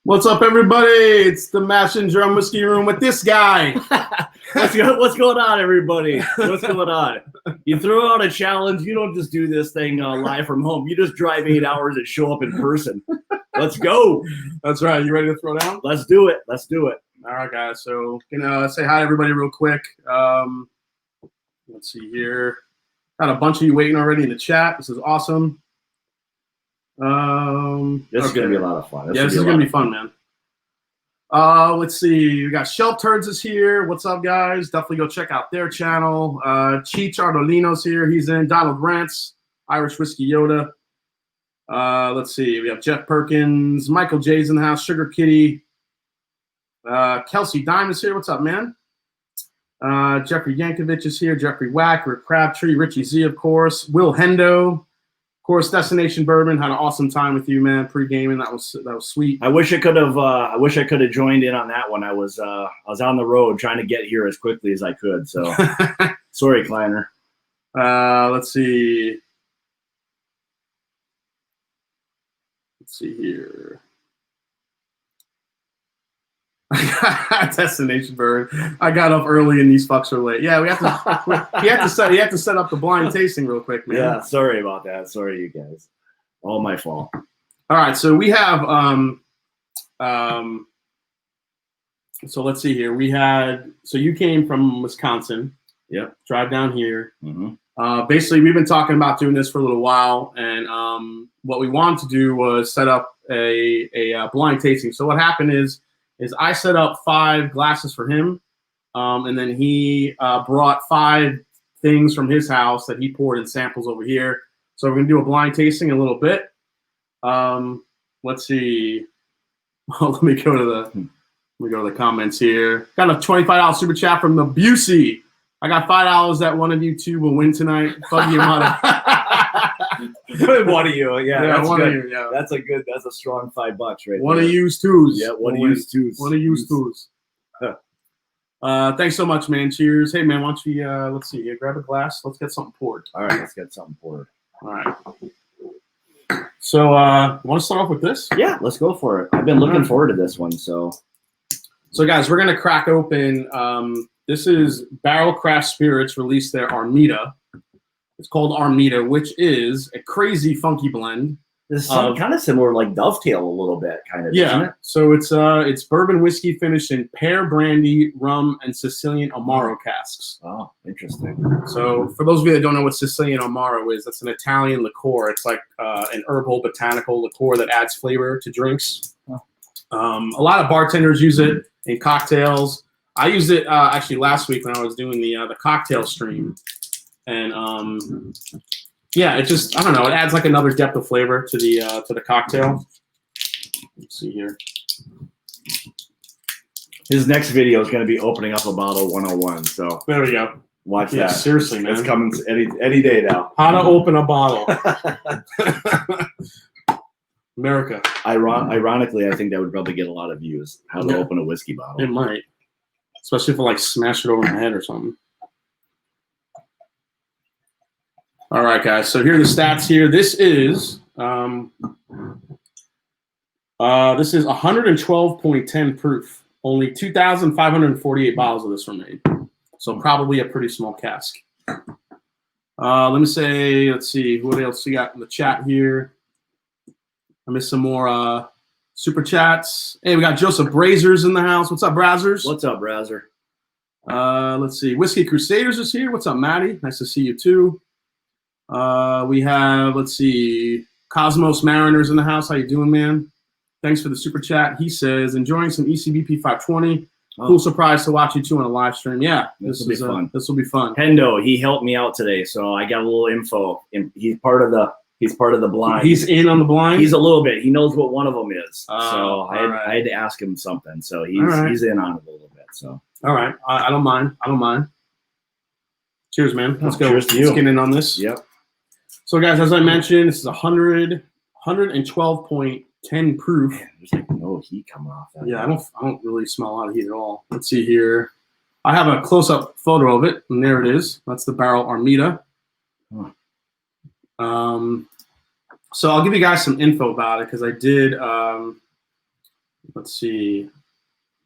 What's up, everybody? It's the Mash and Drum Whiskey Room with this guy. What's going on, everybody? What's going on? You throw out a challenge. You don't just do this thing live from home. You just drive 8 hours and show up in person. Let's go. That's right. You ready to throw down? Let's do it. Let's do it. All right, guys. So, say hi to everybody real quick. Let's see here. Got a bunch of you waiting already in the chat. This is awesome. This is going to be a lot of fun. This is going to be fun, man. Let's see. We got Shelf Turds is here. What's up, guys? Definitely go check out their channel. Cheech Ardolino's here. He's in. Donald Rants, Irish Whiskey Yoda. Let's see. We have Jeff Perkins. Michael J's in the house. Sugar Kitty. Kelsey Dime is here. What's up, man? Jeffrey Yankovic is here. Jeffrey Wack. Rick Crabtree. Richie Z, of course. Will Hendo. Of course, Destination Bourbon. Had an awesome time with you, man. Pre-gaming, that was sweet. I wish I could have joined in on that one. I was on the road trying to get here as quickly as I could. So sorry, Kleiner. Let's see. Let's see here. Destination Bourbon. I got up early and these fucks are late. Yeah, we have to. You have to set up the blind tasting real quick, man. Yeah, sorry about that. Sorry, you guys. All my fault. All right, so we have so let's see here. So you came from Wisconsin. Yep. Drive down here. Mm-hmm. Basically, we've been talking about doing this for a little while, and what we wanted to do was set up a blind tasting. So what happened is I set up 5 glasses for him, and then he brought 5 things from his house that he poured in samples over here. So we're gonna do a blind tasting in a little bit. Let's see. Let me go to the comments here. Got a $25 super chat from the Busey. I got $5 that one of you two will win tonight. Fuck your mother. One of you, yeah, one of you, yeah. That's a strong $5 right one there. Of you's twos. Yeah, one of you's twos. One of you's twos. Thanks so much, man. Cheers. Hey, man, why don't you, let's see, grab a glass. Let's get something poured. All right, let's get something poured. All right. So, you want to start off with this? Yeah, let's go for it. I've been looking forward to this one. So guys, we're going to crack open. This is Barrel Craft Spirits released their Armida. It's called Armida, which is a crazy funky blend. This is kind of similar, like Dovetail a little bit, kind of. Yeah. Isn't it? So it's bourbon whiskey finished in pear brandy, rum, and Sicilian Omaro casks. Oh, interesting. So for those of you that don't know what Sicilian Omaro is, that's an Italian liqueur. It's like an herbal botanical liqueur that adds flavor to drinks. Oh. A lot of bartenders use it in cocktails. I used it actually last week when I was doing the cocktail stream. And yeah, it just, I don't know, it adds like another depth of flavor to the cocktail. Let's see here. His next video is going to be opening up a bottle 101. So there we go. Watch that. Seriously, man. It's coming any day now. How to open a bottle. America. Ironically, I think that would probably get a lot of views. How to open a whiskey bottle. It might. Especially if I like smash it over my head or something. All right, guys. So here are the stats here. This is 112.10 proof. Only 2,548 bottles of this were made. So probably a pretty small cask. Let's see, what else we got in the chat here? I missed some more super chats. Hey, we got Joseph Brazers in the house. What's up, Brazzers? What's up, Brazzer? Let's see. Whiskey Crusaders is here. What's up, Maddie? Nice to see you too. We have, let's see, Cosmos Mariners in the house. How you doing, man? Thanks for the super chat. He says, enjoying some ECBP 520. Oh. Cool surprise to watch you two on a live stream. Yeah, this will be fun. This will be fun. Hendo, he helped me out today, so I got a little info. He's part of the blind. He's in on the blind? He's a little bit. He knows what one of them is. So I had to ask him something. So he's in on it a little bit. So all right. I don't mind. Cheers, man. Let's go. Cheers to you. Let's get in on this. Yep. So, guys, as I mentioned, this is 112.10 proof. Man, there's like no heat coming off that. Yeah, I don't really smell a lot of heat at all. Let's see here. I have a close-up photo of it, and there it is. That's the barrel Armida. Huh. So I'll give you guys some info about it because I did let's see.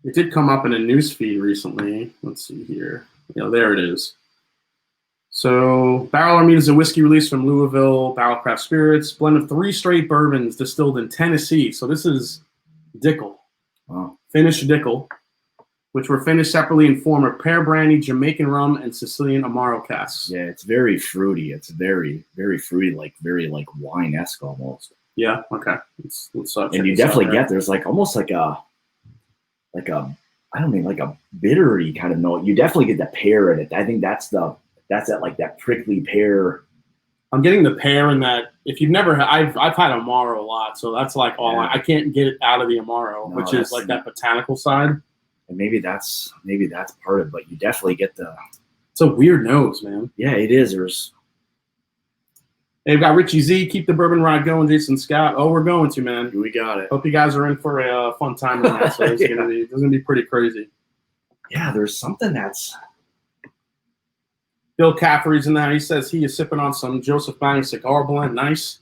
It did come up in a news feed recently. Let's see here. There it is. So Barrel Armida is a whiskey release from Louisville Barrel Craft Spirits, blend of 3 straight bourbons distilled in Tennessee. So this is Dickel, finished Dickel, which were finished separately in form of pear brandy, Jamaican rum, and Sicilian Omaro casks. Yeah, it's very fruity. It's very, very fruity, very wine-esque almost. Yeah. Okay. Let's and you definitely get there's almost like a bittery kind of note. You definitely get the pear in it. I think that's that prickly pear. I'm getting the pear in that. If you've never, I've had Amaro a lot, so that's like all I can't get it out of the Amaro, which is like that botanical side. And maybe that's part of it, but you definitely get it's a weird nose, man. Yeah, it is. They've got Richie Z, keep the bourbon ride going, Jason Scott. Oh, we're going to, man. We got it. Hope you guys are in for a fun time tonight. So it's gonna be pretty crazy. Yeah, there's something that's Bill Caffrey's in there. He says he is sipping on some Joseph Bang cigar blend. Nice.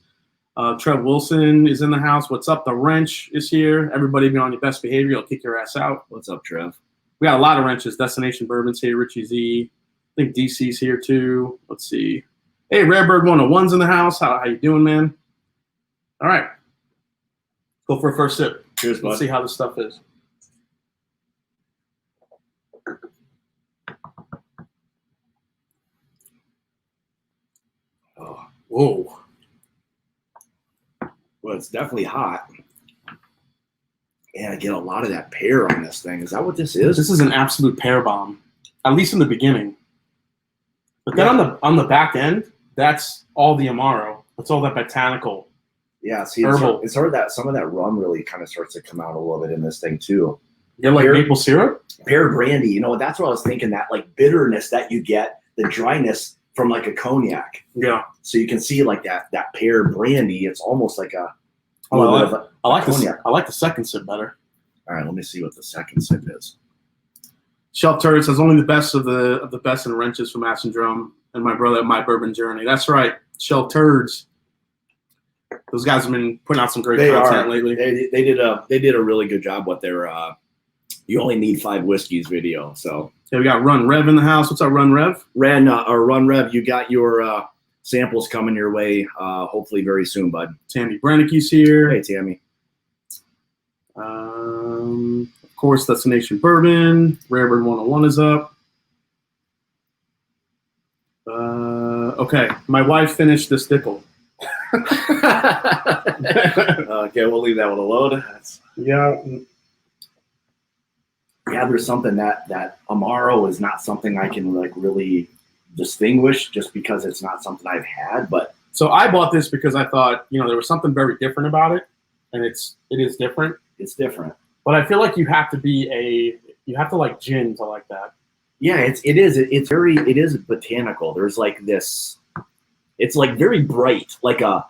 Trev Wilson is in the house. What's up? The Wrench is here. Everybody be on your best behavior. You'll kick your ass out. What's up, Trev? We got a lot of wrenches. Destination Bourbon's here. Richie Z. I think DC's here too. Let's see. Hey, Rarebird 101's in the house. How you doing, man? All right. Go for a first sip. Cheers, bud. Let's see how this stuff is. Oh, whoa. Well, it's definitely hot. And I get a lot of that pear on this thing. Is that what this is? This is an absolute pear bomb, at least in the beginning. But then on the back end, that's all the Amaro. That's all that botanical. Yeah, see, herbal. It's sort of that some of that rum really kind of starts to come out a little bit in this thing too. You like maple syrup? Pear brandy. That's what I was thinking. That bitterness that you get, the dryness from a cognac. Yeah. So you can see that pear brandy. It's almost like a. I like the second sip better. All right, let me see what the second sip is. Shelf Turd says only the best of the best in wrenches from Mash and Drum and my brother at My Bourbon Journey. That's right, Shelf Turds. Those guys have been putting out some great content lately. They did a really good job with their You Only Need 5 Whiskeys video. So yeah, we got Run Rev in the house. What's up, Run Rev? Run Rev, you got your samples coming your way hopefully very soon, bud. Tammy Brennicke's here. Hey, Tammy. Of course, Destination Bourbon. Rarebird 101 is up. Okay, my wife finished this Dickel. Okay, we'll leave that one alone. Yeah, there's something that Amaro is not something I can really distinguish just because it's not something I've had. But so I bought this because I thought there was something very different about it, and it is different. It's different, but I feel like you have to like gin to like that. Yeah, it is botanical. There's this. It's very bright, like a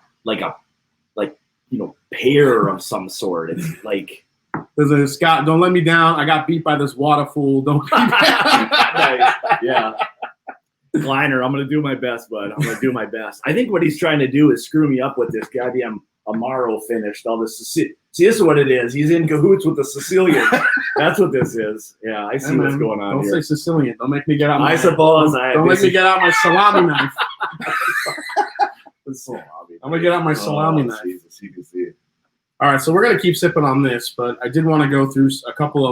pear of some sort. It's like there's a Scott. Don't let me down. I got beat by this water fool. Don't beat me down. Nice. Yeah. Kleiner, I'm gonna do my best, bud. I'm gonna do my best. I think what he's trying to do is screw me up with this goddamn Amaro finished. All this. See, this is what it is. He's in cahoots with the Sicilian. That's what this is. Yeah, I see what's going on. Don't say Sicilian. Don't make me get out. I suppose. Don't make me get out my salami knife. Salami. I'm gonna get out my salami knife. Jesus, you can see it. All right, so we're gonna keep sipping on this, but I did want to go through a couple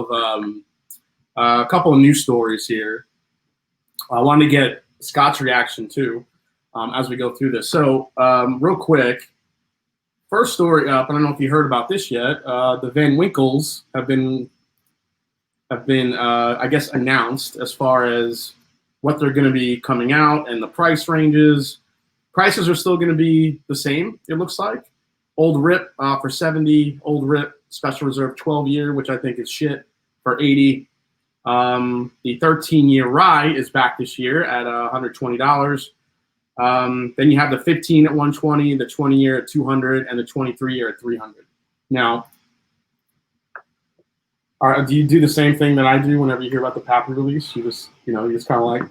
of news stories here. I want to get Scott's reaction too as we go through this. So real quick, first story up. I don't know if you heard about this yet. The Van Winkles have been I guess announced as far as what they're going to be coming out and the price ranges. Prices are still going to be the same, it looks like. Old Rip for 70, Old Rip Special Reserve 12-year, which I think is shit, for 80. The 13-year rye is back this year at $120. Then you have the 15 at 120, the 20-year at 200, and the 23-year at 300. Now, do you do the same thing that I do whenever you hear about the patent release? You just kind of like,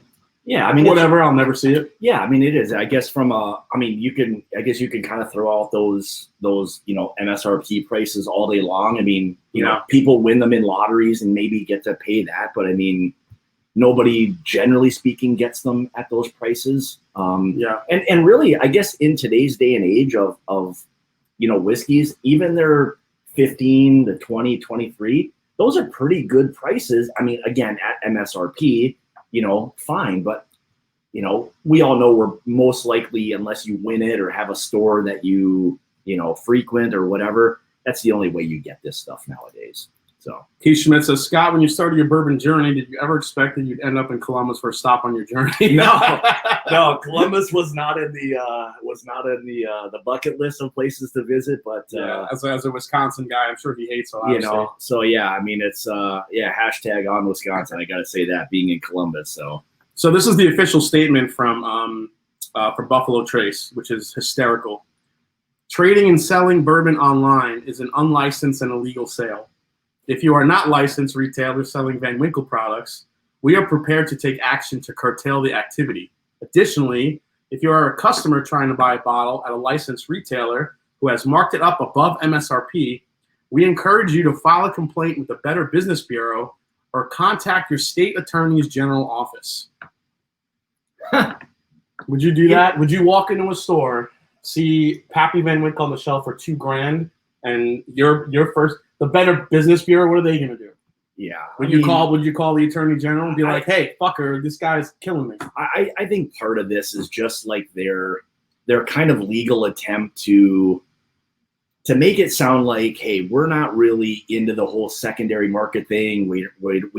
Yeah, I mean, whatever. I'll never see it. Yeah, I mean, it is. I guess you can kind of throw out those MSRP prices all day long. I mean, you know, people win them in lotteries and maybe get to pay that, but I mean, nobody, generally speaking, gets them at those prices. And really, I guess in today's day and age of whiskeys, even their 15 to 20, 23, those are pretty good prices. I mean, again, at MSRP, fine, but we all know we're most likely, unless you win it or have a store that you frequent or whatever, that's the only way you get this stuff nowadays. So Keith Schmidt says, Scott, when you started your bourbon journey, did you ever expect that you'd end up in Columbus for a stop on your journey? No, Columbus was not in the bucket list of places to visit, but as a Wisconsin guy, I'm sure he hates it. So yeah, I mean, it's hashtag on Wisconsin. I got to say that, being in Columbus. So this is the official statement from Buffalo Trace, which is hysterical. Trading and selling bourbon online is an unlicensed and illegal sale. If you are not licensed retailer selling Van Winkle products, we are prepared to take action to curtail the activity. Additionally, if you are a customer trying to buy a bottle at a licensed retailer who has marked it up above MSRP, we encourage you to file a complaint with the Better Business Bureau or contact your state attorney's general office. Would you do that? Would you walk into a store, see Pappy Van Winkle on the shelf for $2,000, and your first... The Better Business Bureau, what are they going to do? Yeah. Would you call the attorney general and be like, hey, fucker, this guy's killing me? I think part of this is just like their kind of legal attempt to make it sound like, hey, we're not really into the whole secondary market thing. We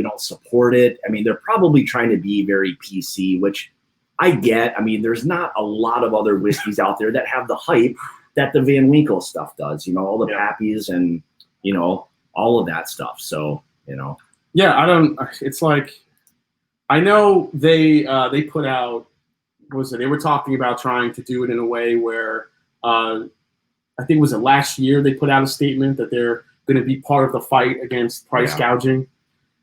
don't support it. I mean, they're probably trying to be very PC, which I get. I mean, there's not a lot of other whiskeys out there that have the hype that the Van Winkle stuff does, all the Pappies and all of that stuff. So, it's like, I know they put out, they were talking about trying to do it in a way where, I think last year they put out a statement that they're going to be part of the fight against price gouging.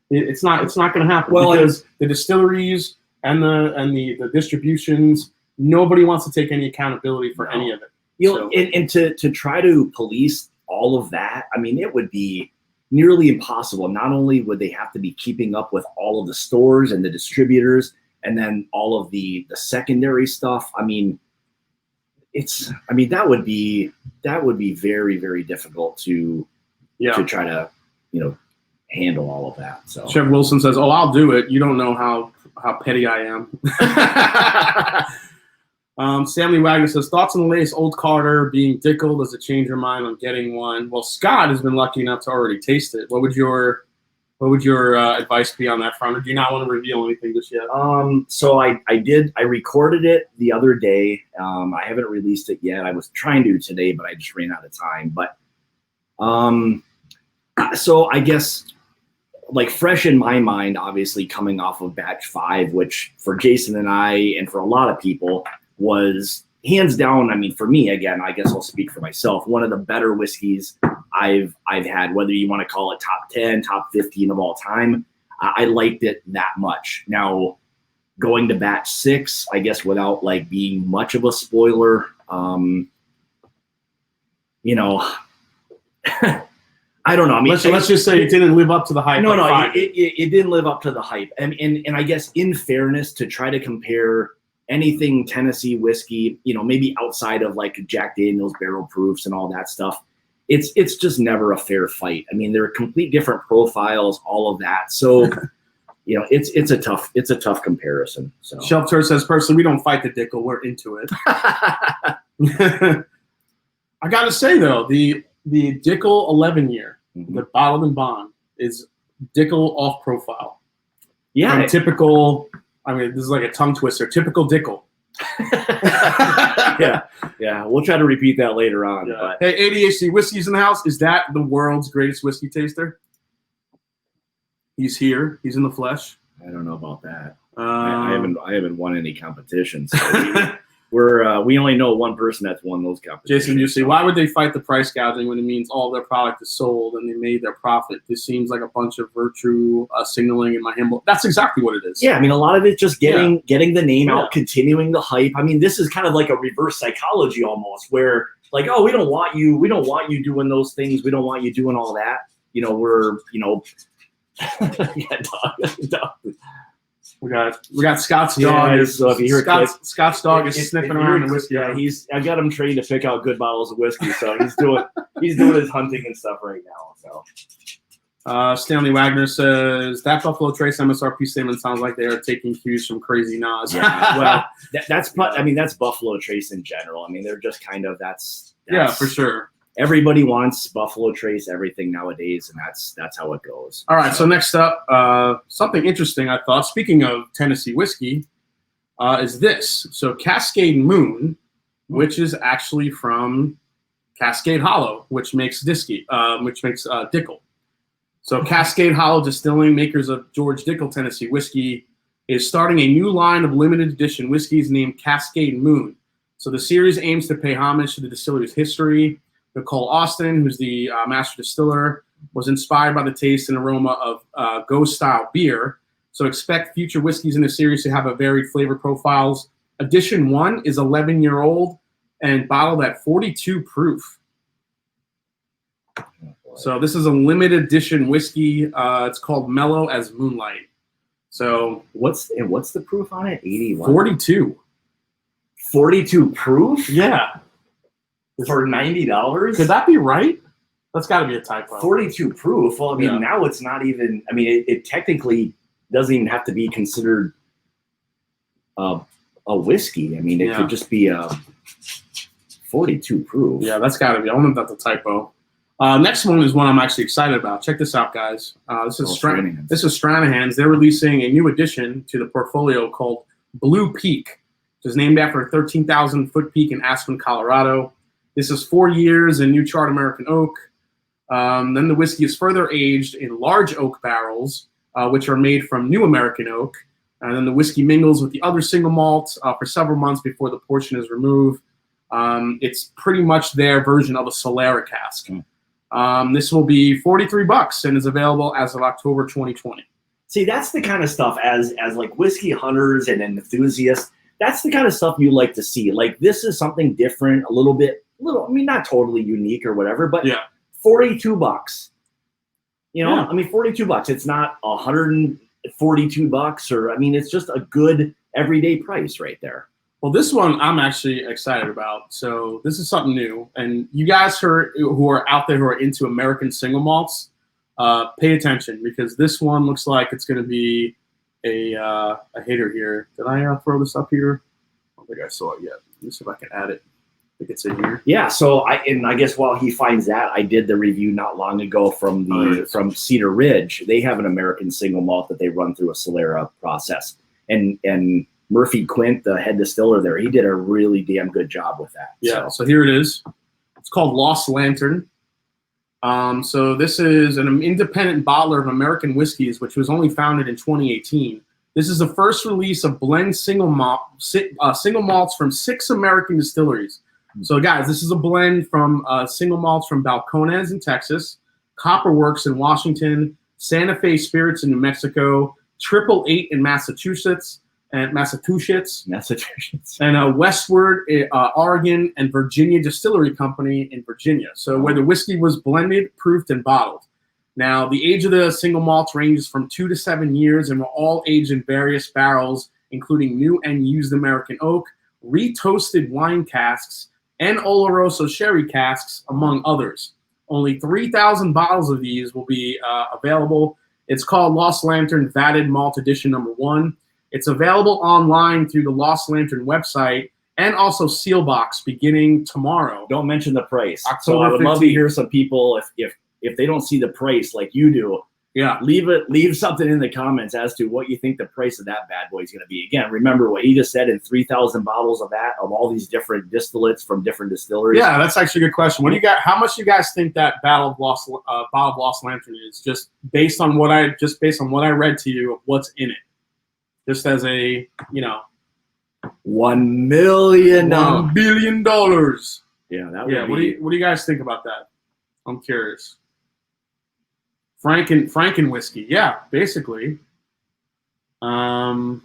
It's not going to happen because the distilleries and the distributions, nobody wants to take any accountability for any of it. And to try to police all of that, I mean, it would be nearly impossible. Not only would they have to be keeping up with all of the stores and the distributors, and then all of the secondary stuff. I mean, that would be very, very difficult to try to handle all of that. So Chev Wilson says, "Oh, I'll do it. You don't know how petty I am." Stanley Wagner says, thoughts on the latest Old Carter being Dickel? Does it change your mind on getting one? Well, Scott has been lucky enough to already taste it. What would your advice be on that front? Or do you not want to reveal anything just yet? So I recorded it the other day. I haven't released it yet. I was trying to today, but I just ran out of time. But so I guess, like, fresh in my mind, obviously coming off of batch 5, which for Jason and I and for a lot of people was hands down, I mean, for me, again, I guess I'll speak for myself, one of the better whiskeys I've had, whether you want to call it top 10, top 15 of all time. I liked it that much. Now, going to batch 6, I guess without like being much of a spoiler, I don't know. I mean, let's just say it didn't live up to the hype. No, it didn't live up to the hype. And I guess in fairness, to try to compare anything Tennessee whiskey, maybe outside of like Jack Daniel's barrel proofs and all that stuff, it's just never a fair fight. I mean, they're complete different profiles, all of that. So, it's a tough comparison. So Shelf Tour says, personally, we don't fight the Dickel. We're into it. I got to say though, the Dickel 11 year, the bottled and bond, is Dickel off profile. Yeah. And typical, I mean, this is like a tongue twister, typical Dickel. Yeah. We'll try to repeat that later on. Yeah. But. Hey, ADHD Whiskey's in the house. Is that the world's greatest whiskey taster? He's here. He's in the flesh. I don't know about that. I haven't won any competitions. So We only know one person that's won those competitions. Jason, you see, why would they fight the price gouging when it means all their product is sold and they made their profit? This seems like a bunch of virtue signaling in my humble. That's exactly what it is. Yeah, I mean, a lot of it's just getting the name out, continuing the hype. I mean, this is kind of like a reverse psychology almost, where like, oh, we don't want you doing those things. We don't want you doing all that. You know, we're, you know, dog. We got Scott's dog. Yeah, so if you hear Scott's dog is sniffing around the whiskey. Yeah, I've got him trained to pick out good bottles of whiskey, so he's doing his hunting and stuff right now. So Stanley Wagner says that Buffalo Trace MSRP statement sounds like they are taking cues from Crazy Nas. Yeah, well, that's Buffalo Trace in general. I mean, they're just kind of that's yeah, for sure. Everybody wants Buffalo Trace everything nowadays, and that's how it goes. All right, so next up, something interesting I thought, speaking of Tennessee whiskey, is this. So Cascade Moon, which is actually from Cascade Hollow, which makes Dickel. So Cascade Hollow Distilling, makers of George Dickel Tennessee whiskey, is starting a new line of limited edition whiskeys named Cascade Moon. So the series aims to pay homage to the distillery's history. Nicole Austin, who's the master distiller, was inspired by the taste and aroma of Ghost-style beer. So expect future whiskeys in the series to have a varied flavor profiles. Edition 1 is 11-year-old and bottled at 42 proof. So this is a limited edition whiskey. It's called Mellow as Moonlight. So what's the proof on it? 81. 42. 42 proof? Yeah. For $90? Could that be right? That's got to be a typo. 42 proof. Well, I mean, now it's not even. I mean, it technically doesn't even have to be considered a whiskey. I mean, it could just be a 42 proof. Yeah, that's got to be. I wonder if that's a typo. Next one is one I'm actually excited about. Check this out, guys. This is Stranahan's. They're releasing a new addition to the portfolio called Blue Peak, which is named after a 13,000-foot peak in Aspen, Colorado. This is 4 years in New Chart American Oak. Then the whiskey is further aged in large oak barrels, which are made from new American oak. And then the whiskey mingles with the other single malt for several months before the portion is removed. It's pretty much their version of a Solera cask. This will be $43 and is available as of October 2020. See, that's the kind of stuff as like whiskey hunters and enthusiasts, that's the kind of stuff you like to see. Like, this is something different, I mean, not totally unique or whatever, but $42. You know, I mean, $42. It's not $142 or, I mean, it's just a good everyday price right there. Well, this one I'm actually excited about. So this is something new. And you guys who are out there who are into American single malts, pay attention, because this one looks like it's going to be a hitter here. Did I throw this up here? I don't think I saw it yet. Let me see if I can add it. I think it's in here. Yeah. So I guess while he finds that, I did the review not long ago from Cedar Ridge. They have an American single malt that they run through a Solera process, and Murphy Quint, the head distiller there, he did a really damn good job with that. Yeah. So here it is. It's called Lost Lantern. So this is an independent bottler of American whiskeys, which was only founded in 2018. This is the first release of blend single malts from 6 American distilleries. So, guys, this is a blend from single malts from Balcones in Texas, Copperworks in Washington, Santa Fe Spirits in New Mexico, 888 in Massachusetts, and Westward, Oregon, and Virginia Distillery Company in Virginia. So where the whiskey was blended, proofed, and bottled. Now, the age of the single malts ranges from 2 to 7 years and were all aged in various barrels, including new and used American oak, re-toasted wine casks, and Oloroso sherry casks, among others. Only 3,000 bottles of these will be available. It's called Lost Lantern Vatted Malt Edition #1. It's available online through the Lost Lantern website and also Sealbox beginning tomorrow. Don't mention the price. October I would 15th. love to hear some people, if they don't see the price like you do, leave something in the comments as to what you think the price of that bad boy is going to be. Again, remember what he just said, in 3,000 bottles of that, of all these different distillates from different distilleries. Yeah, that's actually a good question. What do you got? How much do you guys think that bottle of Lost Lantern is? Just based on what I read to you of what's in it. Just as a, $1 million. $1 billion. Yeah, that would Yeah. be. What do you guys think about that? I'm curious. Franken whiskey. Yeah, basically. Matt's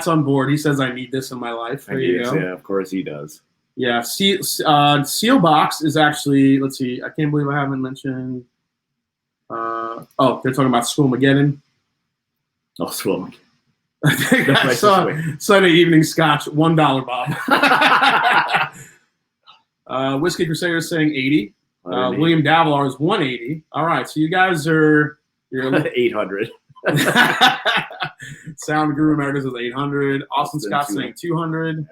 on board. He says, I need this in my life. There you go. Yeah, of course he does. Yeah. Seal Box is actually, let's see. I can't believe I haven't mentioned. They're talking about Schoolmageddon. Oh, Schoolmageddon. I think I saw Sunday Evening Scotch, $1, Bob. Whiskey Crusader is saying 80. William Davilar is 180. All right, so you guys you're 800. Sound Guru Americas is 800. Austin Scott saying 200.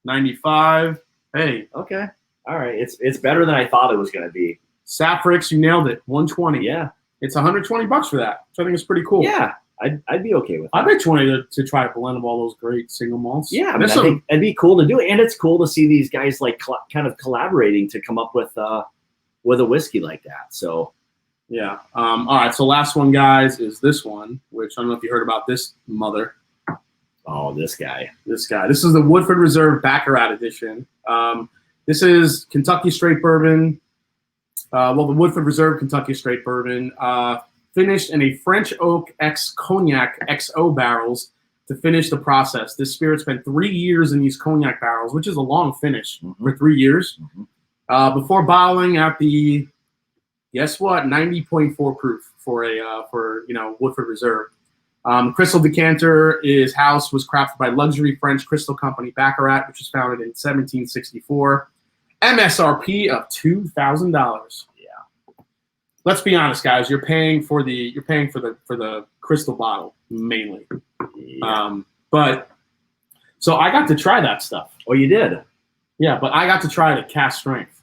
95. Hey, okay, all right. It's better than I thought it was going to be. Saffrix, you nailed it. 120. Yeah, it's $120 for that, which I think is pretty cool. Yeah, I'd be okay with that. I'd be 20 to try a blend of all those great single malts. Yeah, I think it'd be cool to do it, and it's cool to see these guys like kind of collaborating to come up with a whiskey like that. So, yeah. All right. So last one, guys, is this one, which I don't know if you heard about this mother. Oh, this guy. This is the Woodford Reserve Baccarat edition. This is Kentucky straight bourbon. The Woodford Reserve Kentucky straight bourbon, finished in a French oak ex cognac XO barrels to finish the process. This spirit spent 3 years in these cognac barrels, which is a long finish for 3 years. Before bottling at the, guess what, 90.4 proof for Woodford Reserve. Crystal decanter was crafted by luxury French crystal company Baccarat, which was founded in 1764. MSRP of $2,000. Yeah. Let's be honest, guys. You're paying for the crystal bottle mainly. Yeah. But so I got to try that stuff. Oh, you did? Yeah, but I got to try the cast strength.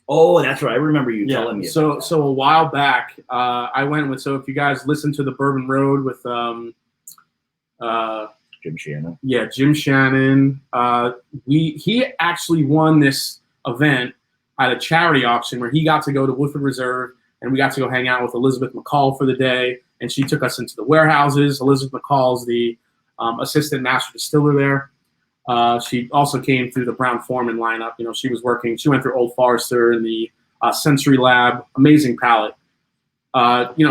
Oh, that's right. I remember you telling me. So a while back, I went with. So if you guys listen to the Bourbon Road with Jim Shannon. Yeah, Jim Shannon. He actually won this event at a charity auction where he got to go to Woodford Reserve, and we got to go hang out with Elizabeth McCall for the day, and she took us into the warehouses. Elizabeth McCall is the assistant master distiller there. She also came through the Brown Forman lineup. She went through Old Forester and the Sensory Lab. Amazing palate.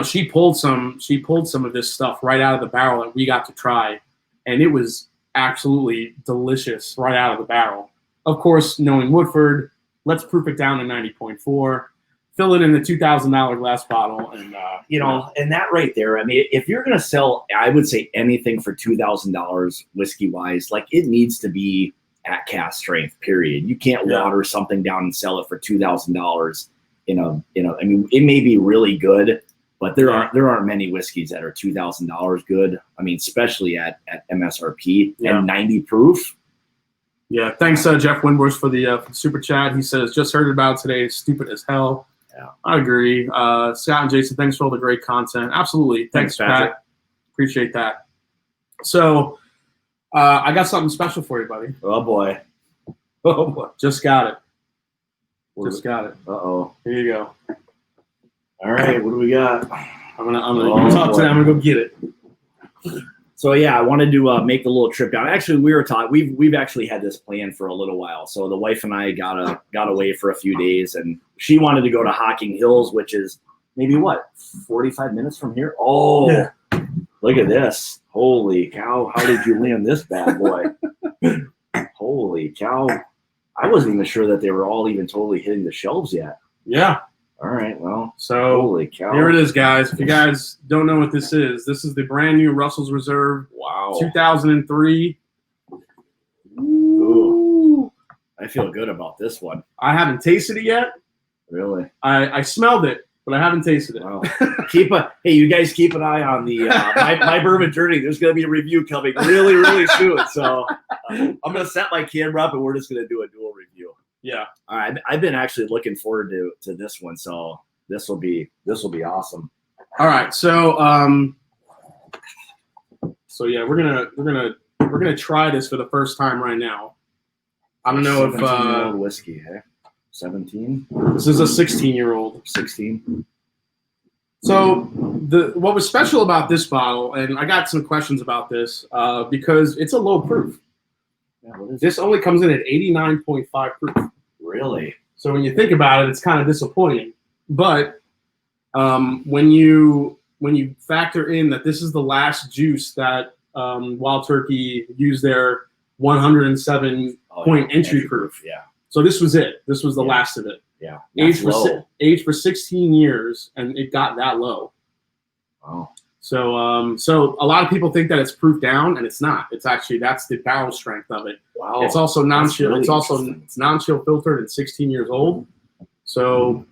She pulled some of this stuff right out of the barrel that we got to try, and it was absolutely delicious right out of the barrel. Of course, knowing Woodford, let's proof it down to 90.4, fill it in the $2,000 glass bottle, and and that right there. I mean, if you're going to sell, I would say anything for $2,000 whiskey wise, like it needs to be at cast strength. Period. You can't water something down and sell it for $2,000. I mean, it may be really good, but there aren't many whiskeys that are $2,000 good. I mean, especially at MSRP and 90 proof. Yeah, thanks, Jeff Winbush, for the super chat. He says, just heard about today. Stupid as hell. Yeah, I agree. Scott and Jason, thanks for all the great content. Absolutely. Thanks, Pat. Appreciate that. So I got something special for you, buddy. Oh, boy. Just got it. Got it. Uh-oh. Here you go. All right, what do we got? I'm gonna talk to them. I'm gonna go get it. So yeah, I wanted to make a little trip down. Actually, we were talking. We've actually had this planned for a little while. So the wife and I got away for a few days, and she wanted to go to Hocking Hills, which is maybe 45 minutes from here. Oh, yeah. Look at this! Holy cow! How did you land this bad boy? Holy cow! I wasn't even sure that they were all even totally hitting the shelves yet. Yeah. All right, well, so holy cow. Here it is, guys. If you guys don't know what this is the brand new Russell's Reserve. Wow. 2003. Ooh. I feel good about this one. I haven't tasted it yet. Really? I smelled it, but I haven't tasted it. Wow. Hey, you guys keep an eye on the My Bourbon Journey. There's going to be a review coming really, really soon. So I'm going to set my camera up, and we're just going to do a dual review. Yeah. All right. I've been actually looking forward to this one, so this will be awesome. All right. So yeah, we're gonna try this for the first time right now. I don't know if 17-year-old whiskey, hey? 17. This is a 16-year-old. 16. So what was special about this bottle, and I got some questions about this because it's a low proof. Yeah, what is This only comes in at 89.5 proof. Really? So when you think about it, it's kind of disappointing. But when you factor in that this is the last juice that Wild Turkey used their 107 point entry proof. Yeah. So this was it. This was the last of it. Yeah. Aged for 16 years, and it got that low. Wow. So so a lot of people think that it's proof down, and it's not. It's actually, that's the barrel strength of it. Wow. It's also non-chill. Really it's non-chill filtered and 16 years old. So,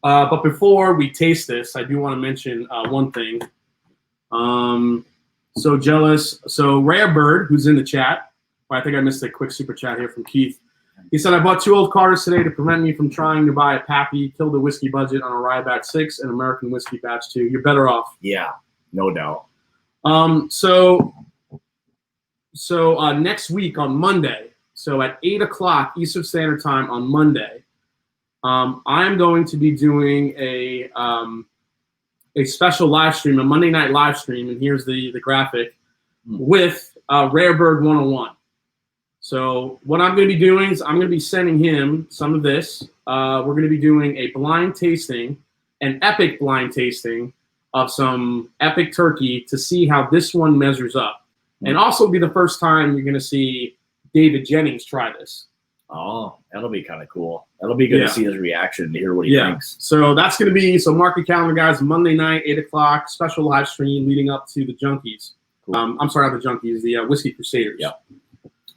but before we taste this, I do want to mention one thing. So jealous. So Rare Bird, who's in the chat. I think I missed a quick super chat here from Keith. He said, I bought 2 old Carters today to prevent me from trying to buy a Pappy, kill the whiskey budget on a Rye Batch 6 and American Whiskey Batch 2. You're better off. Yeah, no doubt. So next week on Monday, so at 8 o'clock Eastern Standard Time on Monday, I'm going to be doing a special live stream, a Monday night live stream, and here's the graphic, with Rare Bird 101. So what I'm going to be doing is I'm going to be sending him some of this. We're going to be doing a blind tasting, an epic blind tasting of some epic turkey to see how this one measures up. And also be the first time you're going to see David Jennings try this. Oh, that'll be kind of cool. That'll be good to see his reaction, to hear what he thinks. So that's going to be, so mark your calendar, guys, Monday night, 8 o'clock, special live stream leading up to the Junkies. Cool. I'm sorry, not the Junkies, the Whiskey Crusaders. Yeah.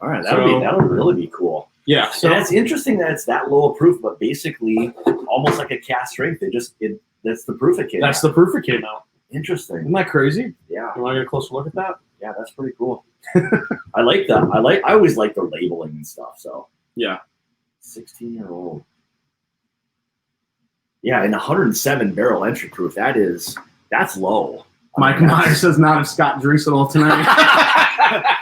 All right, that'll really be cool. Yeah. So and it's interesting that it's that low of proof, but basically almost like a cast strength. That's the proof it came out. That's the proof it came out. Interesting. Isn't that crazy? Yeah. You want to get a closer look at that? Yeah, that's pretty cool. I like that. I always like the labeling and stuff. So yeah. 16-year-old. Yeah, and 107 barrel entry proof. That's low. Mike Myers says not if Scott drinks it all tonight.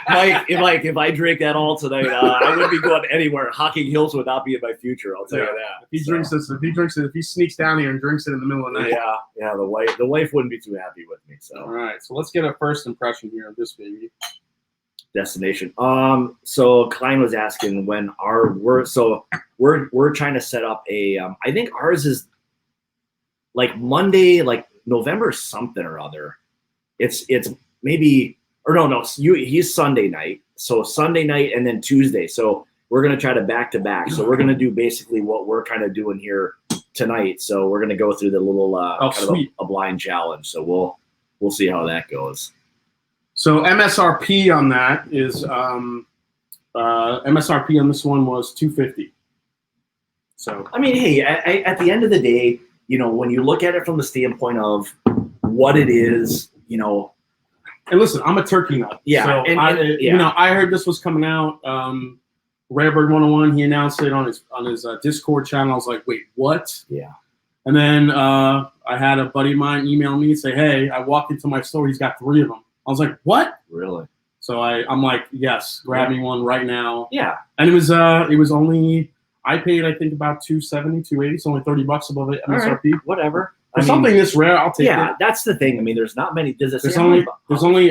Mike, if I drink that all tonight, I wouldn't be going anywhere. Hocking Hills would not be in my future. I'll tell you that. If he sneaks down here and drinks it in the middle of the night. Yeah. The wife wouldn't be too happy with me. So all right, so let's get a first impression here of this baby. Destination. So Klein was asking when we're trying to set up a. I think ours is like Monday, like November something or other. It's maybe. Or no, he's Sunday night. So Sunday night and then Tuesday. So we're going to try to back-to-back. So we're going to do basically what we're kind of doing here tonight. So we're going to go through the little a blind challenge. So we'll see how that goes. So MSRP on that is MSRP on this one was $250. So I mean, hey, at the end of the day, when you look at it from the standpoint of what it is, and listen, I'm a turkey nut. Yeah. So I heard this was coming out. Rare Bird 101, he announced it on his Discord channel. I was like, wait, what? Yeah. And then I had a buddy of mine email me and say, hey, I walked into my store. He's got 3 of them. I was like, what? Really? So I'm like, yes, grab me one right now. Yeah. And it was only, I paid, I think about $270, $280. So only $30 above it MSRP. Right. Whatever. For something this rare, I'll take it. Yeah, that's the thing. I mean, there's not many. There's only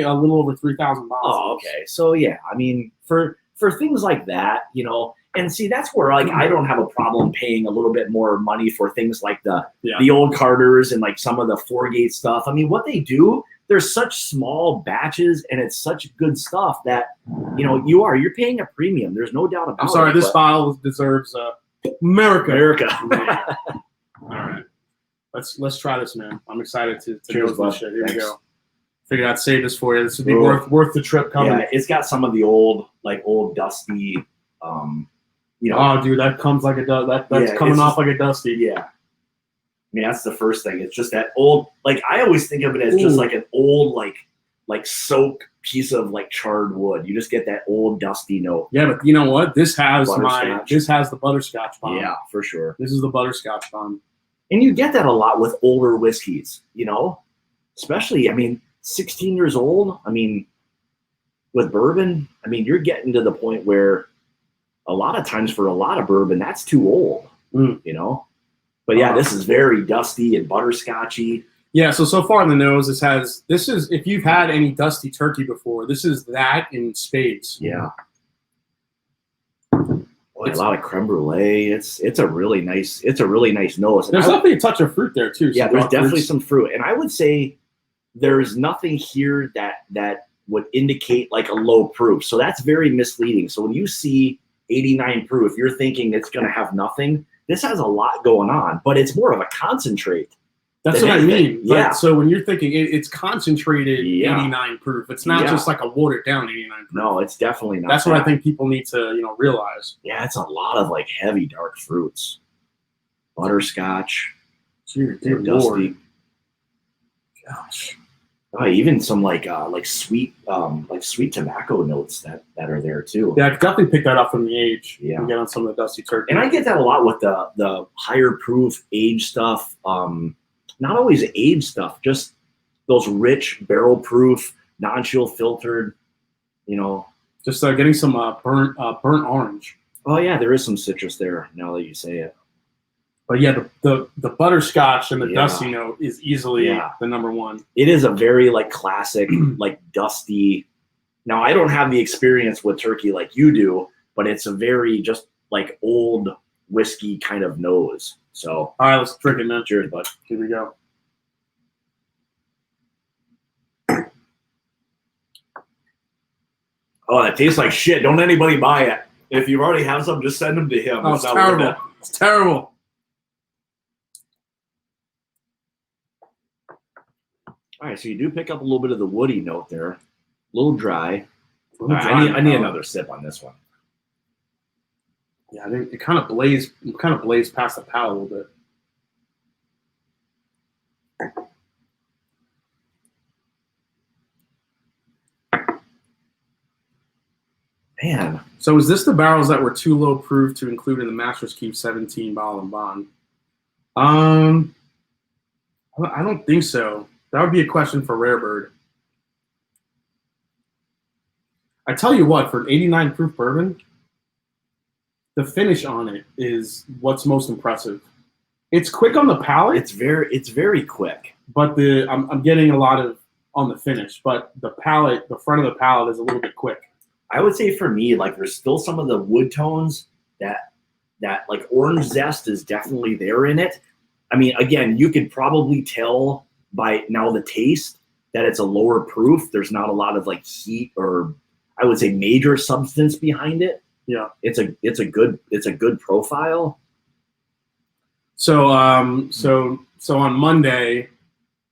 a little over 3,000 bottles. Oh, okay. So yeah, I mean, for things like that, and see, that's where like I don't have a problem paying a little bit more money for things like the old Carters and like some of the 4-gate stuff. I mean, what they do, there's such small batches and it's such good stuff that you're paying a premium. There's no doubt about it. I'm sorry, this bottle deserves America. All right. Let's try this, man. I'm excited to Cheers, go this shit. Here we go. Figured I'd save this for you. This would be worth the trip coming. Yeah, it's got some of the old dusty. Oh, dude, that comes like a that's coming off like a dusty. Yeah. I mean, that's the first thing. It's just that old. Like I always think of it as just like an old like soaked piece of like charred wood. You just get that old dusty note. Yeah, but you know what? This has the butterscotch bomb. Yeah, for sure. This is the butterscotch bomb. And you get that a lot with older whiskeys, especially, 16 years old. I mean, with bourbon, you're getting to the point where a lot of times for a lot of bourbon, that's too old, But yeah, this is very dusty and butterscotchy. Yeah, so far in the nose, this is if you've had any dusty turkey before, this is that in spades. Yeah. Boy, a lot of creme brulee. It's a really nice nose. There's definitely a touch of fruit there too. Yeah, there's definitely some fruit. And I would say there's nothing here that would indicate like a low proof. So that's very misleading. So when you see 89 proof, you're thinking it's going to have nothing. This has a lot going on, but it's more of a concentrate. That's what I mean. Yeah. So when you're thinking it's concentrated 89 proof, it's not just like a watered down 89 proof. No, it's definitely not. That's what I think people need to, realize. Yeah, it's a lot of like heavy dark fruits. Butterscotch. Dear dusty. Gosh. Oh, even some like sweet tobacco notes that are there too. Yeah, I could definitely pick that up from the age. Yeah. And get on some of the dusty turkey. And I get that a lot with the higher proof age stuff. Not always age stuff, just those rich barrel proof, non-chill filtered, Just getting some burnt orange. Oh yeah, there is some citrus there now that you say it. But yeah, the butterscotch and the dusty note is easily the number one. It is a very like classic, like dusty. Now I don't have the experience with turkey like you do, but it's a very just like old whiskey kind of nose. So all right, let's drink it, man. Cheers, bud. Here we go. Oh, that tastes like shit. Don't anybody buy it. If you already have some, just send them to him. Oh, it's terrible. It's terrible. All right, so you do pick up a little bit of the woody note there. A little dry. I need another sip on this one. Yeah, I think it kind of blazed past the palate a little bit. Man. So is this the barrels that were too low proof to include in the Master's Keep 17 bottle and bond? I don't think so. That would be a question for Rare Bird. I tell you what, for an 89 proof bourbon, the finish on it is what's most impressive. It's quick on the palate. It's very quick. But I'm getting a lot of on the finish, but the palate, the front of the palate is a little bit quick. I would say for me, like there's still some of the wood tones that like orange zest is definitely there in it. I mean, again, you could probably tell by now the taste that it's a lower proof. There's not a lot of like heat or I would say major substance behind it. Yeah, it's a good profile. So so on Monday,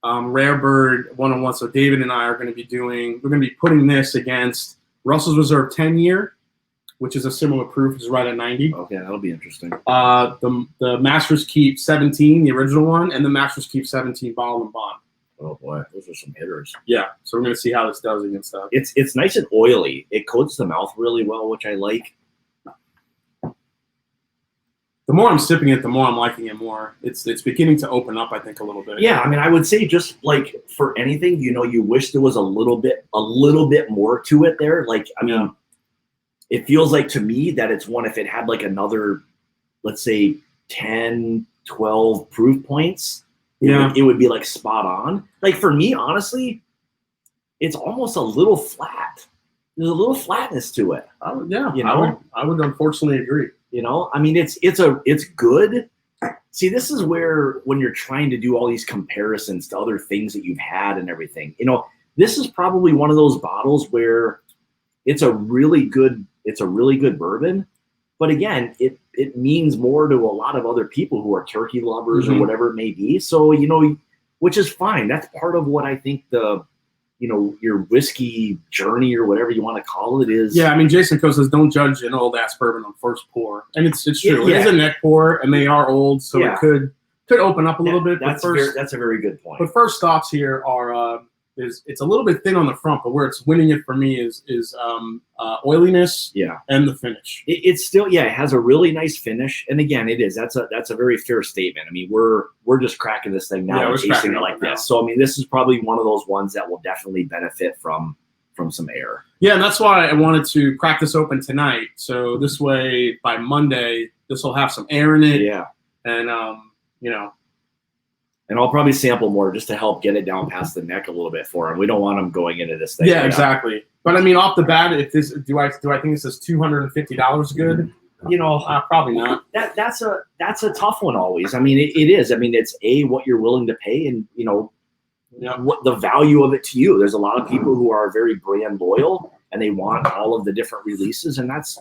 Rare Bird 101. So David and I are going to be putting this against Russell's Reserve 10-year, which is a similar proof, is right at 90. Okay, that'll be interesting. The Master's Keep 17, the original one, and the Master's Keep 17 bottle and bond. Oh boy, those are some hitters. Yeah, so we're gonna see how this does against that. It's nice and oily. It coats the mouth really well, which I like. The more I'm sipping it, the more I'm liking it more. It's beginning to open up, I think, a little bit. Yeah, I mean, I would say just like for anything, you wish there was a little bit more to it there. Like, I mean, it feels like to me that it's one if it had like another, let's say 10, 12 proof points, it would be like spot on. Like for me, honestly, it's almost a little flat. There's a little flatness to it. I would unfortunately agree. I mean, it's good. See, this is where when you're trying to do all these comparisons to other things that you've had and everything, this is probably one of those bottles where it's a really good bourbon. But again, it means more to a lot of other people who are turkey lovers or whatever it may be. So, which is fine. That's part of what I think your whiskey journey or whatever you want to call it is. Yeah, I mean, Jason Coe says, don't judge an old ass bourbon on first pour. And it's true. Yeah. It is a neck pour, and they are old, so it could open up a little bit. That's a very good point. But first thoughts here are it's a little bit thin on the front, but where it's winning it for me is oiliness and the finish. It's still, it has a really nice finish. And again, it is. That's a very fair statement. I mean, we're just cracking this thing now and tasting it like this. So, I mean, this is probably one of those ones that will definitely benefit from some air. Yeah, and that's why I wanted to crack this open tonight. So this way, by Monday, this will have some air in it. Yeah. And, And I'll probably sample more just to help get it down past the neck a little bit for him. We don't want him going into this thing. Yeah, exactly. But I mean, off the bat, if this do I think this is $250 good? You know, Probably not. That's a tough one always. I mean, it is. I mean, it's what you're willing to pay, and you know, what the value of it to you. There's a lot of people who are very brand loyal and they want all of the different releases, and that's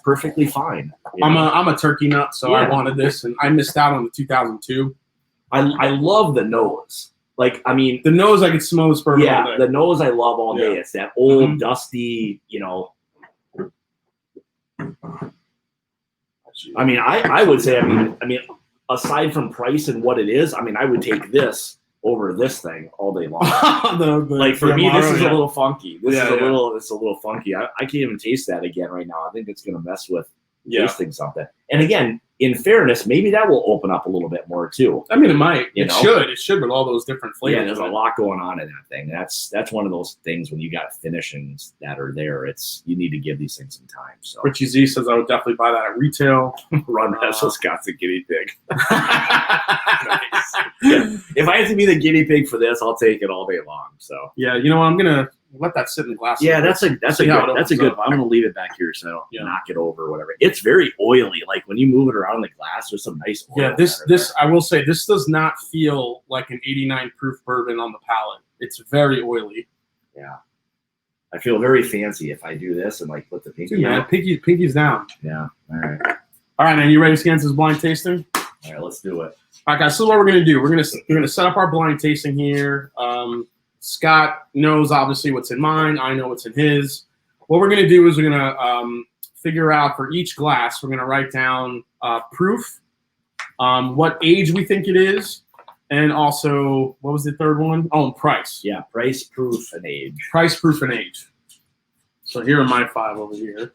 perfectly fine. I'm a turkey nut, so I wanted this, and I missed out on the 2002. I love the nose. Like, I mean, the nose, I could smell this bourbon all day. The nose I love all day. It's that old, dusty, you know. I mean, I would say, I mean, aside from price and what it is, I mean, I would take this over this thing all day long. Like for me, this is a little funky. It's a little funky. I can't even taste that again right now. I think it's gonna mess with tasting something. And again, in fairness, maybe that will open up a little bit more too. I mean, it might. It should with all those different flavors. Yeah, there's a lot going on in that thing. That's one of those things when you got finishings that are there. You need to give these things some time. So Richie Z says I would definitely buy that at retail. Run that's Wisconsin guinea pig. Nice. Yeah. If I have to be the guinea pig for this, I'll take it all day long. So yeah, you know what? I'm gonna let that sit in the glass. Yeah, that's a good. I'm gonna leave it back here so I don't knock it over or whatever. It's very oily. Like when you move it around in the glass, there's some nice oil. Yeah, this I will say, this does not feel like an 89 proof bourbon on the palate. It's very oily. Yeah, I feel very fancy if I do this and like put the pinky. Dude, man, pinky's down. Yeah. All right, man. You ready to get into this blind tasting? All right, let's do it. All right, guys. So what we're gonna do? We're gonna set up our blind tasting here. Scott knows obviously what's in mine. I know what's in his. What we're gonna do is we're gonna figure out for each glass. We're gonna write down proof, what age we think it is, and also what was the third one? Oh, and price. Yeah, price, proof, and age. Price, proof, and age. So here are my 5 over here.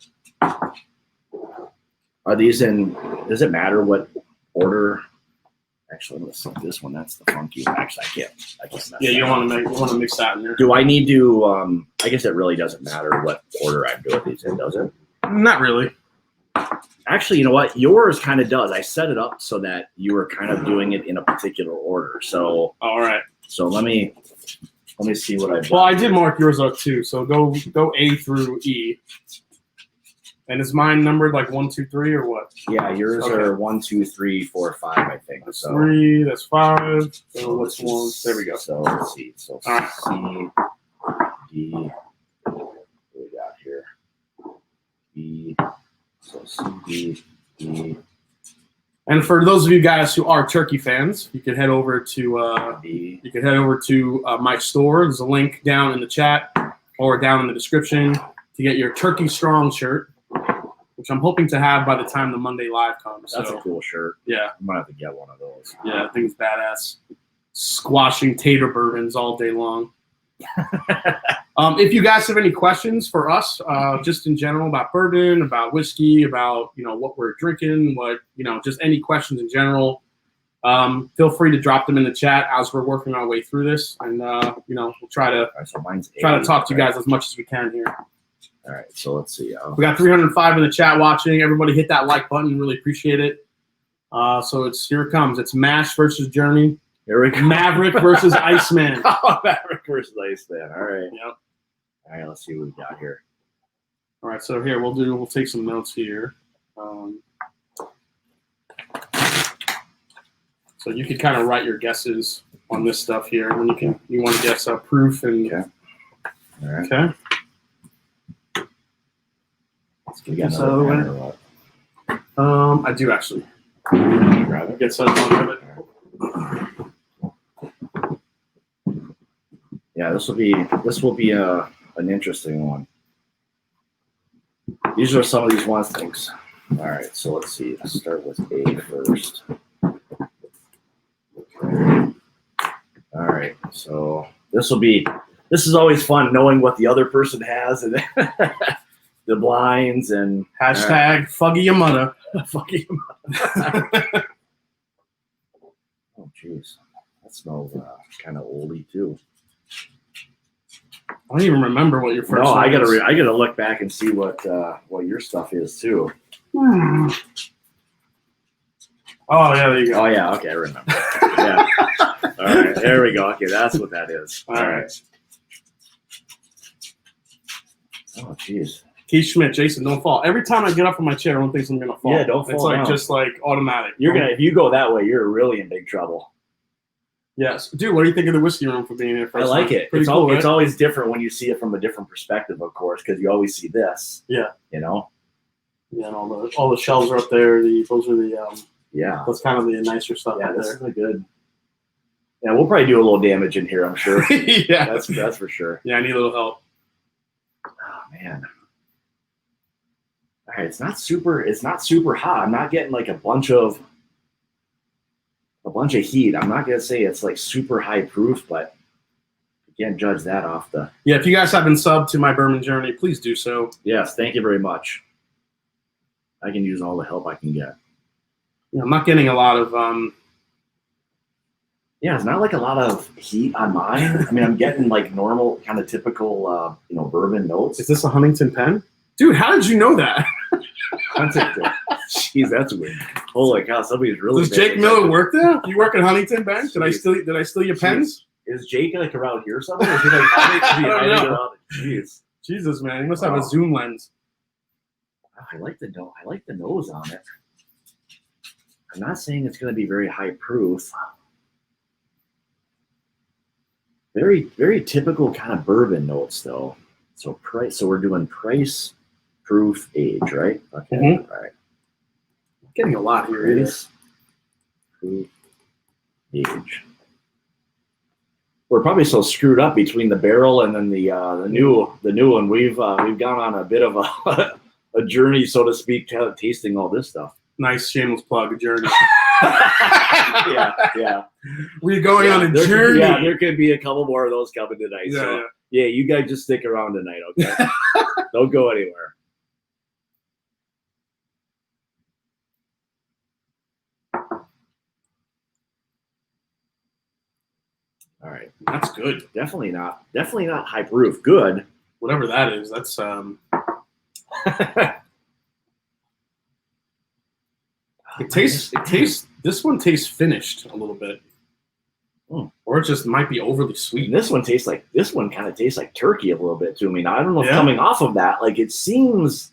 Are these in? Does it matter what order? Actually, let's look at this one. That's the funky one. Actually, I can't. Yeah, you don't want to mix that in there. Do I need to? I guess it really doesn't matter what order I do these in, does it? Not really. Actually, you know what? Yours kind of does. I set it up so that you were kind of doing it in a particular order. So all right. So let me see what I've. Well, I did mark yours up too. So go A through E. And is mine numbered like 1, 2, 3 or what? Yeah, yours are 1, 2, 3, 4, 5, I think. That's 3, that's 5. So what's 1? There we go. So let's see. So right. C, D, what we got here? B, so C, D, E. And for those of you guys who are turkey fans, you could head over to my store. There's a link down in the chat or down in the description to get your Turkey Strong shirt, which I'm hoping to have by the time the Monday Live comes. That's a cool shirt. Yeah. I'm going to have to get one of those. Yeah, I think it's badass. Squashing tater bourbons all day long. If you guys have any questions for us, just in general about bourbon, about whiskey, about, what we're drinking, just any questions in general, feel free to drop them in the chat as we're working our way through this. And, we'll try to talk to you guys as much as we can here. All right, so let's see. We got 305 in the chat watching. Everybody hit that like button. Really appreciate it. So here it comes. It's MASH versus Journey. Here we go. Maverick versus Iceman. Oh, Maverick versus Iceman. All right. Yep. All right, let's see what we got here. All right, so here we'll take some notes here. So you could kind of write your guesses on this stuff here. When you want to guess proof and okay. All right. Okay. We got another or what? I do actually. Grab it. Get some of it. Yeah, this will be an interesting one. These are some of these one things. All right, so let's see. Let's start with A first. Okay. All right, so this is always fun knowing what the other person has and the blinds and hashtag Fuggy your mother. Fuggy your mother. Oh, jeez. That smells kind of oldie too. I don't even remember what your first. No, I gotta look back and see what your stuff is too. Oh yeah, there you go. Oh yeah, okay, I remember. Yeah. All right, there we go. Okay, that's what that is. All right. Oh jeez. Keith Schmidt, Jason, don't fall. Every time I get up from my chair, I don't think I'm gonna fall. Yeah, don't fall It's like down. just like automatic. If you go that way, you're really in big trouble. Yes, dude. What do you think of the whiskey room for being here? I like it. Pretty It's, cool, right? It's always different when you see it from a different perspective, of course, because you always see this. Yeah. You know. Yeah, and all the shelves are up there. Those are the Yeah. That's kind of the nicer stuff. Yeah, up this there. is really good. Yeah, we'll probably do a little damage in here, I'm sure. Yeah, That's for sure. Yeah, I need a little help. Oh man. All right, it's not super hot. I'm not getting like a bunch of heat. I'm not gonna say it's like super high proof, but you can't judge that off the. Yeah, if you guys haven't subbed to My Bourbon Journey, please do so. Yes, thank you very much. I can use all the help I can get. Yeah, I'm not getting a lot of Yeah, it's not like a lot of heat on mine. I mean, I'm getting like normal, kind of typical, bourbon notes. Is this a Huntington pen? Dude, how did you know that? Jeez, that's weird. Holy cow, somebody's really. Does Jake Miller work there? You work at Huntington Bank? Did I steal your pens? Is Jake like around here somewhere? Is he like hiding around? Jeez. Jesus, man, he must have a zoom lens. I like the nose on it. I'm not saying it's going to be very high proof. Very, very typical kind of bourbon notes, though. So we're doing price, proof, age, right? Okay, Mhm. all right. I'm getting a lot here. Price, proof, age. We're probably so screwed up between the barrel and then the new one. We've gone on a bit of a journey, so to speak, tasting all this stuff. Nice shameless plug, journey. yeah. We're going on a journey. There could be a couple more of those coming tonight. Yeah, you guys just stick around tonight, okay? Don't go anywhere. All right, that's good. Definitely not high proof. Good. Whatever that is, that's It tastes. This one tastes finished a little bit, or it just might be overly sweet. And this one kind of tastes like turkey a little bit to me. Now I don't know if coming off of that, like it seems.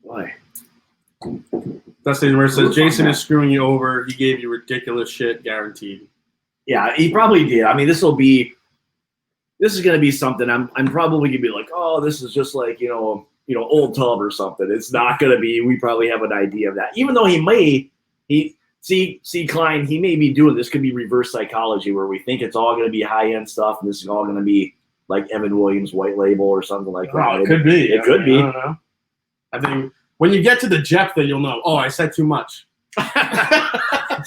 Why? That's the where it says Jason is screwing you over. He gave you ridiculous shit, guaranteed. Yeah, he probably did. I mean, this is going to be something I'm probably going to be like, oh, this is just like, Old Tub or something. It's not going to be. We probably have an idea of that. Even though Klein, he may be doing this. Could be reverse psychology where we think it's all going to be high-end stuff and this is all going to be like Evan Williams white label or something like that. It could be. It could be. I don't know. I think when you get to the Jeff, then you'll know. Oh, I said too much. I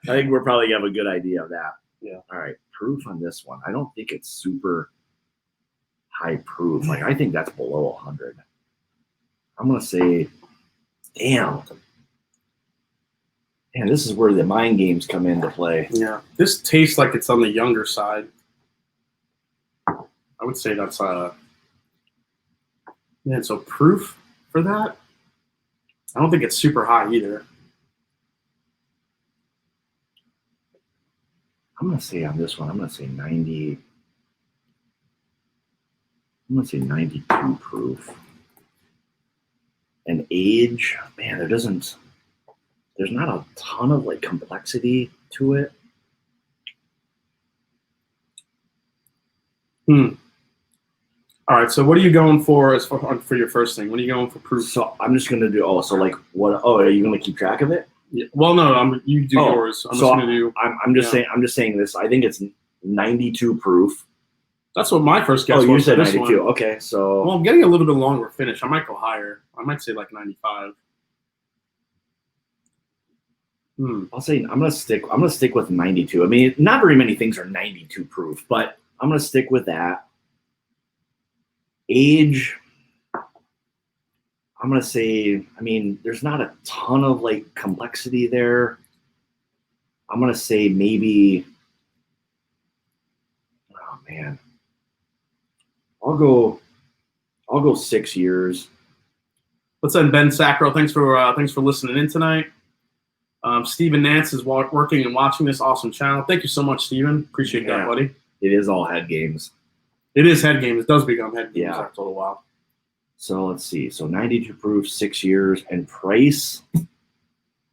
think we're probably going to have a good idea of that. Yeah. All right. Proof on this one. I don't think it's super high proof. Like I think that's below 100. I'm gonna say, damn, this is where the mind games come into play. Yeah, this tastes like it's on the younger side. I would say that's so proof for that. I don't think it's super high either. I'm going to say on this one, I'm going to say 90. I'm going to say 92 proof. And age, man, there's not a ton of like complexity to it. All right, so what are you going for for your first thing? What are you going for proof? So I'm just going to do, are you going to keep track of it? Yeah. Well, no, you do yours. I'm just saying this. I think it's 92 proof. That's what my first guess was. Oh, you said 92. One. Okay, so. Well, I'm getting a little bit longer finish. I might go higher. I might say like 95. I'll say I'm gonna stick with 92. I mean, not very many things are 92 proof, but I'm gonna stick with that. Age. I'm going to say, I mean, there's not a ton of like complexity there. I'm going to say maybe, oh man, I'll go 6 years. Let's end Ben Sacro. Thanks for listening in tonight. Stephen Nance is working and watching this awesome channel. Thank you so much, Stephen. Appreciate that, buddy. It is all head games. It is head games. It does become head games after a little while. So let's see. So 92 proof, 6 years, and price.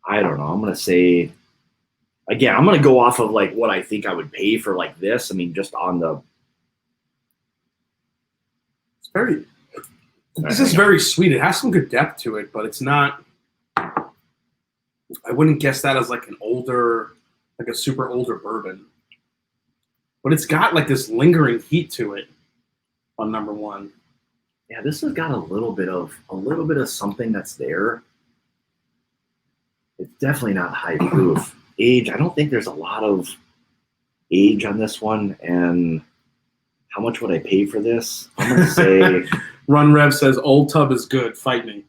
I don't know. I'm gonna say. Again, I'm gonna go off of like what I think I would pay for like this. I mean, just on the. This is very sweet. It has some good depth to it, but it's not. I wouldn't guess that as like an older, like a super older bourbon. But it's got like this lingering heat to it on number one. Yeah, this has got a little bit of something that's there. It's definitely not high proof. Age, I don't think there's a lot of age on this one. And how much would I pay for this? I'm gonna say Run Rev says Old Tub is good. Fight me.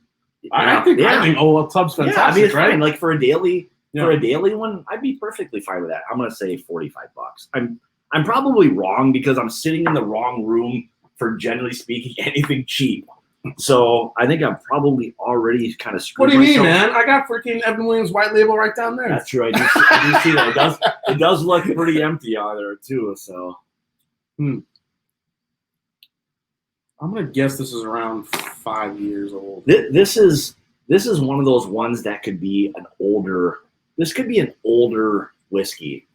I think Old Tub's fantastic. Yeah, I mean, it's right? fine. Like for a daily one, I'd be perfectly fine with that. I'm gonna say $45. I'm probably wrong because I'm sitting in the wrong room for, generally speaking, anything cheap. So I think I'm probably already kind of screwed. What do you mean, man? I got freaking Evan Williams white label right down there. That's true. I do see that. It does look pretty empty on there too. So, I'm gonna guess this is around 5 years old. This is one of those ones that could be an older. This could be an older whiskey.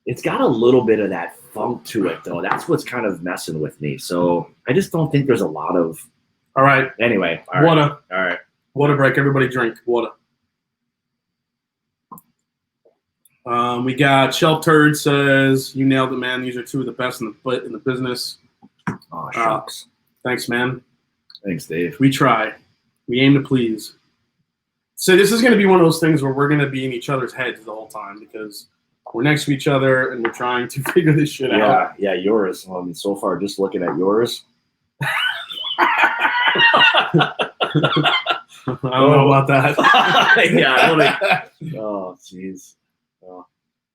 It's got a little bit of that funk to it, though. That's what's kind of messing with me. So I just don't think there's a lot of. All right. Anyway. Water. All right. Water break. Everybody drink water. We got Shelf Turd says, "You nailed it, man. These are two of the best in the business." Oh, shucks. Thanks, man. Thanks, Dave. We try. We aim to please. So this is going to be one of those things where we're going to be in each other's heads the whole time because we're next to each other and we're trying to figure this shit out. Yeah, yours. So far, just looking at yours. I don't know about that. Oh, jeez.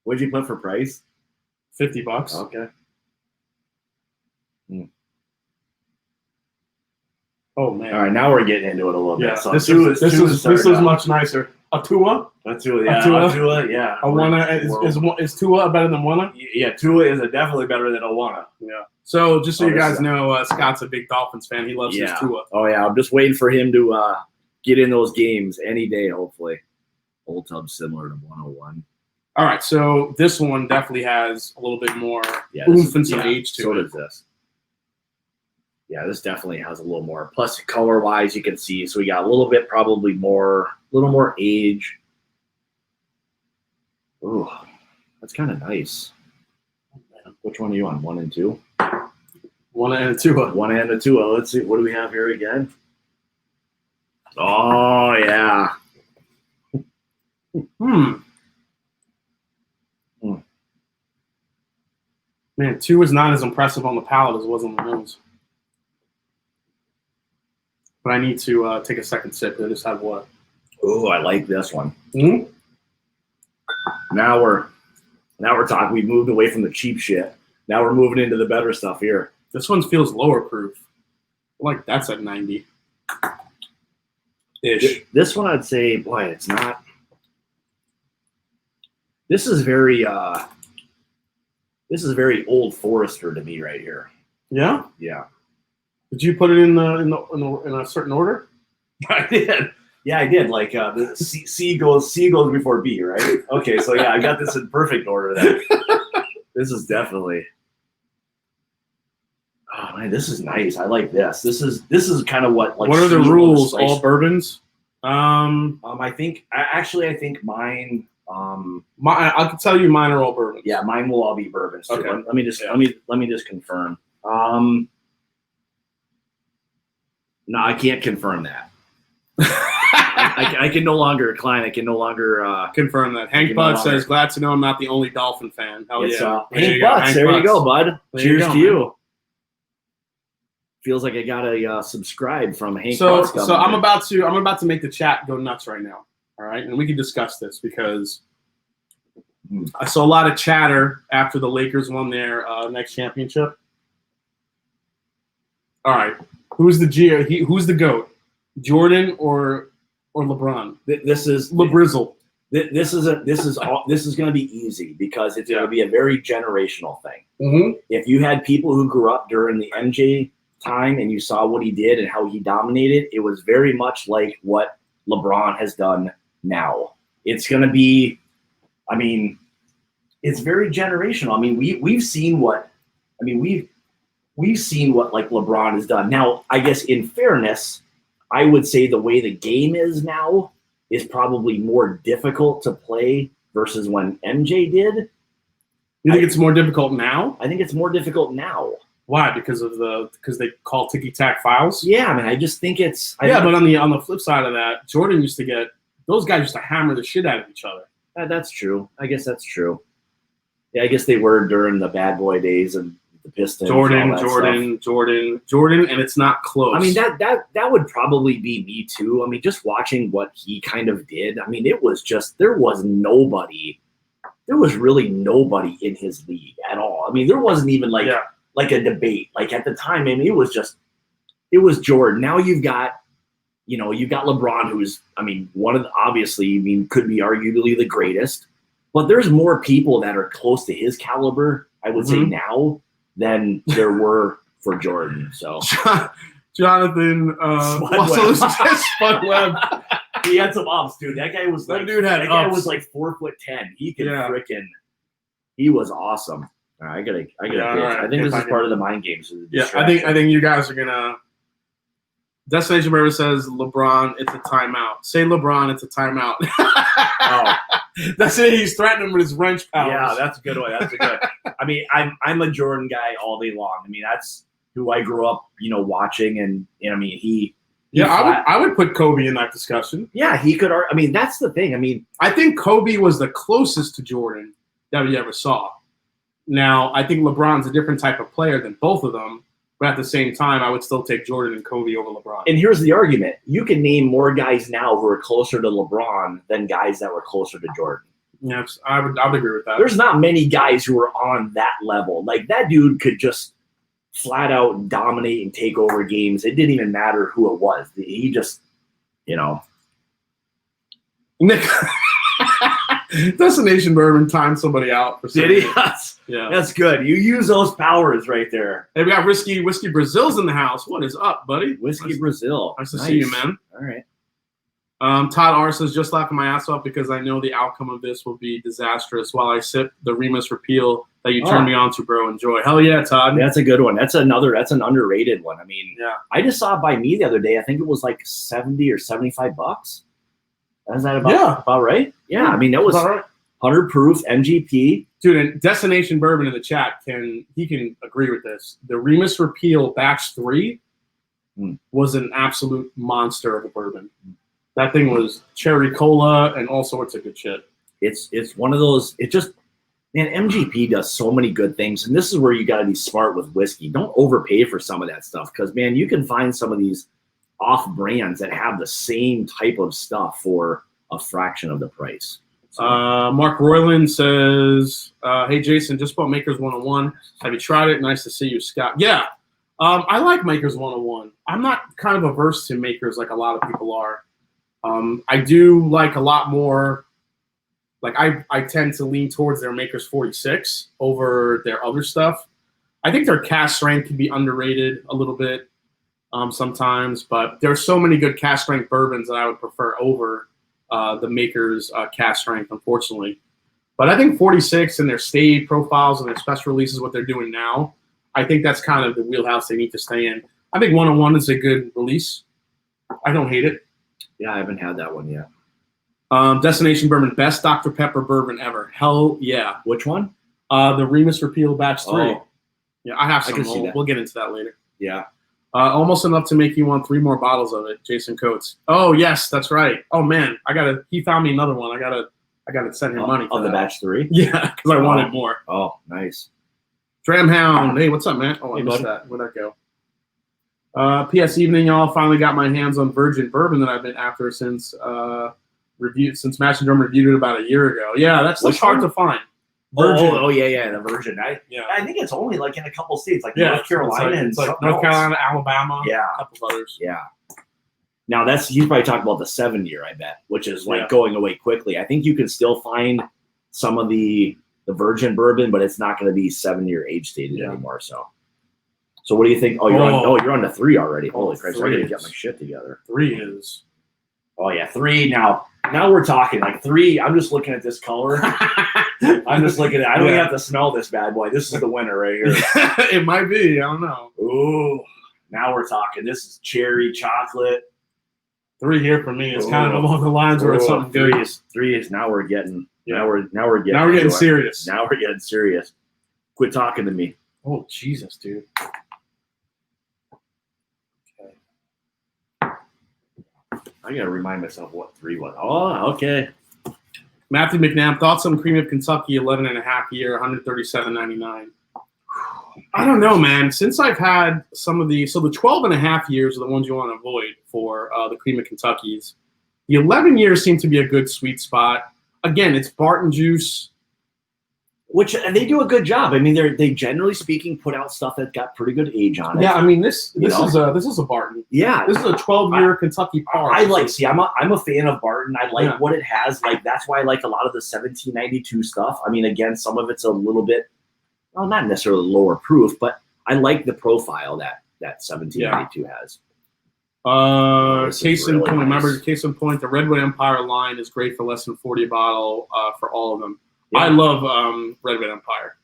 What'd you put for price? $50. Okay. Oh man! All right, now we're getting into it a little bit. So this is much nicer. A Tua? A Tua, yeah. A Wana is Tua better than Wana? Yeah, Tua is definitely better than a Wana. Yeah. So just so you guys know, Scott's a big Dolphins fan. He loves his Tua. Oh yeah, I'm just waiting for him to get in those games any day, hopefully. Old Tub's similar to 101. All right, so this one definitely has a little bit more oomph and some age to it. So does this. Yeah, this definitely has a little more. Plus, color-wise, you can see. So we got a little bit, probably more, a little more age. Ooh, that's kind of nice. Which one are you on? 1 and 2? 1 and a Tua. 1 and a Tua. Let's see. What do we have here again? Oh yeah. Man, 2 is not as impressive on the palate as it was on the nose. But I need to take a second sip. I just had water. Oh, I like this one. Mm-hmm. Now we're talking. We moved away from the cheap shit. Now we're moving into the better stuff here. This one feels lower proof. Like that's at 90 ish. This one I'd say, boy, it's not. This is very Old Forester to me right here. Yeah? Yeah. Did you put it in a certain order? I did. Yeah, I did. Like the C goes before B, right? Okay, so yeah, I got this in perfect order then. This is definitely. Oh man, this is nice. I like this. This is kind of what like. What are the rules? All bourbons? I think mine. I can tell you mine are all bourbons. Yeah, mine will all be bourbons too. Okay. Let me just confirm. No, I can't confirm that. I can no longer decline. I can no longer confirm that. Hank Bud says, "Glad to know I'm not the only Dolphin fan." Hell yeah, Hank Butts. There you go, bud. Cheers to you. Man. Feels like I got a subscribe from Hank. So I'm about to make the chat go nuts right now. All right, and we can discuss this because I saw a lot of chatter after the Lakers won their next championship. All right. Who's the GOAT? Jordan or LeBron? This is LeBrizzle. This is going to be easy because it's going to be a very generational thing. Mm-hmm. If you had people who grew up during the MJ time and you saw what he did and how he dominated, it was very much like what LeBron has done now. It's going to be, I mean, it's very generational. I mean, we've seen what like LeBron has done. Now, I guess in fairness, I would say the way the game is now is probably more difficult to play versus when MJ did. You think it's more difficult now? I think it's more difficult now. Why? Because they call ticky-tack fouls? Yeah, I mean, I just think it's... but on the flip side of that, Jordan used to get... Those guys used to hammer the shit out of each other. That's true. I guess that's true. Yeah, I guess they were during the bad boy days and the Pistons. Jordan, and it's not close. I mean, that would probably be me too. I mean, just watching what he kind of did. I mean, it was just there was really nobody in his league at all. I mean, there wasn't even like a debate. Like at the time, I mean, it was Jordan. Now you've got LeBron, who's, I mean, could be arguably the greatest. But there's more people that are close to his caliber, I would say now, than there were for Jordan. So Jonathan Spudweb. He had some ups, dude. That guy was like, guy was like 4'10". He could he was awesome. All right, I gotta right. I think this is part of the mind games. I think you guys are gonna. Destination Bourbon says LeBron, it's a timeout. Say LeBron, it's a timeout. Oh. That's it. He's threatening with his wrench powers. Yeah, that's a good one. That's a good. I mean, I'm a Jordan guy all day long. I mean, that's who I grew up, watching, and I mean, he I would put Kobe in that discussion. Yeah, he could. I mean, that's the thing. I mean, I think Kobe was the closest to Jordan that we ever saw. Now, I think LeBron's a different type of player than both of them. But at the same time, I would still take Jordan and Kobe over LeBron. And here's the argument. You can name more guys now who are closer to LeBron than guys that were closer to Jordan. Yes, I would agree with that. There's not many guys who are on that level. Like, that dude could just flat out dominate and take over games. It didn't even matter who it was. He just, Nick. Destination Bourbon timed somebody out. Did he? Yeah. That's good. You use those powers right there. Hey, we got Whiskey Brazil's in the house. What is up, buddy? Whiskey Brazil. Nice to see you, man. All right. Todd R says, just laughing my ass off because I know the outcome of this will be disastrous while I sip the Remus repeal that you turned me on to, bro. Enjoy. Hell yeah, Todd. That's a good one. That's an underrated one. I mean, I just saw it by me the other day. I think it was like $70 or $75. Is that about right? Yeah, I mean, that was 100 proof MGP. Dude, and Destination Bourbon in the chat can agree with this. The Remus Repeal Batch 3 was an absolute monster of a bourbon. That thing was cherry cola and all sorts of good shit. It's one of those. MGP does so many good things, and this is where you got to be smart with whiskey. Don't overpay for some of that stuff because, man, you can find some of these off brands that have the same type of stuff for a fraction of the price. So. Mark Royland says, hey, Jason, just bought Makers 101. Have you tried it? Nice to see you, Scott. Yeah, I like Makers 101. I'm not kind of averse to Makers like a lot of people are. I do like a lot more. Like I tend to lean towards their Makers 46 over their other stuff. I think their cask strength can be underrated a little bit sometimes, but there are so many good cask strength bourbons that I would prefer over the Makers cask strength, unfortunately. But I think 46 and their stay profiles and their special releases, what they're doing now, I think that's kind of the wheelhouse they need to stay in. I think 101 is a good release. I don't hate it. Yeah, I haven't had that one yet. Destination Bourbon, best Dr. Pepper bourbon ever. Hell yeah. Which one? The Remus Repeal Batch 3. Oh. Yeah, I have some. We'll get into that later. Yeah. Almost enough to make you want 3 more bottles of it, Jason Coates. Oh, yes, that's right. Oh, man, he found me another one. I gotta send him money for the Batch 3? Yeah, because I wanted more. Oh, nice. Dramhound. Hey, what's up, man? Oh, I missed that. Where'd that go? P.S. Evening, y'all. Finally got my hands on Virgin Bourbon that I've been after since Mash and Drum reviewed it about a year ago. Yeah, that's hard to find. Virgin. Oh, yeah, the Virgin. I think it's only like in a couple states, like North Carolina and it's like North Carolina, Alabama, yeah, a couple others. Yeah. Now he's probably talking about the 7-year, I bet, which is like going away quickly. I think you can still find some of the Virgin bourbon, but it's not going to be 7-year age stated anymore. So what do you think? Oh, you're on the 3 already. Holy Christ! I got to get my shit together. 3 is. Oh yeah, 3 now. Now we're talking like 3. I'm just looking at this color. I'm just looking at. I don't even have to smell this bad boy. This is the winner right here. It might be. I don't know. Ooh, now we're talking. This is cherry chocolate. 3 here for me is kind of along the lines where it's something good. 3 is now we're getting. Yeah. Now we're getting serious. Now we're getting serious. Quit talking to me. Oh Jesus, dude. I gotta remind myself what 3 was. Oh, okay. Matthew McNabb, thoughts on Cream of Kentucky, 11.5 year, $137.99. I don't know, man. Since I've had some of the 12.5 years are the ones you want to avoid for the Cream of Kentuckys. The 11 years seem to be a good sweet spot. Again, it's Barton juice. Which they do a good job. I mean, they generally speaking put out stuff that got pretty good age on it. Yeah, I mean this is a Barton. Yeah, this is a 12-year Kentucky par. I'm a fan of Barton. I like what it has. Like that's why I like a lot of the 1792 stuff. I mean, again, some of it's a little bit, well, not necessarily lower proof, but I like the profile that 1792 has. Case in point, remember, case in point, the Redwood Empire line is great for less than $40 a bottle for all of them. Yeah. I love Redwood Empire.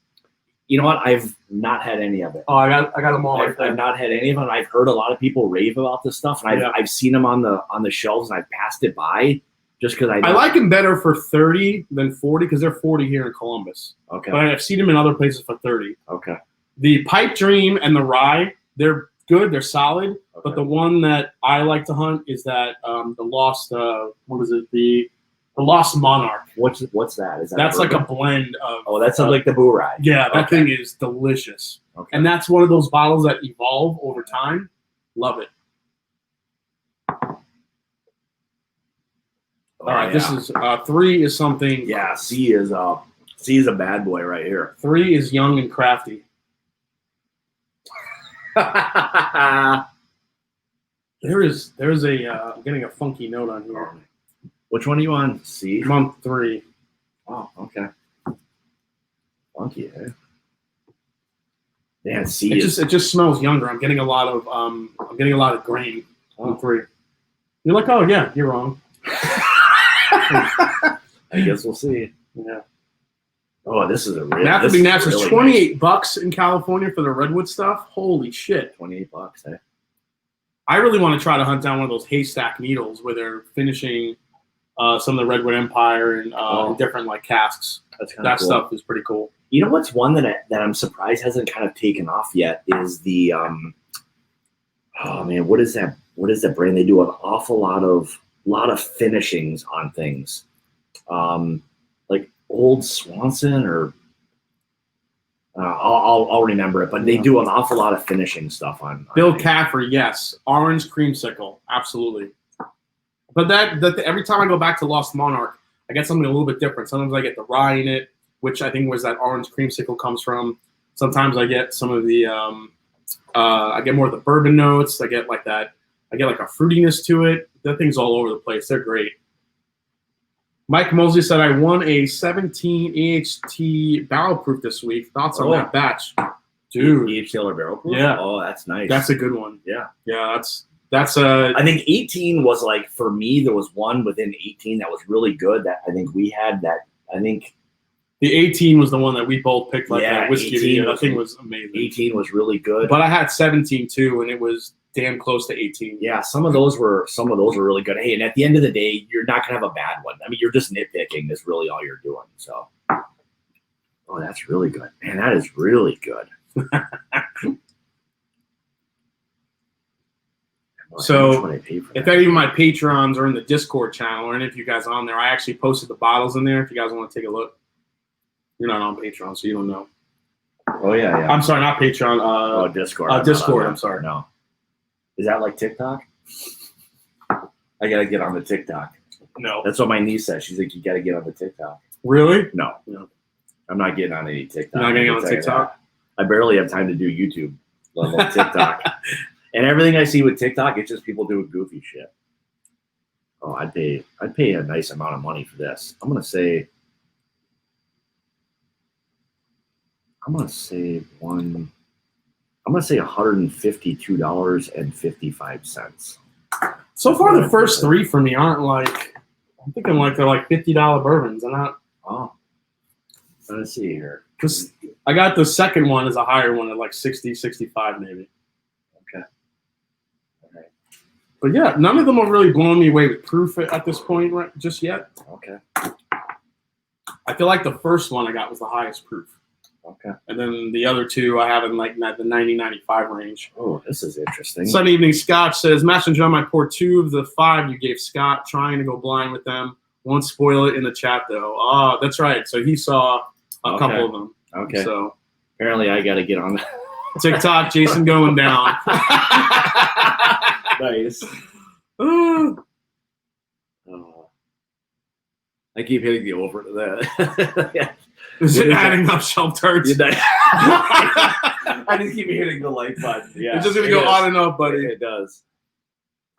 You know what? I've not had any of it. Oh, I got them all. I've not had any of them. I've heard a lot of people rave about this stuff, and I've seen them on the shelves, and I've passed it by just because I like them better for 30 than 40 because they're 40 here in Columbus. Okay, but I've seen them in other places for 30. Okay. The Pipe Dream and the Rye, they're good. They're solid. Okay. But the one that I like to hunt is that the Lost. What is it? The Lost Monarch. What's that? Is that that's like a blend of. Oh, that's like the Boo Rye. Yeah, that thing is delicious. Okay. And that's one of those bottles that evolve over time. Love it. All right, this is 3 is something. Yeah, C is a bad boy right here. 3 is young and crafty. There's a I'm getting a funky note on here. Which one are you on? C? I'm on 3. Oh, okay. Funky, eh? Man, C it just smells younger. I'm getting a lot of grain on 3. You're like, oh yeah, you're wrong. I guess we'll see. Yeah. Oh, this is a real. Matthew McNabb is $28 in California for the Redwood stuff. Holy shit. $28, eh? I really want to try to hunt down one of those haystack needles where they're finishing some of the Redwood Empire and different like casks. That cool. Stuff is pretty cool. You know what's one that I'm surprised hasn't kind of taken off yet is the oh man, what is that? What is that brand? They do an awful lot of finishings on things, like Old Swanson or I'll remember it, but they do an awful lot of finishing stuff on Bill Caffrey, yes, orange creamsicle, absolutely. But that every time I go back to Lost Monarch, I get something a little bit different. Sometimes I get the rye in it, which I think was that orange creamsicle comes from. Sometimes I get some of the I get more of the bourbon notes. I get like that. I get like a fruitiness to it. That thing's all over the place. They're great. Mike Mosley said, I won a 17 EHT barrel proof this week. Thoughts on that batch? Dude. EHT or barrel proof? Yeah. Oh, that's nice. That's a good one. Yeah. Yeah, I think 18 was like, for me, there was one within 18 that was really good that I think we had that, I think. The 18 was the one that we both picked like that whiskey. That thing was amazing. 18 was really good. But I had 17 too, and it was damn close to 18. Yeah, some of those were really good. Hey, and at the end of the day, you're not gonna have a bad one. I mean, you're just nitpicking is really all you're doing. So, oh, that's really good, man. That is really good. So, if any of my patrons are in the Discord channel, or any of you guys on there, I actually posted the bottles in there. If you guys want to take a look, you're not on Patreon, so you don't know. Oh yeah. I'm sorry, not Patreon. Discord. Discord. I'm sorry. No. Is that like TikTok? I gotta get on the TikTok. No. That's what my niece says. She's like, you gotta get on the TikTok. Really? No. No. I'm not getting on any TikTok. You're not getting on TikTok? I barely have time to do YouTube, let alone TikTok. And everything I see with TikTok, it's just people doing goofy shit. Oh, I'd pay a nice amount of money for this. I'm gonna say $152.55. So far, the first three for me aren't like, I'm thinking like they're like $50 bourbons. They're not. Oh, let's see here. Because I got the second one as a higher one at like 60, 65 maybe. Okay. All right. But yeah, none of them are really blowing me away with proof at this point just yet. Okay. I feel like the first one I got was the highest proof. Okay. And then the other two I have in like the 90-95 range. Oh, this is interesting. Sun Evening Scotch says, Mash and Drum, I poured 2 of the 5 you gave Scott, trying to go blind with them. Won't spoil it in the chat though. Oh, that's right. So he saw a couple of them. Okay. So apparently I got to get on TikTok, Jason going down. Nice. Oh. I keep hitting the over to that. Yeah. Is it adding up shelf turds? I just keep hitting the like button. Yeah, it's just going to go on and up, buddy. It does.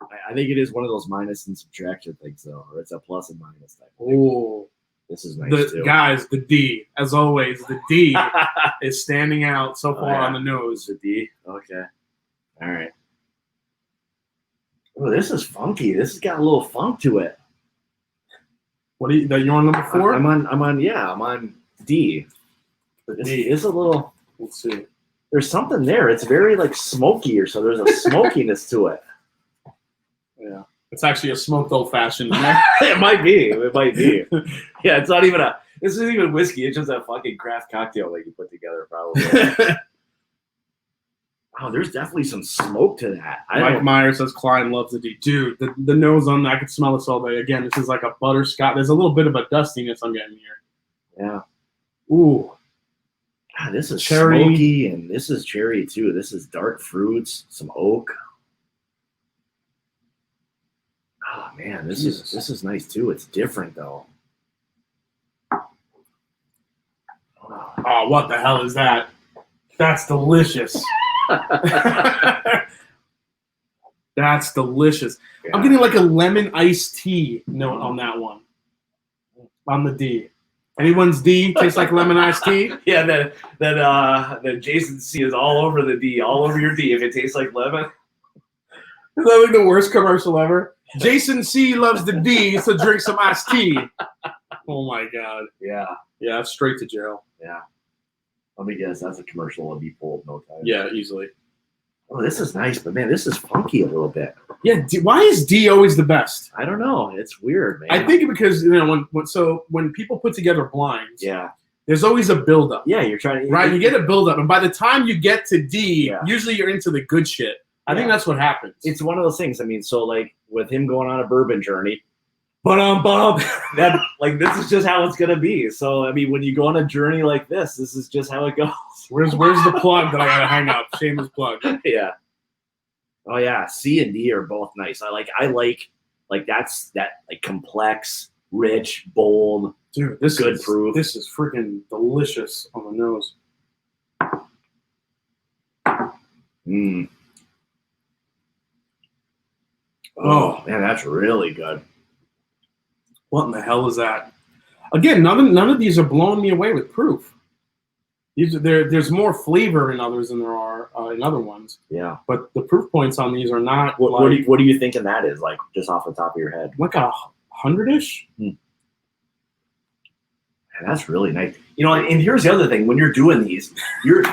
I think it is one of those minus and subtraction things, though, or it's a plus and minus type. Oh, this is nice too. Guys, the D, as always, the D is standing out so far on the nose. The D. Okay. All right. Oh, this is funky. This has got a little funk to it. What are you? You're on number 4? I'm on D. This is a little. Let's see. There's something there. It's very like smoky, or so. There's a smokiness to it. Yeah, it's actually a smoked old fashioned. It might be. Yeah, it's not even this isn't even whiskey. It's just a fucking craft cocktail that you put together, probably. Oh, there's definitely some smoke to that. Mike Meyer says Klein loves the D. Dude, the nose on that, I could smell this all day. Again, this is like a butterscotch. There's a little bit of a dustiness I'm getting here. Yeah. Ooh. God, this is cherry. Smoky, and this is cherry too. This is dark fruits, some oak. Oh man, this is nice too. It's different though. Oh, what the hell is that? That's delicious. That's delicious. Yeah. I'm getting like a lemon iced tea note on that one. On the D. Anyone's D tastes like lemon iced tea? Yeah, that Jason C is all over the D, all over your D if it tastes like lemon. Is that like the worst commercial ever? Jason C loves the D, so drink some iced tea. Oh my God. Yeah. Yeah, straight to jail. Yeah. Let me guess, that's a commercial that'll be pulled no time. Yeah, easily. Oh, this is nice, but man, this is funky a little bit. Yeah, why is D always the best? I don't know. It's weird, man. I think because when people put together blinds, yeah, there's always a buildup. Yeah, you're trying to right. You get a buildup, and by the time you get to D, usually you're into the good shit. I think that's what happens. It's one of those things. I mean, so like with him going on a bourbon journey, that like this is just how it's gonna be. So I mean, when you go on a journey like this is just how it goes. Where's the plug that I gotta hang up? Shameless plug. Yeah. Oh yeah, C and D are both nice. I like that's that like complex, rich, bold. Dude, this good is proof. This is freaking delicious on the nose. Mm. Oh man, that's really good. What in the hell is that? Again, none of these are blowing me away with proof. There's more flavor in others than there are in other ones. Yeah. But the proof points on these are not. What are you thinking that is, like, just off the top of your head? Like 100-ish. Man, that's really nice. You know, and here's the other thing: when you're doing these, your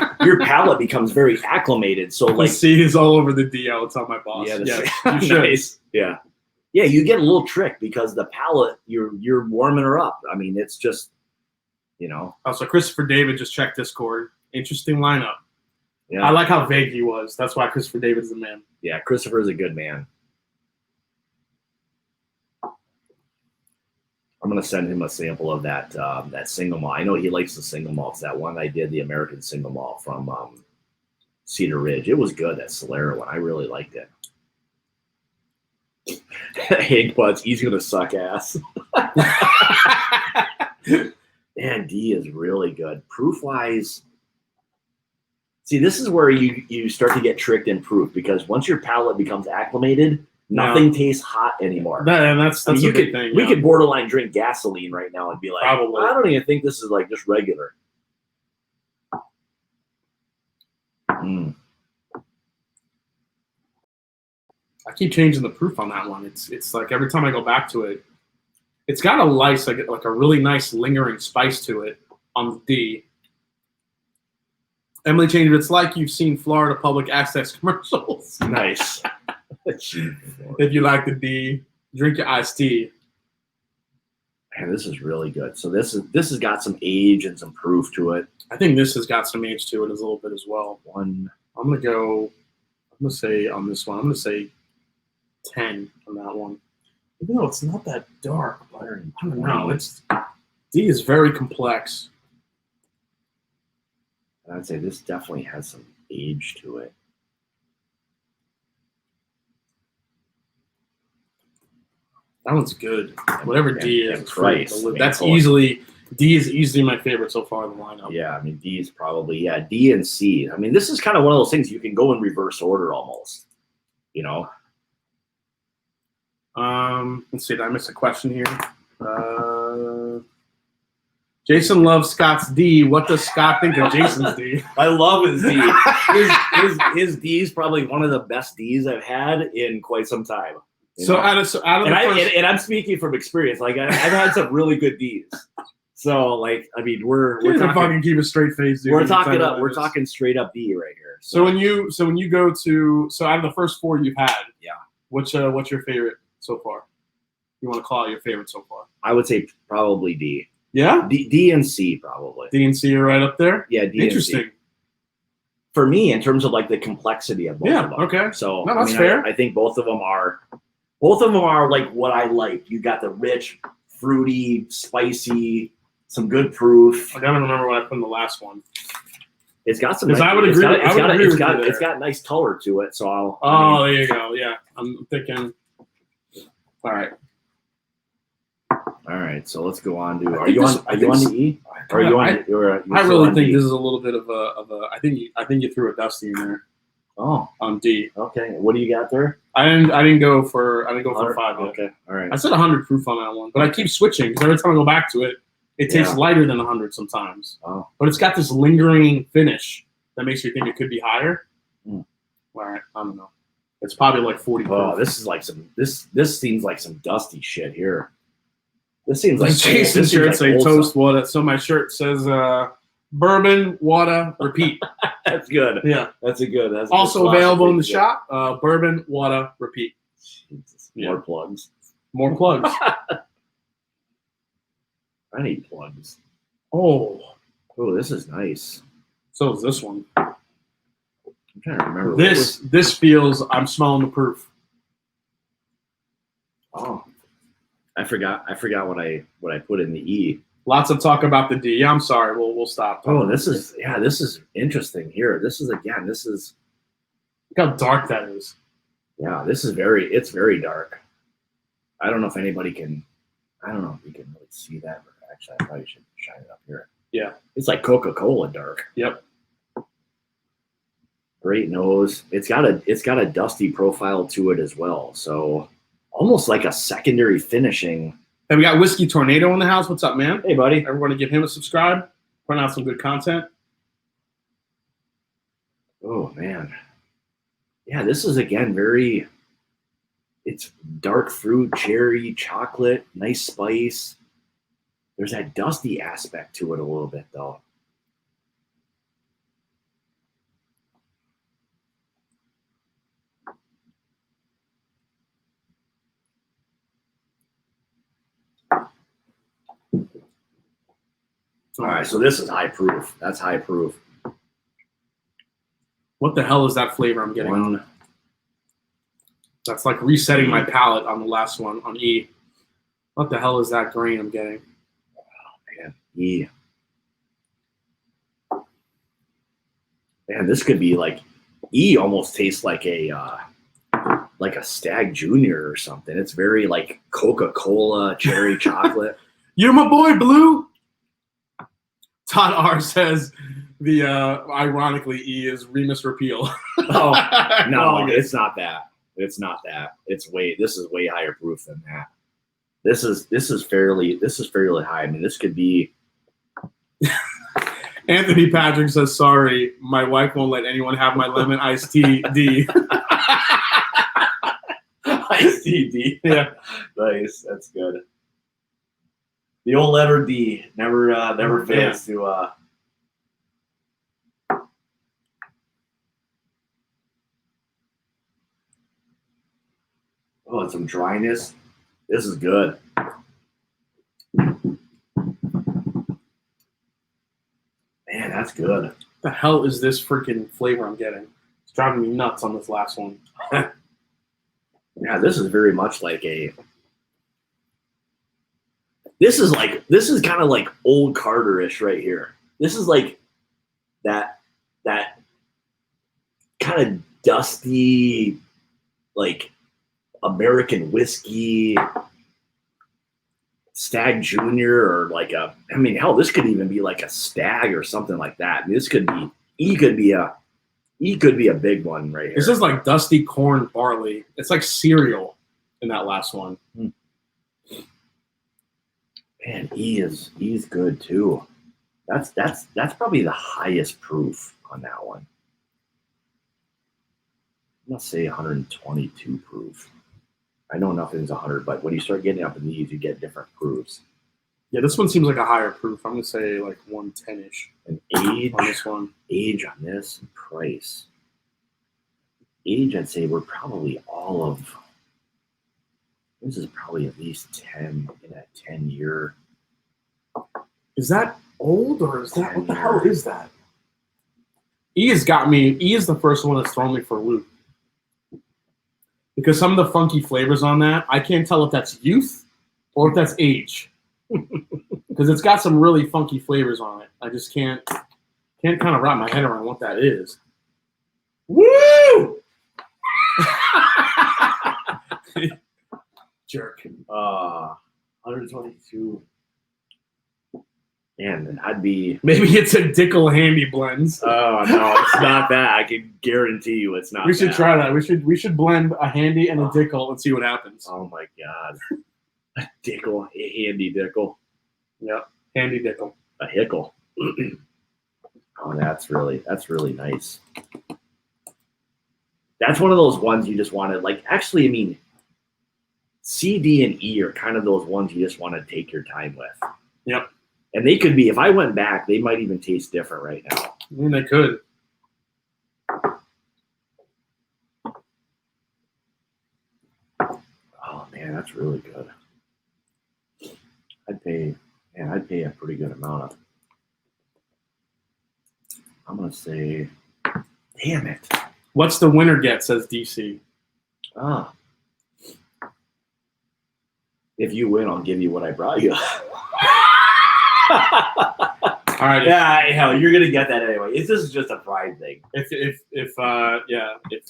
palate becomes very acclimated. So like, C is all over the DL. It's on my boss. Yeah, you should. Nice. Yeah. Yeah, you get a little trick because the palate, you're warming her up. I mean, it's just, you know. Oh, so Christopher David just checked Discord. Interesting lineup. Yeah. I like how vague he was. That's why Christopher David's the man. Yeah, Christopher is a good man. I'm gonna send him a sample of that single malt. I know he likes the single malts. That one I did, the American single malt from Cedar Ridge. It was good. That Solera one, I really liked it. Hank Butts, he's gonna suck ass. Man, D is really good. Proof-wise, see, this is where you start to get tricked in proof, because once your palate becomes acclimated, nothing tastes hot anymore. That's a big thing. We could borderline drink gasoline right now and be like, Probably. I don't even think this is like just regular. Mm. I keep changing the proof on that one. It's like every time I go back to it, it's got a nice, like a really nice lingering spice to it on the D. Emily changed it. It's like you've seen Florida public access commercials. Nice. If you like the D, drink your iced tea. Man, this is really good. So this has got some age and some proof to it. I think this has got some age to it as a little bit as well. I'm gonna say on this one, I'm gonna say 10 on that one. Even though it's not that dark, but I don't know. D is very complex. I'd say this definitely has some age to it. That one's good. Whatever D is, price. D is easily my favorite so far in the lineup. Yeah, I mean D is probably D and C. I mean, this is kind of one of those things you can go in reverse order almost. You know. Let's see. Did I miss a question here? Jason loves Scott's D. What does Scott think of Jason's D? I love his D. His D is probably one of the best Ds I've had in quite some time. So out of and I'm speaking from experience. Like I've had some really good Ds. So like I mean we're talking, fucking keep a straight face, dude. We're talking straight up D right here. So when you go to out of the first 4 you've had, what's your favorite so far? You want to call it your favorite so far? I would say probably D. Yeah? D and C probably. D and C are right up there? Yeah, D Interesting. And C. For me, in terms of like the complexity of both of them. Okay. So no, that's fair. I think both of them are like what I like. You got the rich, fruity, spicy, some good proof. I gotta remember what I put in the last one. It's got some. Because I would agree. It's got nice color to it. So there you go. Yeah, I'm thinking. All right. All right, so let's go on to. Are you on to E? Or are you on? I really think this is a little bit of a. I think you threw a dusty in there. Oh, on D. Okay, what do you got there? I didn't go for 5 yet. Okay, all right. I said 100 proof on that one, but I keep switching because every time I go back to it, it tastes lighter than 100 sometimes. Oh, but it's got this lingering finish that makes you think it could be higher. Mm. All right, I don't know. It's probably like 40. Oh, this is like some. This seems like some dusty shit here. This seems like Jason's shirt say toast water. So my shirt says bourbon, water, repeat. That's good. Yeah. That's a good. That's also available in the shop. Bourbon, water, repeat. Jesus. More plugs. More plugs. I need plugs. Oh, this is nice. So is this one. I'm trying to remember. This feels. I'm smelling the proof. Oh. I forgot what I put in the E. Lots of talk about the D. I'm sorry. We'll stop. Oh, this is interesting here. This is look how dark that is. Yeah, it's very dark. I don't know if anybody can. I don't know if you can really see that, but actually, I probably should shine it up here. Yeah, it's like Coca-Cola dark. Yep. Great nose. It's got a dusty profile to it as well. So. Almost like a secondary finishing. And we got Whiskey Tornado in the house. What's up, man? Hey, buddy. Everybody give him a subscribe. Putting out some good content. Oh, man. Yeah, this is, again, it's dark fruit, cherry, chocolate, nice spice. There's that dusty aspect to it a little bit, though. All right, so this is high proof. That's high proof. What the hell is that flavor I'm getting? That's like resetting my palate on the last one on E. What the hell is that grain I'm getting? Oh, man, E. Man, this could be like E. Almost tastes like a Stag Junior or something. It's very like Coca-Cola, cherry chocolate. You're my boy, Blue. Todd R says the ironically E is Remus Repeal. Oh no, it's not that. It's not that. This is way higher proof than that. This is fairly high. I mean, this could be. Anthony Patrick says, "Sorry, my wife won't let anyone have my lemon iced tea D." Iced tea D. Yeah, nice. That's good. The old letter D never fails to. Oh, and some dryness. This is good. Man, that's good. What the hell is this freaking flavor I'm getting? It's driving me nuts on this last one. Yeah, this is very much like a. This is kind of like old Carter-ish right here. This is like that kind of dusty, like American whiskey, Stag Junior, or like hell, this could even be like a Stag or something like that. This could be E could be a big one right here. This is like dusty corn barley. It's like cereal in that last one. Man, E is good too. That's probably the highest proof on that one. Let's say 122 proof. I know nothing's 100, but when you start getting up in these, you get different proofs. Yeah, this one seems like a higher proof. I'm gonna say like 110-ish. And age on this one. Age on this, and price. Age, I'd say we're probably all of. This is probably at least 10 in that 10-year. Is that old or is that what the hell is that? E has got me. E is the first one that's thrown me for a loop. Because some of the funky flavors on that, I can't tell if that's youth or if that's age. Because it's got some really funky flavors on it. I just can't kind of wrap my head around what that is. Woo! Jerk. 122. Man, I'd be. Maybe it's a Dickel Handy Blends. Oh no, it's not that. I can guarantee you, it's not. We should try that. We should blend a Handy and a Dickel and see what happens. Oh my god, a Dickel, a Handy Dickel. Yep, Handy Dickel. A Hickle. Oh, that's really nice. That's one of those ones you just wanted. Like, actually, I mean, C, D, and E are kind of those ones you just want to take your time with. Yep. And they could be, if I went back, they might even taste different right now. I mean, they could. Oh man, that's really good. I'd pay a pretty good amount of. I'm gonna say, damn it. What's the winner get, says DC. If you win, I'll give you what I brought you. All right. Yeah, hell, you're gonna get that anyway. This is just a pride thing.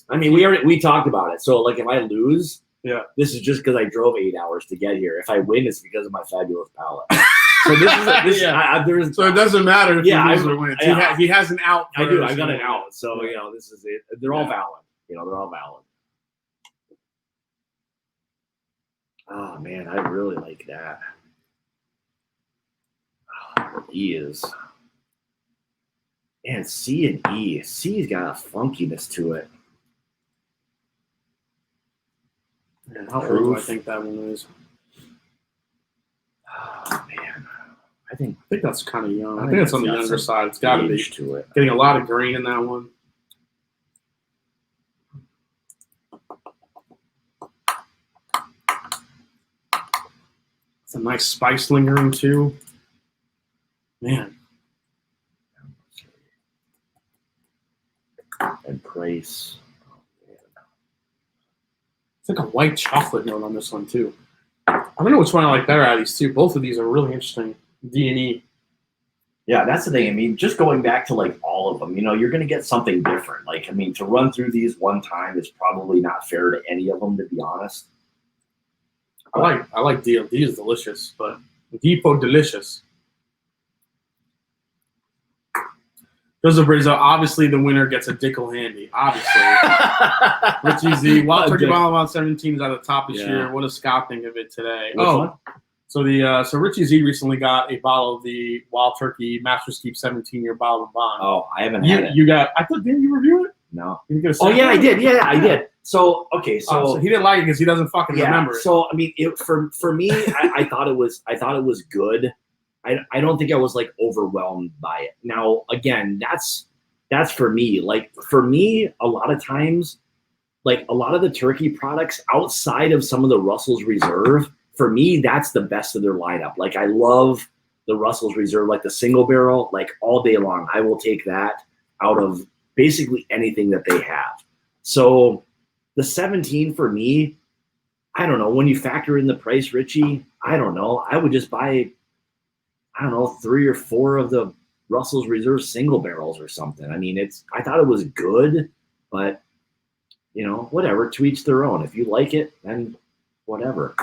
I mean, we talked about it. So like, if I lose, this is just because I drove 8 hours to get here. If I win, it's because of my fabulous palate. So so it doesn't matter if he loses or wins. He has an out. I do. I got an out. So this is it. They're all valid. They're all valid. Oh man, I really like that. E is. And C and E. C's got a funkiness to it. Man, how old do I think that one is? Oh man, I think that's kind of young. I think it's on the younger side. It's got to be. To it. Getting a lot of grain in that one. It's a nice spice lingering too. Man. And price. Oh, man. It's like a white chocolate note on this one too. I don't know which one I like better out of these two. Both of these are really interesting. D and E. Yeah, that's the thing. I mean, just going back to like all of them, you're going to get something different. Like, I mean, to run through these one time is probably not fair to any of them, to be honest. I like D. D is delicious, but Depot delicious. Those are pretty. So obviously, the winner gets a Dickel handy. Obviously, Richie Z. Wild Turkey Bottle of 17 is at the top this year. What does Scott think of it today? Which one? So Richie Z recently got a bottle of the Wild Turkey Master's Keep 17-year bottle of Bond. Oh, I haven't had it. You got? I thought didn't you review it? No. Oh yeah, I did. Yeah, I did. So okay, so he didn't like it because he doesn't fucking remember it. So I mean, for me, I thought it was good. I don't think I was like overwhelmed by it. Now again, that's for me. Like for me, a lot of times, like a lot of the turkey products outside of some of the Russell's Reserve, for me, that's the best of their lineup. Like I love the Russell's Reserve, like the single barrel, like all day long. I will take that out of basically anything that they have. So the 17 for me, I don't know. When you factor in the price, Richie, I don't know. I would just buy, I don't know, 3 or 4 of the Russell's Reserve single barrels or something. I mean, I thought it was good, but you know, whatever, to each their own. If you like it, then whatever.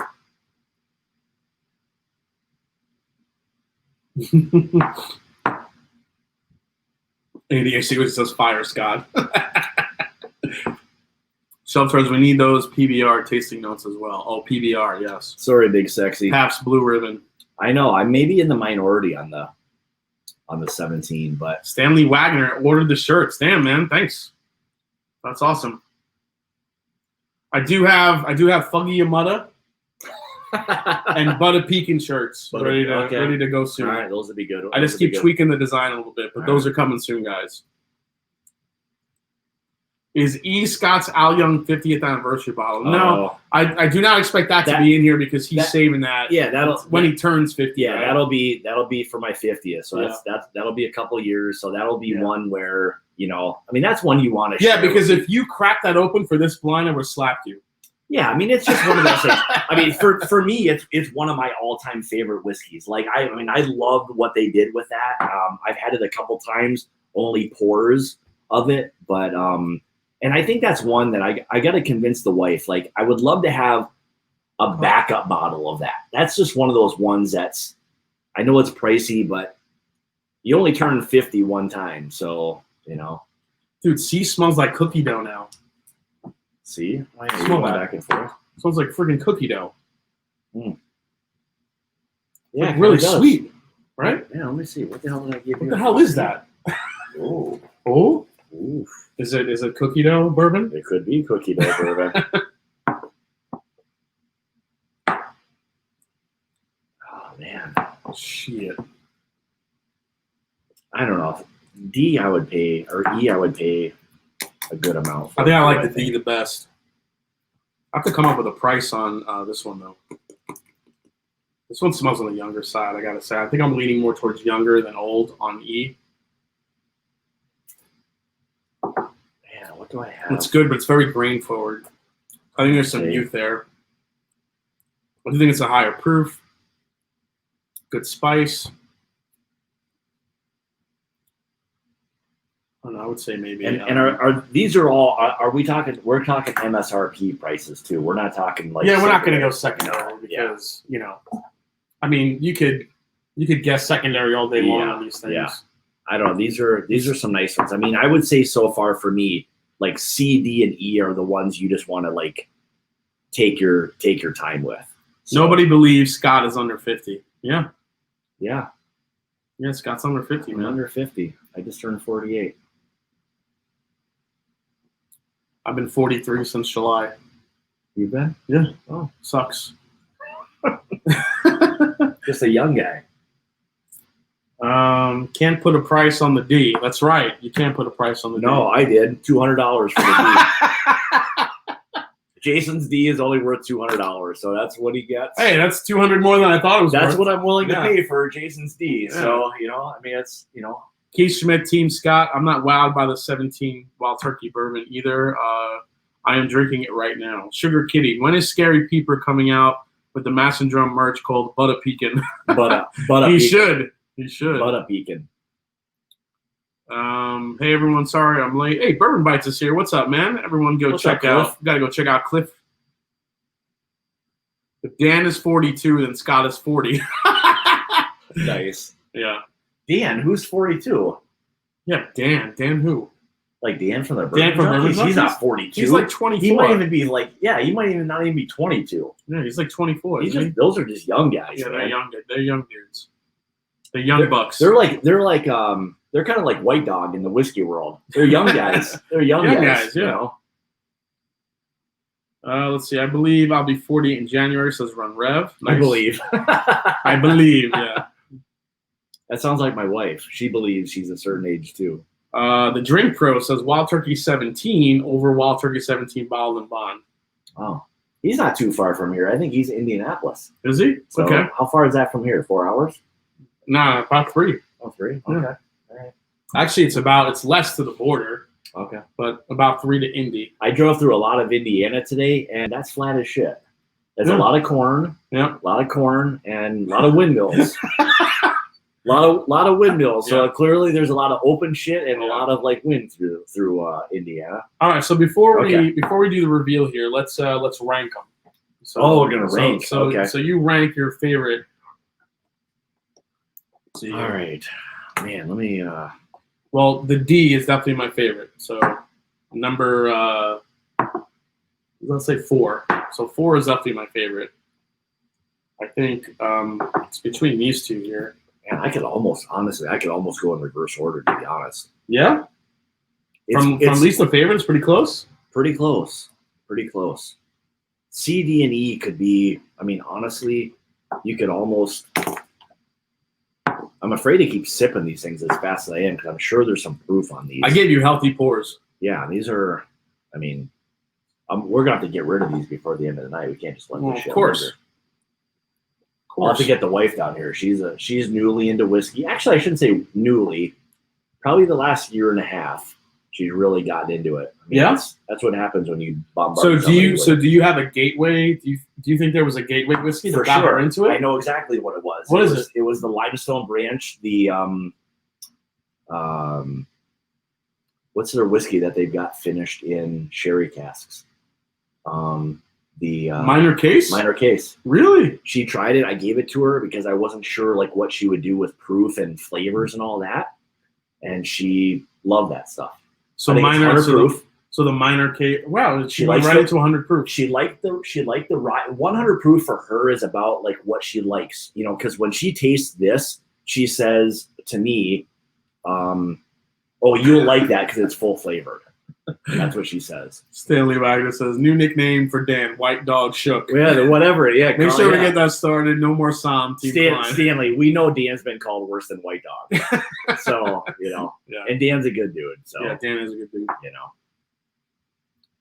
ADHD says fire, Scott. Shelf Turds, we need those PBR tasting notes as well. Oh, PBR, yes. Sorry, Big Sexy. Pabst Blue Ribbon. I know. I may be in the minority on the 17, but Stanley Wagner ordered the shirts. Damn, man, thanks. That's awesome. I do have Fuggy Yamada and Butter Pekin shirts ready to go soon. All right, those would be good. I just keep tweaking the design a little bit, but those are coming soon, guys. Is E. Scott's Al Young 50th anniversary bottle? No, I do not expect that to be in here because he's saving that. Yeah, when he turns 50. Yeah, right? that'll be for my 50th. So that'll be a couple years. So that'll be one where, you know, I mean, that's one you want to share. Yeah, because if you crack that open for this blind, I would slap you. Yeah, I mean, it's just one of those things. I mean, for me, it's one of my all-time favorite whiskeys. Like, I loved what they did with that. I've had it a couple times, only pours of it, but and I think that's one that I got to convince the wife. Like, I would love to have a backup bottle of that. That's just one of those ones that's, I know it's pricey, but you only turn 50 one time, so you know. Dude, C smells like cookie dough now. See? Smell that. Back and forth. Smells like freaking cookie dough. Mm. Yeah, like really sweet, right? Yeah, let me see. What the hell did I give you? What the hell is that? Oh. Oh? Oof. Is it cookie dough bourbon? It could be cookie dough bourbon. Oh, man. Shit. I don't know. D I would pay, or E I would pay a good amount for. I think I like the D the best. I have to come up with a price on this one, though. This one smells on the younger side, I got to say. I think I'm leaning more towards younger than old on E. Man, what do I have? It's good, but it's very grain forward. I think there's some youth there. I do think it's a higher proof. Good spice. I don't know, I would say maybe. And are these are all? Are we talking? We're talking MSRP prices too. We're not talking like. Yeah, we're not going to go secondary because you know, I mean, you could guess secondary all day long on these things. Yeah, I don't know. These are some nice ones. I mean, I would say so far for me, like C, D, and E are the ones you just want to like take your time with. So, nobody believes Scott is under 50. Yeah. Yeah. Yeah, Scott's under 50, man. Under 50. I just turned 48. I've been 43 since July. You've been? Yeah. Oh, sucks. Just a young guy. Can't put a price on the D. That's right. You can't put a price on the D. No, I did. $200 for the D. Jason's D is only worth $200, so that's what he gets. Hey, that's $200 more than I thought it was. That's worth. what I'm willing to pay for Jason's D. Yeah. So, you know, I mean, it's, you know. Keith Schmidt, Team Scott. I'm not wowed by the 17 Wild Turkey bourbon either. I am drinking it right now. Sugar Kitty. When is Scary Peeper coming out with the Mass and Drum merch called Butter Pekin? He should. Butter Pekin. Hey everyone, sorry I'm late. Hey, Bourbon Bites is here. What's up, man? Everyone gotta go check out Cliff. If Dan is 42, then Scott is 40. Nice. Yeah. Dan, who's 42? Yeah, Dan. Dan who? Like Dan from the Dan from Bourbons? Bourbons? He's not 42. He's like 24. He might even be like, he might even not even be 22. Yeah, he's like 24. Those are just young guys. Yeah, man. they're young dudes. They're young bucks. They're kind of like White Dog in the whiskey world. They're young guys. They're young guys. Yeah. You know? Let's see. I believe I'll be 48 in January. Says Run Rev. Nice. I believe. I believe. Yeah. That sounds like my wife. She believes she's a certain age too. The Drink Pro says Wild Turkey 17 over Wild Turkey 17 bottled and bond. Oh, he's not too far from here. I think he's in Indianapolis. Is he? So okay. How far is that from here? 4 hours? Nah, about 3. Oh, 3? Okay. Yeah. All right. Actually, it's less to the border. Okay. But about 3 to Indy. I drove through a lot of Indiana today, and that's flat as shit. There's a lot of corn. Yeah. A lot of corn and a lot of windmills. A lot of windmills. So clearly there's a lot of open shit and a lot of like wind through Indiana. All right. So before we do the reveal here, let's rank them. So, we're gonna rank. So you rank your favorite. All right, man. Let me. Well, the D is definitely my favorite. So number, let's say 4. So 4 is definitely my favorite. I think it's between these two here. Man, I could almost go in reverse order, to be honest. Yeah? From least to favorite, it's pretty close? Pretty close. C, D, and E could be, I mean, honestly, you could almost, I'm afraid to keep sipping these things as fast as I am because I'm sure there's some proof on these. I gave you healthy pours. Yeah, these are, I mean, we're going to have to get rid of these before the end of the night. We can't just let this shit. Of course. I'll have to get the wife down here. She's newly into whiskey. Actually, I shouldn't say newly. Probably the last year and a half, she's really gotten into it. I mean, that's what happens when you bombard. So do you have a gateway? Do you think there was a gateway whiskey that got her into it? I know exactly what it was. What is it? It was the Limestone Branch. The what's their whiskey that they've got finished in sherry casks? The Minor Case? Minor Case. Really? She tried it. I gave it to her because I wasn't sure like what she would do with proof and flavors and all that. And she loved that stuff. So minor proof. So the Minor Case. Wow, she went right into 100 proof. She liked the rye. 100 proof for her is about like what she likes, you know, because when she tastes this, she says to me, "Oh, you'll like that because it's full flavored." That's what she says. Stanley Wagner says, new nickname for Dan, White Dog Shook. Yeah, whatever. Yeah, make sure we get that started. No more Psalm. Stanley, we know Dan's been called worse than White Dog. So, you know, and Dan's a good dude. So yeah, Dan is a good dude. You know.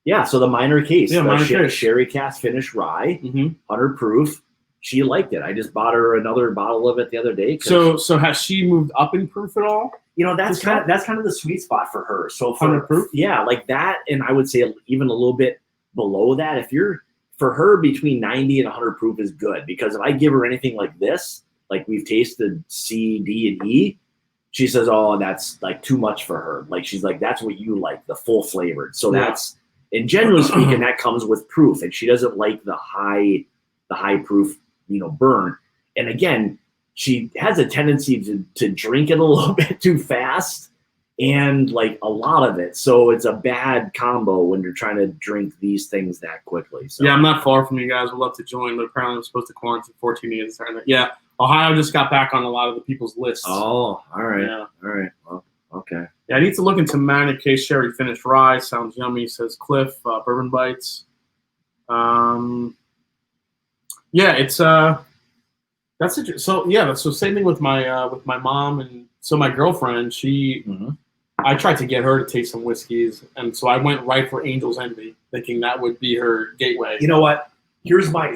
Yeah, so the Minor Case. Yeah, Minor Case. Sherry cask finished rye, 100 proof. She liked it. I just bought her another bottle of it the other day. So has she moved up in proof at all? You know, that's kind of the sweet spot for her. So 100 proof? Yeah, like that, and I would say even a little bit below that. If you're, for her, between 90 and 100 proof is good, because if I give her anything like this, like we've tasted C, D, and E, she says, oh, that's like too much for her. Like she's like, that's what you like, the full flavored. So that's, and generally speaking, that comes with proof, and she doesn't like the high proof, you know, burn. And again, she has a tendency to drink it a little bit too fast and like a lot of it. So it's a bad combo when you're trying to drink these things that quickly. So yeah, I'm not far from you guys. Would love to join, but apparently I'm supposed to quarantine 14 days. Yeah, Ohio just got back on a lot of the people's lists. Oh, all right. Yeah. All right. Well, okay. Yeah, I need to look into Minor Case Sherry Finished Rye. Sounds yummy, says Cliff. Bourbon Bites. Yeah, it's that's interesting. So yeah, so same thing with my mom, and so my girlfriend, she, I tried to get her to taste some whiskeys, and so I went right for Angel's Envy, thinking that would be her gateway. You know what? Here's my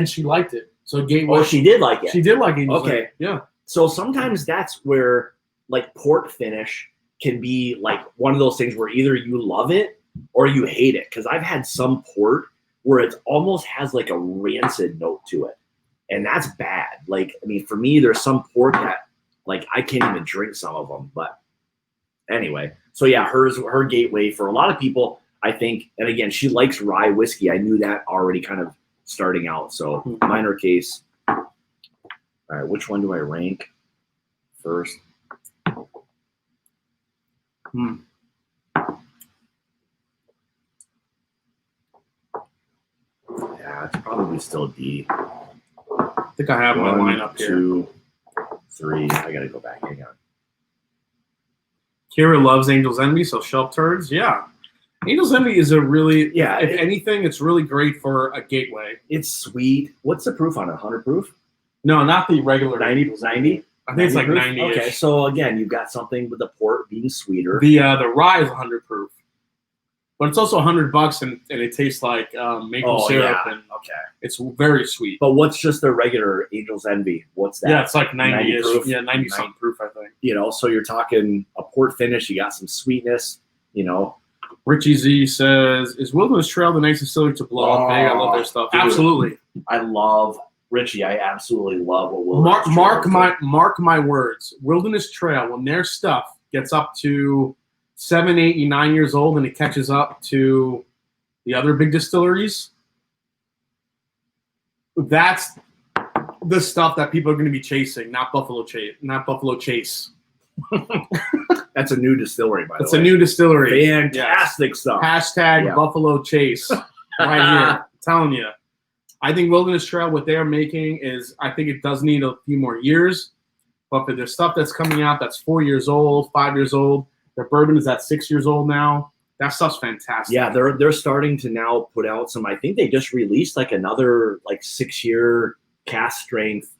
she liked it. So gateway. Oh, she did like it. She did like Angel's Okay. Envy. Yeah. So sometimes that's where like port finish can be like one of those things where either you love it or you hate it. Because I've had some port where it almost has like a rancid note to it. And that's bad. Like, I mean, for me, there's some port that like I can't even drink some of them. But anyway, so yeah, her gateway for a lot of people, I think, and again, she likes rye whiskey. I knew that already kind of starting out. So Minor Case. All right, which one do I rank first? Hmm. Yeah, it's probably still D. I think I have my lineup here. 2, 3. I gotta go back. Hang on. Kira loves Angel's Envy, so shelf turds. Yeah. Angel's Envy is a really, if anything, it's really great for a gateway. It's sweet. What's the proof on it? 100 proof? No, not the regular 90? I think it's like 90. Okay, so again, you've got something with the port being sweeter. The rye is 100 proof, but it's also $100, and it tastes like maple syrup, and it's very sweet. But what's just the regular Angel's Envy? What's that? Yeah, it's like 90-ish. proof? Yeah, 90 something proof, I think. You know, so you're talking a port finish. You got some sweetness. You know. Richie Z says, "Is Wilderness Trail the nice distillery to blow up big? I love their stuff. Dude, absolutely. I love Richie. I absolutely love what Wilderness Trail mark my words. Wilderness Trail, when their stuff gets up to 7, 8, 9 years old, and it catches up to the other big distilleries, that's the stuff that people are going to be chasing, not Buffalo Chase. That's a new distillery, by the way. It's a new distillery. Fantastic stuff. Hashtag Buffalo Chase right here. I'm telling you. I think Wilderness Trail, what they're making is, I think it does need a few more years. But for the stuff that's coming out that's 4 years old, 5 years old, their bourbon is at 6 years old now. That stuff's fantastic. Yeah, they're starting to now put out some. I think they just released like another 6-year cask strength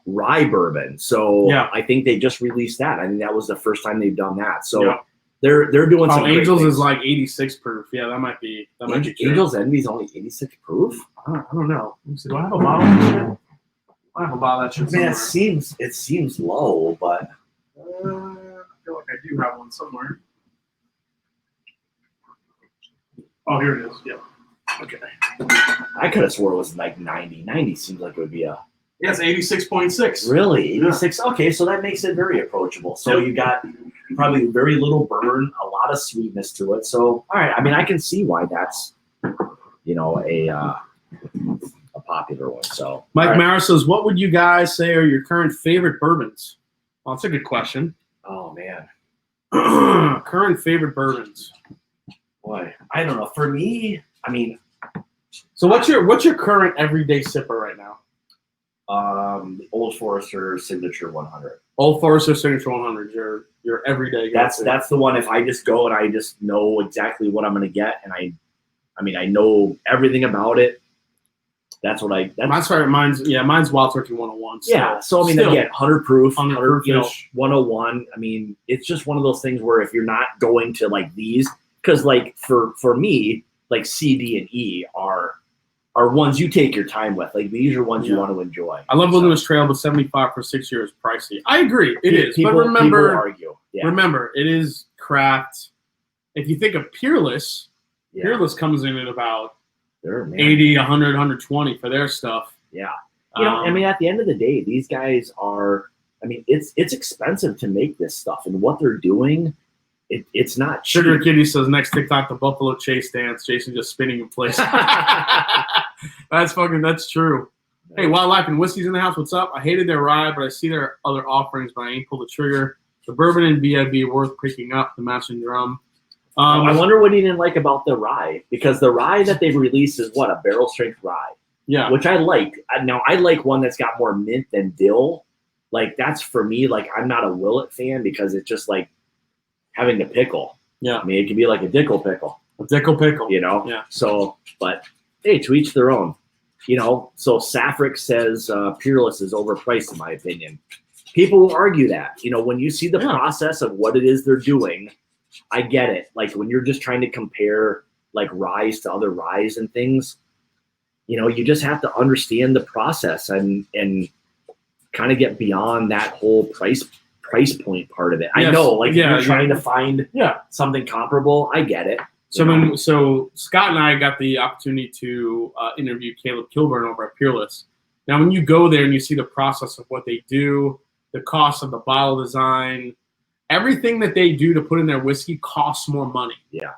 rye bourbon. So I think they just released that. I think that was the first time they've done that. So they're doing some. Angels is like 86 proof. Yeah, that might be. Angels Envy is only 86 proof. I don't know. Let me see. Do I have a bottle of that shit? I have a bottle of that shit somewhere. Man, it seems low, but I feel like I do have one somewhere. Oh, here it is. Yeah. Okay. I could have swore it was like 90. 90 seems like it would be a. Yeah, it's 86.6. Really? 86? Yeah. Okay, so that makes it very approachable. So you got probably very little burn, a lot of sweetness to it. So, all right, I mean, I can see why that's, a popular one. So, Mike Mara says, what would you guys say are your current favorite bourbons? Well, that's a good question. Oh, man. Current favorite bourbons. Boy, I don't know. For me, I mean. So what's your current everyday sipper right now? The Old Forester Signature 100. Old Forester Signature 100. Your everyday. That's the one. If I just go and I just know exactly what I'm going to get, and I know everything about it. That's what I. Mine's Wild Turkey 101. Still. Yeah. So I mean, again, 100 proof, 101. I mean, it's just one of those things where if you're not going to like these, because like for me, like C, D, and E are ones you take your time with. Like these are ones you want to enjoy. I love Wilderness Trail, but 75 for 6 years pricey. I agree, it is. But remember, people argue. Yeah. Remember, it is craft. If you think of Peerless, Peerless comes in at about 80, 100, 120 for their stuff. Yeah. I mean, at the end of the day, these guys are. I mean, it's expensive to make this stuff, and what they're doing. It's not cheap. Sugar Kitty says next TikTok the Buffalo Chase dance. Jason just spinning in place. That's true. Hey, Wildlife and Whiskey's in the house. What's up? I hated their rye, but I see their other offerings, but I ain't pulled the trigger. The bourbon and VIB worth picking up. The Mash and Drum. I wonder what he didn't like about the rye, because the rye that they've released is what, a barrel strength rye. Yeah, which I like. Now I like one that's got more mint than dill. Like that's for me. Like I'm not a Willet fan because it's just like having to pickle. Yeah, I mean it can be like a dickle pickle. A dickle pickle. Yeah. So, but hey, to each their own. So Safric says Peerless is overpriced in my opinion. People will argue that. When you see the process of what it is they're doing, I get it. Like when you're just trying to compare like ryes to other ryes and things, you just have to understand the process and kind of get beyond that whole price point part of it. I know, like you're trying to find something comparable. I get it. So Scott and I got the opportunity to interview Caleb Kilburn over at Peerless. Now, when you go there and you see the process of what they do, the cost of the bottle design, everything that they do to put in their whiskey costs more money. Yeah.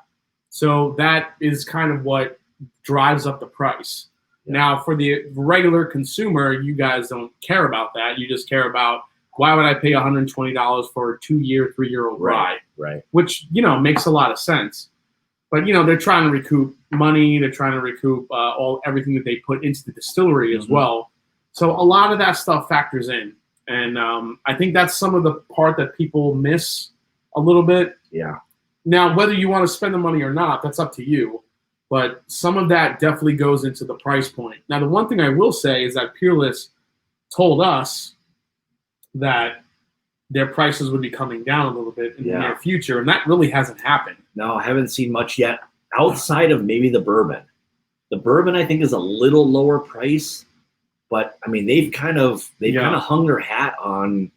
So that is kind of what drives up the price. Yeah. Now, for the regular consumer, you guys don't care about that. You just care about, why would I pay $120 for a 2-year, 3-year-old rye? Right. which, you know, makes a lot of sense. But, you know, they're trying to recoup money. They're trying to recoup everything that they put into the distillery as well. So a lot of that stuff factors in. And I think that's some of the part that people miss a little bit. Yeah. Now, whether you want to spend the money or not, that's up to you. But some of that definitely goes into the price point. Now, the one thing I will say is that Peerless told us that their prices would be coming down a little bit in the near future, and that really hasn't happened. No, I haven't seen much yet outside of maybe the bourbon. The bourbon, I think, is a little lower price, but I mean, they've kind of hung their hat on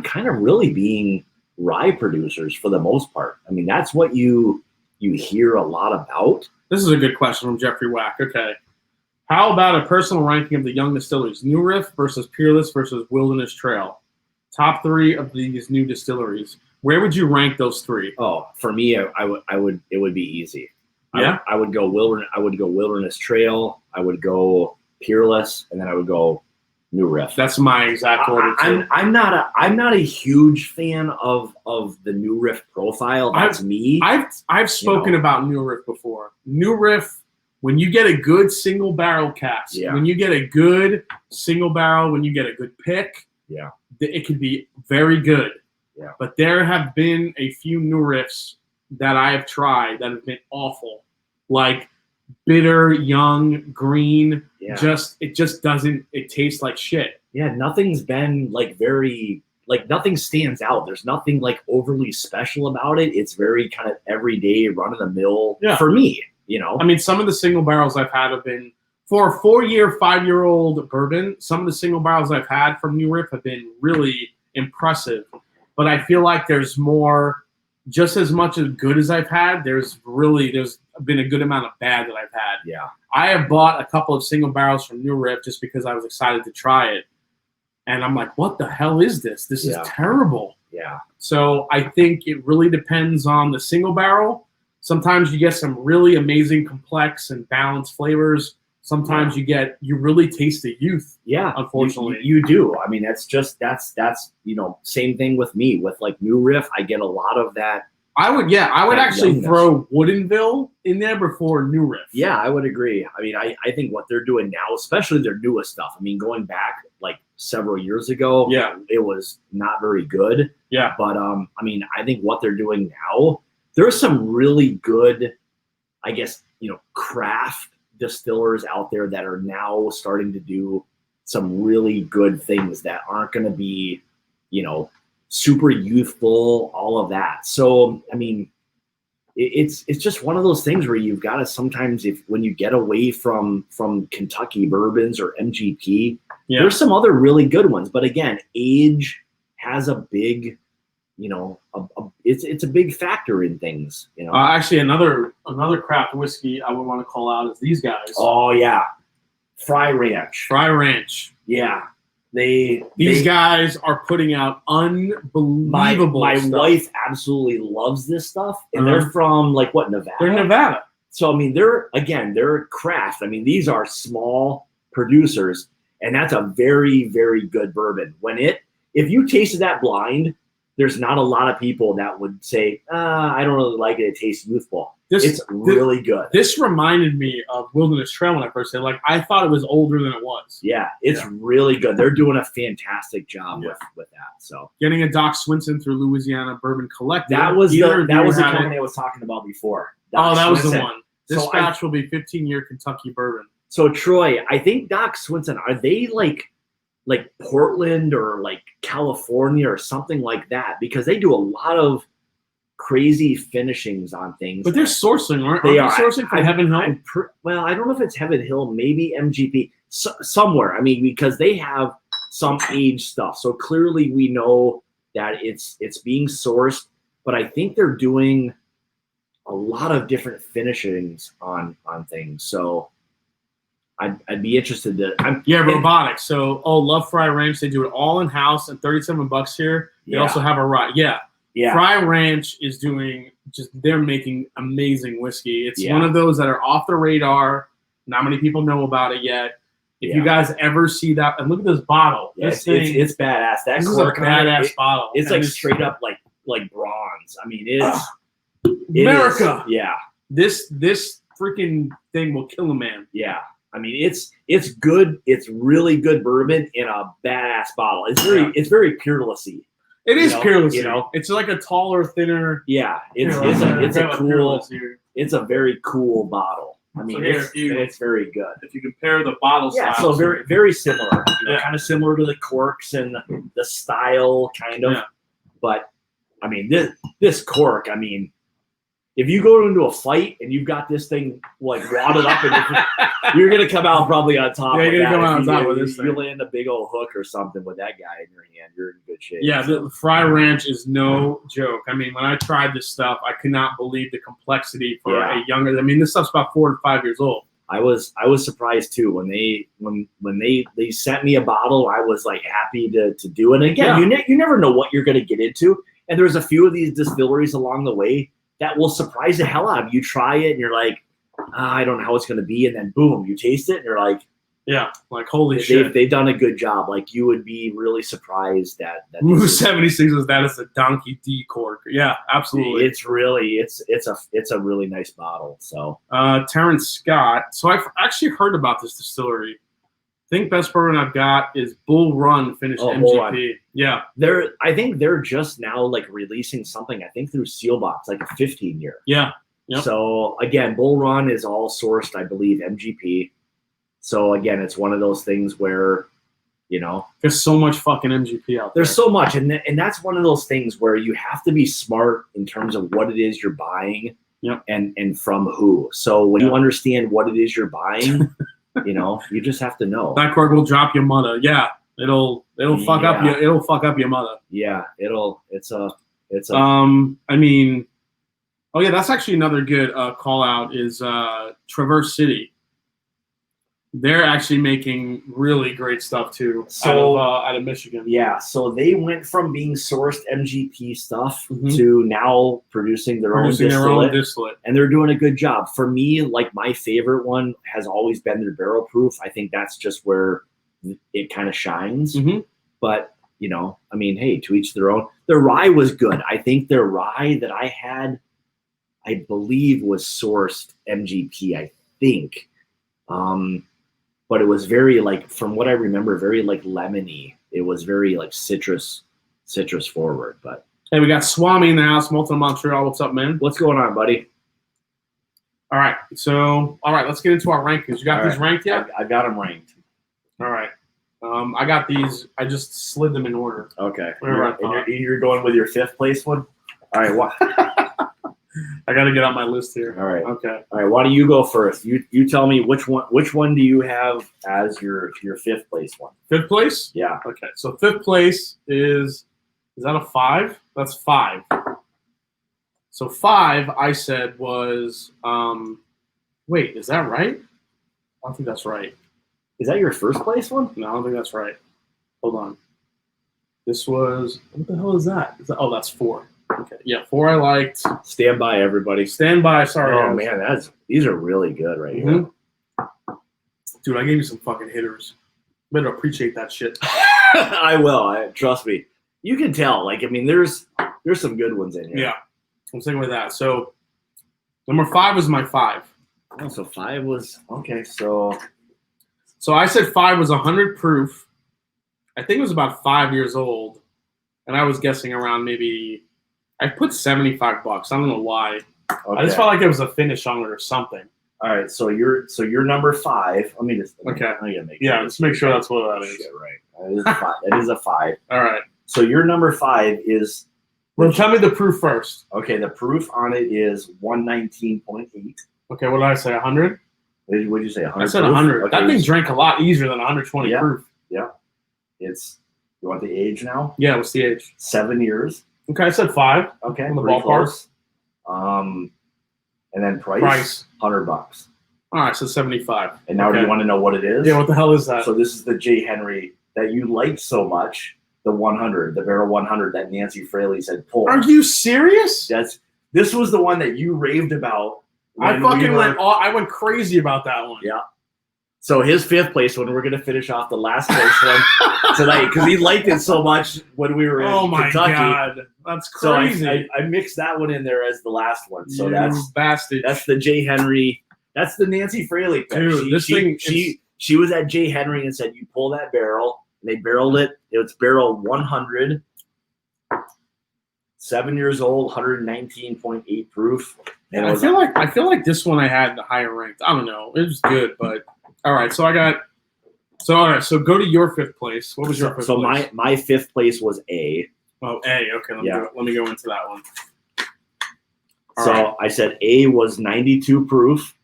kind of really being rye producers for the most part. I mean, that's what you hear a lot about. This is a good question from Jeffrey Wack. Okay. How about a personal ranking of the young distilleries? New Riff versus Peerless versus Wilderness Trail. Top 3 of these new distilleries. Where would you rank those 3? Oh, for me, I would. It would be easy. Yeah. I would go Wilderness Trail. I would go Peerless, and then I would go New Riff. That's my exact order too. I'm not a huge fan of the New Riff profile. That's me. I've spoken about New Riff before. New Riff, when you get a good single barrel cask, when you get a good single barrel, when you get a good pick, it can be very good. Yeah. But there have been a few New Riffs that I have tried that have been awful. Like bitter, young, green. Yeah. It just doesn't. It tastes like shit. Yeah, nothing's been nothing stands out. There's nothing like overly special about it. It's very kind of everyday, run of the mill for me. You know, I mean, some of the single barrels I've had have been for a 4-year, 5-year-old bourbon. Some of the single barrels I've had from New Riff have been really impressive. But I feel like there's more. Just as much as good as I've had, there's been a good amount of bad that I've had. Yeah. I have bought a couple of single barrels from New Riff just because I was excited to try it. And I'm like, what the hell is this? This is terrible. Yeah. So I think it really depends on the single barrel. Sometimes you get some really amazing, complex and balanced flavors. Sometimes you really taste the youth. Yeah, unfortunately, you do. I mean, that's same thing with me with like New Riff. I get a lot of that. I would actually throw Woodinville in there before New Riff. Yeah, I would agree. I mean, I think what they're doing now, especially their newest stuff. I mean, going back like several years ago, it was not very good. Yeah, but I mean, I think what they're doing now, there's some really good, I guess, craft distillers out there that are now starting to do some really good things that aren't going to be, super youthful, all of that. So, I mean, it's just one of those things where you've got to sometimes, when you get away from Kentucky bourbons or MGP, there's some other really good ones. But again, age has a big, it's a big factor in things. Actually, another craft whiskey I would want to call out is these guys. Oh yeah, Fry Ranch. Yeah, these guys are putting out unbelievable. My stuff. wife absolutely loves this stuff, and they're from Nevada. They're Nevada. So I mean, they're craft. I mean, these are small producers, and that's a very, very good bourbon. If you tasted that blind, there's not a lot of people that would say, I don't really like it. It tastes youthful. It's really good. This reminded me of Wilderness Trail when I first said, I thought it was older than it was. Yeah, it's really good. They're doing a fantastic job with that. So getting a Doc Swinson through Louisiana Bourbon Collective. That was the company I was talking about before. That was the one. This batch will be 15-year Kentucky bourbon. So Troy, I think Doc Swinson, are they like Portland or like California or something like that? Because they do a lot of crazy finishings on things. But they're sourcing, aren't they? Sourcing from Heaven Hill? Well, I don't know if it's Heaven Hill, maybe MGP, somewhere. I mean, because they have some age stuff. So clearly we know that it's being sourced, but I think they're doing a lot of different finishings on things. So I'd be interested to. Robotics. So, love Fry Ranch. They do it all in house and $37 here. They also have a rye. Yeah. Fry Ranch is doing they're making amazing whiskey. It's one of those that are off the radar. Not many people know about it yet. If you guys ever see that, and look at this bottle. Yeah, it's badass. This is a badass bottle. It's like straight up like like bronze. I mean, it's America. Yeah. This freaking thing will kill a man. Yeah. I mean, it's good. It's really good bourbon in a badass bottle. It's very peerlessy. It is peerless. It's like a taller, thinner. Yeah. It's a very cool bottle. I mean, it's very good. If you compare the bottle styles. So very, very similar. Kind of similar to the corks and the style, kind of. Yeah. But I mean, this cork. I mean, if you go into a fight and you've got this thing like wadded up, and you're gonna come out probably on top. Yeah, you're gonna come out on top with this thing. You land a big old hook or something with that guy in your hand, you're in good shape. Yeah, the Fry Ranch is no joke. I mean, when I tried this stuff, I could not believe the complexity for a younger. I mean, this stuff's about 4 to 5 years old. I was surprised too when they sent me a bottle. I was like happy to do it. And again, you never know what you're gonna get into, and there's a few of these distilleries along the way that will surprise the hell out of you. You try it and you're like, I don't know how it's going to be. And then boom, you taste it and you're like, like holy shit. They've done a good job. Like you would be really surprised that Moose 76 is that is a Donkey D cork. Yeah, absolutely. It's a really nice bottle. So Terrence Scott. So I've actually heard about this distillery. I think best bourbon I've got is Bull Run finished MGP. Yeah. I think they're just now like releasing something, I think through Sealbox, like a 15-year. Yeah. Yep. So again, Bull Run is all sourced, I believe, MGP. So again, it's one of those things where, there's so much fucking MGP out there. There's so much. And that's one of those things where you have to be smart in terms of what it is you're buying and from who. So when you understand what it is you're buying, you just have to know. That cork will drop your mother. Yeah, it'll fuck up your. It'll fuck up your mother. Yeah, it's a. I mean, oh yeah, that's actually another good call out is Traverse City. They're actually making really great stuff too. Out of Michigan. Yeah, so they went from being sourced MGP stuff to now producing their own distillate, and they're doing a good job. For me, like my favorite one has always been their barrel proof. I think that's just where it kind of shines. But I mean, hey, to each their own. Their rye was good. I think their rye that I had, I believe, was sourced MGP. I think. But it was very like, from what I remember, very like lemony. It was very like citrus forward. But hey, we got Swami in the house, Multi Montreal. What's up, man? What's going on, buddy? All right, let's get into our rankings. You got these ranked yet? I got them ranked. All right, I got these. I just slid them in order. Okay, you're going with your 5th place one. All right, what? I got to get out my list here. All right. Okay. All right. Why don't you go first? You tell me which one do you have as your 5th place one? 5th place? Yeah. Okay. So 5th place is that a 5? That's 5. So 5 I said was wait, is that right? I don't think that's right. Is that your 1st place one? No, I don't think that's right. Hold on. This was what the hell is that? That's 4. Okay. Yeah, 4 I liked. Stand by, everybody. Stand by. Sorry. Oh man, these are really good right here. Dude, I gave you some fucking hitters. Better appreciate that shit. I will. Trust me. You can tell. Like, I mean, there's some good ones in here. Yeah, I'm sticking with that. So, number 5 was my 5. Oh, so 5 was okay. So I said 5 was 100 proof. I think it was about 5 years old, and I was guessing around maybe. I put $75. I don't know why. Okay. I just felt like there was a finish on it or something. All right, so you're number 5. Let me just let's make sure that's what that is. Shit, right. That is a 5. All right. So your number 5 is. Well, tell me the proof first. Okay, the proof on it is 119.8. Okay, what did I say? 100? What did you say? 100. I said 100. Okay. That thing drank a lot easier than 120 proof. Yeah. You want the age now? Yeah, what's the age? 7 years. Okay, I said 5. Okay, in the ballpark. And then price $100. All right, so 75. And now do you want to know what it is? Yeah, what the hell is that? So this is the J. Henry that you liked so much, the 100, the barrel 100 that Nancy Fraley said pull. Are you serious? This was the one that you raved about. I went crazy about that one. Yeah. So his 5th place one, we're going to finish off the last place one tonight because he liked it so much when we were in Kentucky. God. That's crazy. So I mixed that one in there as the last one. So bastard. That's the J. Henry. That's the Nancy Fraley pick. Dude, she was at J. Henry and said, you pull that barrel. And they barreled it. It's barrel 100. 7 years old, 119.8 proof. And I feel like this one I had the higher ranked. I don't know. It was good, but all right. So So go to your 5th place. What was your 5th place? So my 5th place was A. Oh, A. Okay, let me go into that one. All right. I said A was 92 proof.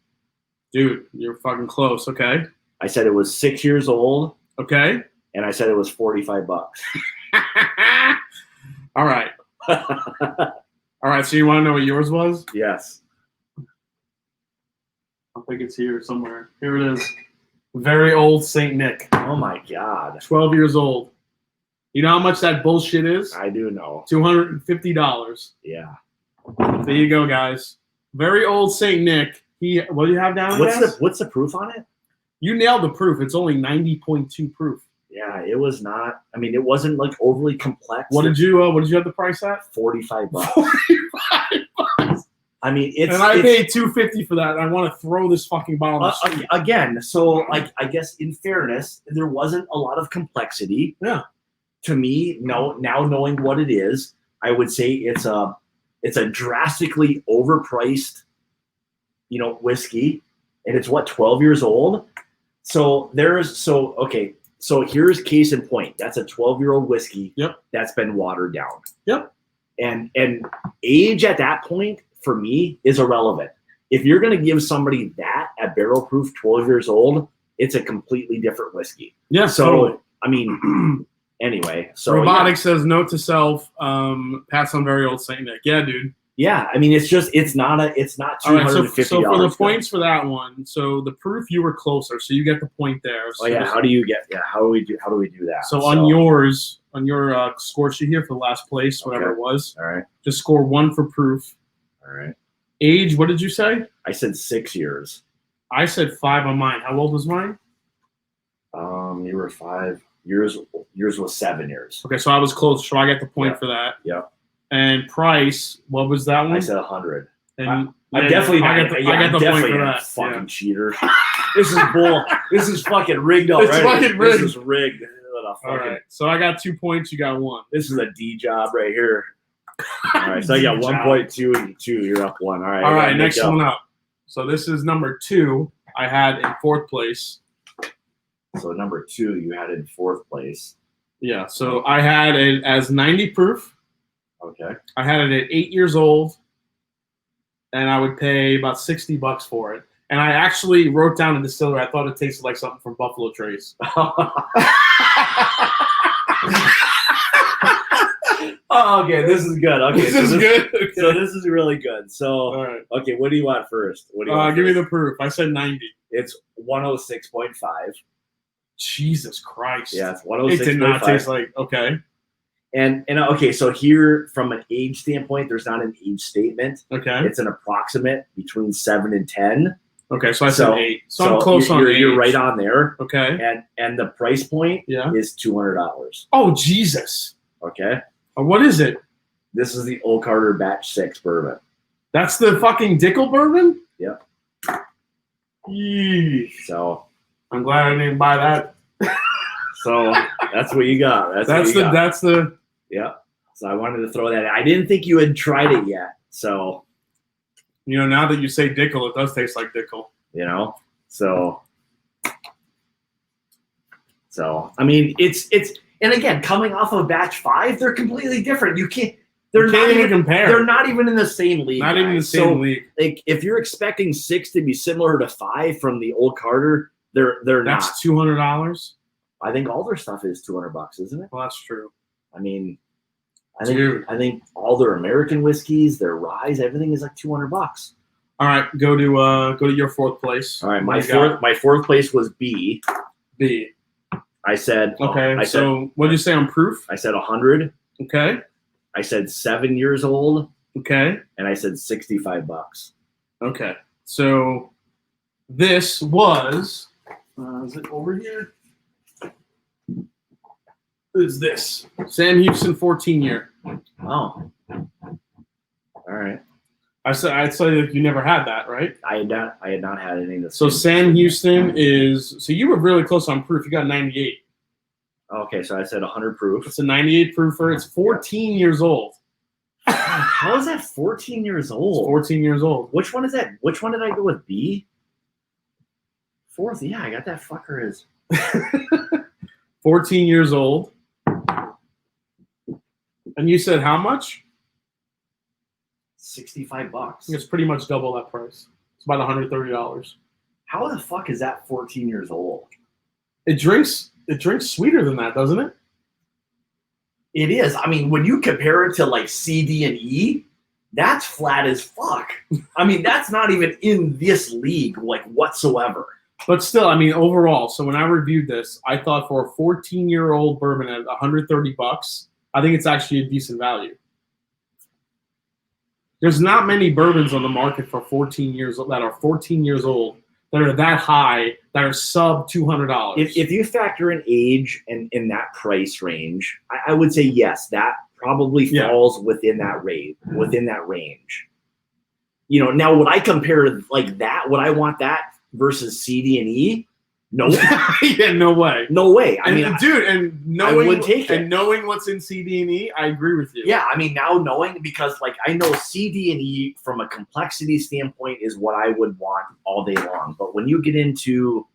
Dude, you're fucking close. Okay. I said it was 6 years old. Okay. And I said it was $45. All right. All right. So you want to know what yours was? Yes. I think it's here somewhere. Here it is. Very old Saint Nick. Oh my God. 12 years old. You know how much that bullshit is? I do know. $250. Yeah. There you go, guys. Very old Saint Nick. What do you have down there? What's the proof on it? You nailed the proof. It's only 90.2 proof. Yeah, it was not. I mean, it wasn't like overly complex. What did you have the price at? $45. $45. I mean, I paid $250 for that. And I want to throw this fucking bottle again. So, like, I guess in fairness, there wasn't a lot of complexity. Yeah. To me, now knowing what it is, I would say it's a drastically overpriced, whiskey, and it's 12 years old. So So here's case in point. That's a 12-year-old whiskey. Yep. That's been watered down. Yep. And age at that point for me is irrelevant. If you're going to give somebody that at barrel proof 12 years old, it's a completely different whiskey. Yeah. So totally. I mean, anyway. So Robotics says note to self. Pass on very old Saint Nick. Yeah, dude. Yeah, I mean, it's not $250. Right, so for the points for that one, so the proof you were closer, so you get the point there. So how do we do that? So on your score sheet here for the last place, whatever it was. All right. Just score 1 for proof. All right. Age, what did you say? I said 6 years. I said 5 on mine. How old was mine? You were 5 years. Yours was 7 years. Okay, so I was close, so I get the point for that. Yeah. And price, what was that one? I said 100. And I'm definitely I get the point for that. Fucking cheater. This is bull. This is fucking rigged already. It's fucking rigged. This is rigged. All right. So I got 2 points. You got 1. This is a D job right here. All right. So I got 1.2 and 2. You're up 1. All right. All right. Next one up. So this is number 2. I had in 4th place. So number 2, you had in 4th place. Yeah. So I had it as 90 proof. Okay. I had it at 8 years old, and I would pay about $60 for it. And I actually wrote down a distillery. I thought it tasted like something from Buffalo Trace. Oh, okay. This is good. Okay, this is good. Okay. So this is really good. So, all right. Okay, what do you want first? Give me the proof. I said 90. It's 106.5. Jesus Christ. Yeah, it's 106.5. It did not taste like, okay. And okay, so here from an age standpoint, there's not an age statement. Okay. It's an approximate between 7 and 10. Okay, so I said 8. So I'm close on age. You're right on there. Okay. And the price point is $200. Oh, Jesus. Okay. What is it? This is the Old Carter Batch 6 bourbon. That's the fucking Dickel bourbon? Yep. Yeesh. So I'm glad I didn't buy that. So that's what you got. That's the yeah. So I wanted to throw that in. I didn't think you had tried it yet. So now that you say Dickel, it does taste like Dickel. So I mean it's and again, coming off of batch 5, they're completely different. You can't even compare. They're not even in the same league. Not even the same league. Like if you're expecting 6 to be similar to 5 from the Old Carter, they're not. That's $200. I think all their stuff is $200, isn't it? Well, that's true. I mean, I think all their American whiskeys, their ryes, everything is like $200. All right, go to your 4th place. All right, my 4th place was B. B. I said okay. So what did you say on proof? I said 100. Okay. I said 7 years old. Okay. And I said $65. Okay. So this was Is it over here? Is this Sam Houston 14-year? Oh, all right. I'd say that you never had that, right? I had not had any of this. So Sam Houston is. So you were really close on proof. You got 98. Okay, so I said 100 proof. It's a 98 proofer. It's 14 years old. How is that 14 years old? It's 14 years old. Which one is that? Which one did I go with? B? Fourth. Yeah, I got that fucker as 14 years old. And you said how much? $65. It's pretty much double that price. It's about $130. How the fuck is that 14 years old? It drinks sweeter than that, doesn't it? It is. I mean, when you compare it to like C, D, and E, that's flat as fuck. I mean, that's not even in this league like whatsoever. But still, I mean, overall, so when I reviewed this, I thought for a 14-year-old bourbon at $130, I think it's actually a decent value. There's not many bourbons on the market for 14 years that are 14 years old that are that high that are sub $200. If you factor in age and in that price range, I would say yes, that probably falls within that range. You know, now would I compare like that? Would I want that versus C, D, and E? No. Yeah, no way. No way. I mean, dude, and knowing, I would take it. And knowing what's in C, D, and E, I agree with you. Yeah, I mean, now knowing, because like I know C, D, and E from a complexity standpoint is what I would want all day long. But when you get into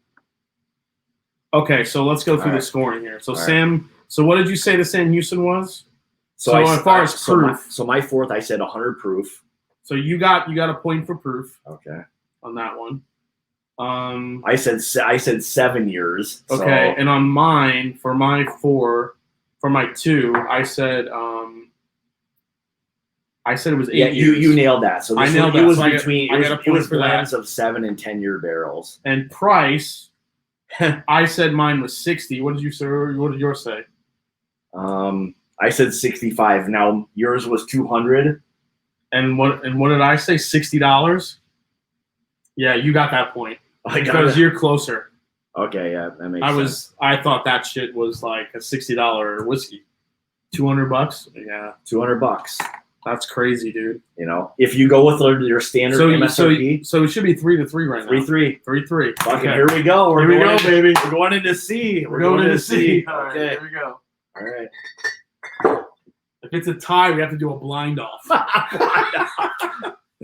okay, so let's go through the scoring here. So so what did you say the Sam Houston was? So as far as proof, so my fourth, I said 100 proof. So you got a point for proof. Okay. On that one. I said 7 years. Okay, and on mine, for my 2, I said it was 8 years. You nailed that. So I nailed that. It was so between it was blends of 7 and 10 year barrels. And price, I said mine was 60. What did you say? What did yours say? I said 65. Now yours was 200. And what did I say? $60? Yeah, you got that point. Because you're closer. Okay, yeah, that makes sense. I thought that shit was like a $60 whiskey. $200? Yeah. $200. That's crazy, dude. You know, if you go with your standard MSRP. So it should be 3-3 right now. 3-3. 3-3. Okay, here we go. Here we go, baby. We're going into C. We're going into C. Okay. All right, here we go. All right. If it's a tie, we have to do a blind off.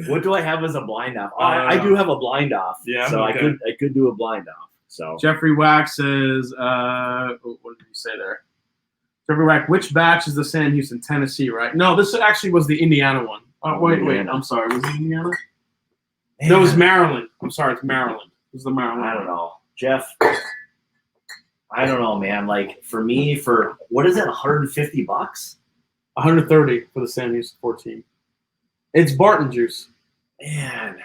What do I have as a blind off? I do have a blind off. Yeah. So okay. I could do a blind off. So Jeffrey Wack says, what did you say there? Jeffrey Wack, which batch is the Sam Houston? Tennessee, right? No, this actually was the Indiana one. Wait. I'm sorry. Was it Indiana? Man. No, it was Maryland. I'm sorry. It's Maryland. It was the Maryland. I don't know. Jeff, I don't know, man. Like for me, for what is it? $150? $130 for the Sam Houston 14. It's Barton juice. Man.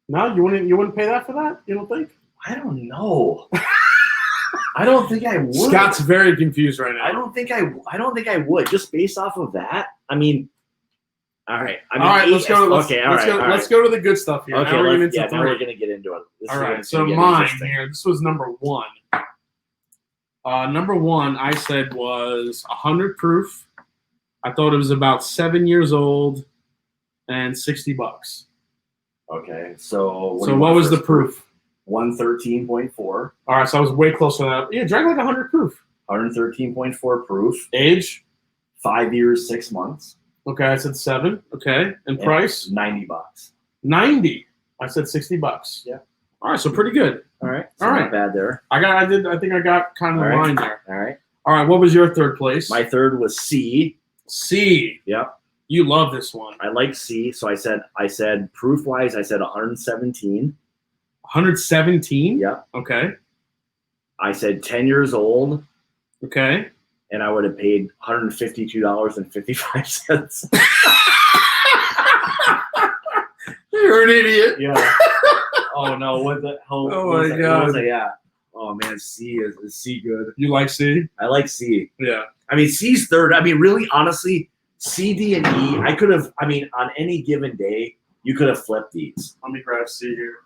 No, you wouldn't pay that for that? You don't think? I don't know. I don't think I would. Scott's very confused right now. I don't think I would, just based off of that. I mean, all right. I mean, all right, let's go to let's go to the good stuff here. Okay, now we're gonna get into it. All right, so mine here. This was number 1. Number 1, I said was 100 proof. I thought it was about 7 years old and $60. Okay, so what was the proof? 113.4. All right, so I was way closer to that. Yeah, drank like 100 proof. 113.4 proof. Age? 5 years, 6 months. Okay, I said 7. Okay, and price? $90. 90. I said $60. Yeah. All right, so pretty good. All right. So all right. Not bad there. I think I got kind of the line there. All right. All right. What was your third place? My third was C. C. Yep. You love this one. I like C. So I said proof wise, I said 117. 117? Yep. Okay. I said 10 years old. Okay. And I would have paid $152.55. You're an idiot. Yeah. Oh no! What the hell? Oh my god! Yeah. Oh man, C is C good. You like C? I like C. Yeah. I mean, C's third. I mean, really, honestly, C, D, and E. I could have. I mean, on any given day, you could have flipped these. Let me grab C here.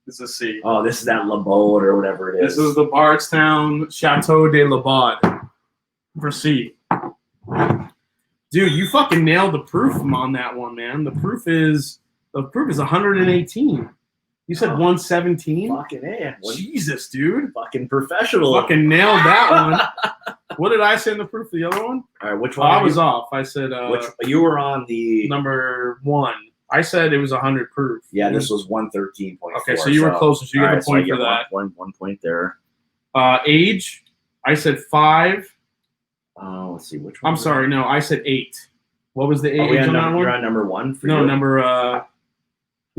This is C. Oh, this is that Labaud or whatever it is. This is the Bardstown Chateau de Labaud for C. Dude, you fucking nailed the proof on that one, man. The proof is 118. You said 117? Fucking A. Jesus, dude. Fucking professional. Fucking nailed that one. What did I say in the proof for the other one? All right, which one? I was off. I said which you were on the number 1. I said it was 100 proof. Yeah, this was 113.4. Okay, so you were closer. So you get the point for that. One point there. Age, I said 5. Let's see which one. I'm sorry, no, I said 8. What was the age on that one? You're on number 1 for no, you?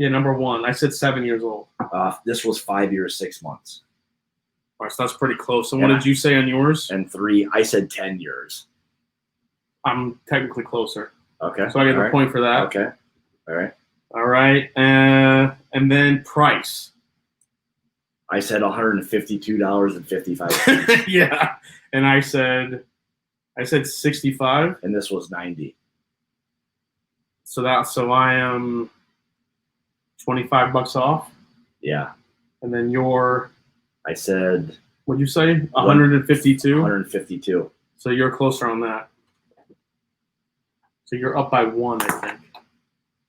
number 1. I said 7 years old. This was 5 years, 6 months. All right, so that's pretty close. So what did you say on yours? And 3, I said 10 years. I'm technically closer. Okay. So I get the point for that. Okay. All right. All right. And then price. I said $152.55. Yeah. And I said 65. And this was 90. So I am $25 off. Yeah. And then I said, what'd you say? 152? 152. So you're closer on that. So you're up by 1, I think.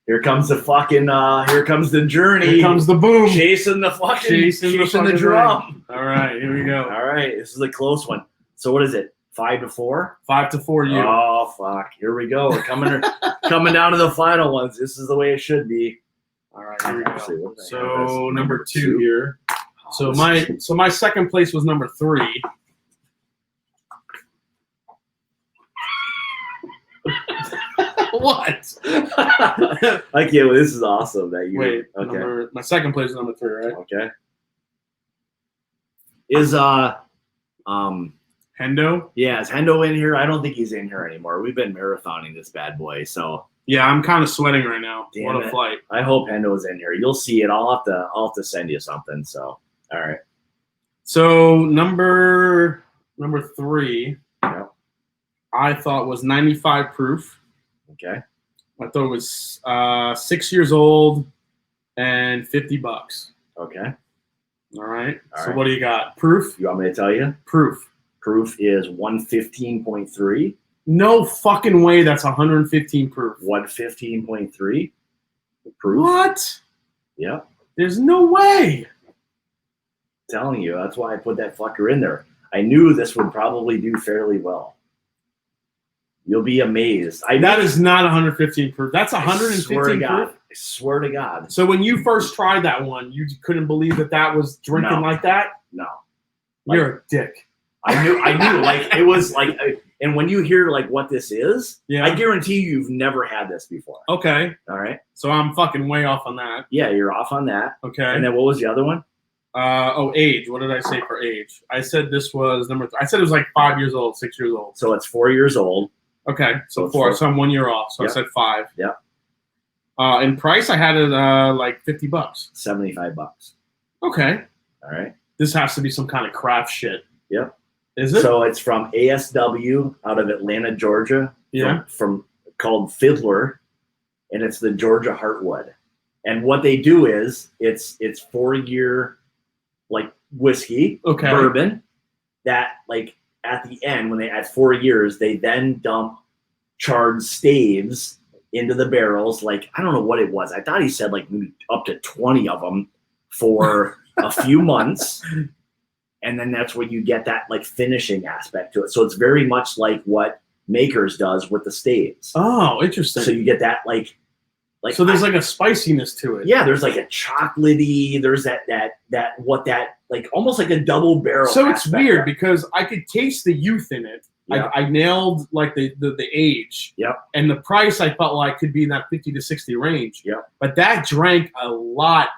Here comes the fucking, here comes the journey. Here comes the boom. Chasing the drum. All right, here we go. All right, this is a close one. So what is it? 5-4? 5-4 you. Oh, fuck. Here we go. We're coming down to the final ones. This is the way it should be. All right, here we go. So number 2 here. So my second place was number 3. What? Okay, well, this is awesome that you. Wait. Okay. My second place is number 3, right? Okay. Is Hendo? Yeah, is Hendo in here? I don't think he's in here anymore. We've been marathoning this bad boy, so. Yeah, I'm kind of sweating right now. Damn what a it. flight! I hope Hendo's in here. You'll see it. I'll have to send you something. So, all right. So number 3, Yep. I thought was 95 proof. Okay. I thought it was 6 years old and $50. Okay. All right. All So right. what do you got? Proof? You want me to tell you? Proof. Proof is 115.3. No fucking way that's 115 proof. 115.3. Proof. What? Yep. There's no way. Telling you, that's why I put that fucker in there. I knew this would probably do fairly well. You'll be amazed. That is not 115 proof. That's 115 swear to God. proof. I swear to God. So when you first tried that one, you couldn't believe that was drinking like that? No. You're a dick. I knew. Like, it was like, and when you hear like what this is, yeah. I guarantee you've never had this before. Okay. All right. So I'm fucking way off on that. Yeah, you're off on that. Okay. And then what was the other one? Age. What did I say for age? I said this was number 3. I said it was like 5 years old, 6 years old. So it's 4 years old. Okay. So 4. So I'm 1 year off. So Yep. I said 5. Yeah. In price, I had it like $50. $75. Okay. All right. This has to be some kind of craft shit. Yep. Is it? So it's from ASW out of Atlanta, Georgia. Yeah. From called Fiddler, and it's the Georgia Heartwood. And what they do is it's 4-year like whiskey, Okay. bourbon that like at the end when they at 4 years they then dump charred staves into the barrels. Like I don't know what it was. I thought he said like maybe up to 20 of them for a few months. And then that's where you get that like finishing aspect to it. So it's very much like what Makers does with the staves. Oh, interesting. So you get that like so there's like a spiciness to it. Yeah, there's like a chocolatey. There's that like almost like a double barrel. So it's weird because I could taste the youth in it. Yeah. I nailed like the age. Yep. And the price I felt like could be in that 50 to 60 range. Yep. But that drank a lot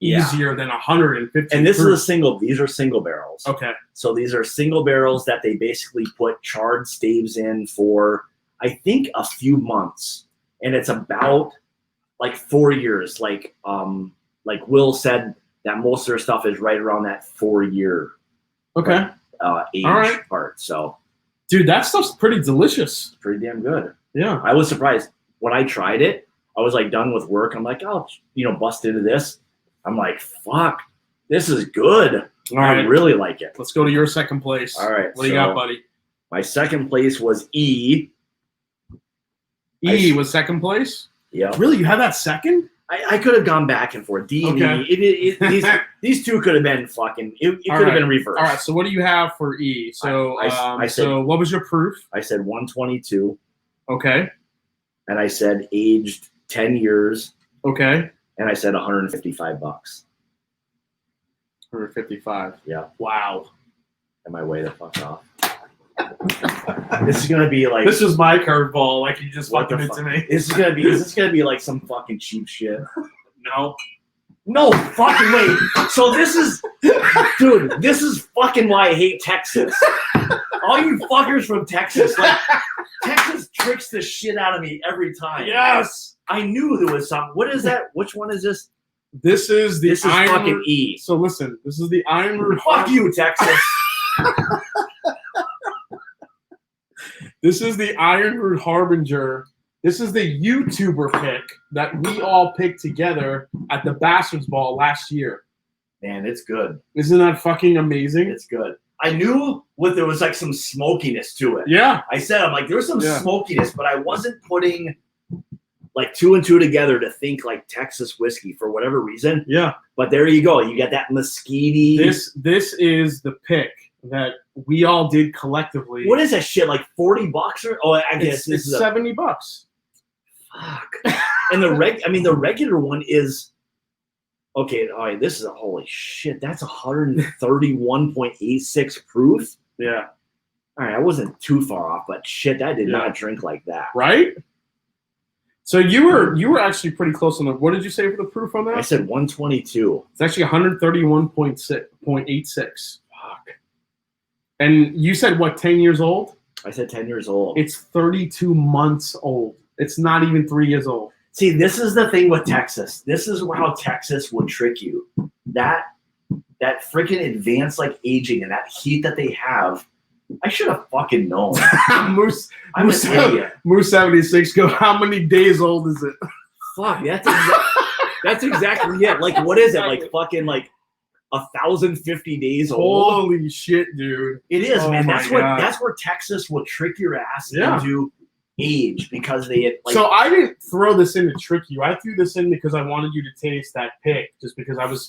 easier than 150. And this is these are single barrels. Okay. So these are single barrels that they basically put charred staves in for I think a few months. And it's about like 4 years. Like Will said that most of their stuff is right around that 4 year okay. Age part. So dude, that stuff's pretty delicious. Pretty damn good. Yeah. I was surprised when I tried it. I was like done with work. I'm like, oh, bust into this. I'm like, fuck, this is good. All right. I really like it. Let's go to your second place. All right. What do you got, buddy? My second place was E. E was second place? Yeah. Really? You had that second? I could have gone back and forth. D and E. These two could have been fucking. It could have been reversed. All right. So what do you have for E? So I said, so what was your proof? I said 122. Okay. And I said aged 10 years. Okay. And I said $155. 155. Yeah. Wow. Am I way the fuck off? This is gonna be like. This is my curveball. Like you just fucking into me. This is gonna be. Is this gonna be like some fucking cheap shit? No. Fucking wait. So this is, dude. This is fucking why I hate Texas. All you fuckers from Texas, like Texas tricks the shit out of me every time. Yes. I knew there was some. What is that? Which one is this? This is fucking E. So listen, this is the Iron Root. Fuck you, Texas. This is the Iron Root Harbinger. This is the YouTuber pick that we all picked together at the Bastards Ball last year. Man, it's good. Isn't that fucking amazing? It's good. I knew there was like some smokiness to it. Yeah. I said, I'm like, there was some smokiness, but I wasn't putting like 2 and 2 together to think like Texas whiskey for whatever reason. Yeah. But there you go. You got that mesquite. This is the pick that we all did collectively. What is that shit? Like $40 or? Oh, I guess it's $70. Fuck. And the regular one is okay. All right, this is a holy shit. That's 131.86 proof. Yeah. All right, I wasn't too far off, but shit, I did not drink like that. Right. So you were actually pretty close on the. What did you say for the proof on that? I said 122. It's actually 131.86. Fuck. And you said what? 10 years old? I said 10 years old. It's 32 months old. It's not even 3 years old. See, this is the thing with Texas. This is how Texas would trick you. That freaking advanced like aging and that heat that they have. I should have fucking known. Moose 76 go, how many days old is it? Fuck, that's exactly it. Like, what is it? Like fucking like 1,050 days old? Holy shit, dude. It is, man. That's where Texas will trick your ass into age because they like. So I didn't throw this in to trick you. I threw this in because I wanted you to taste that pick, just because I was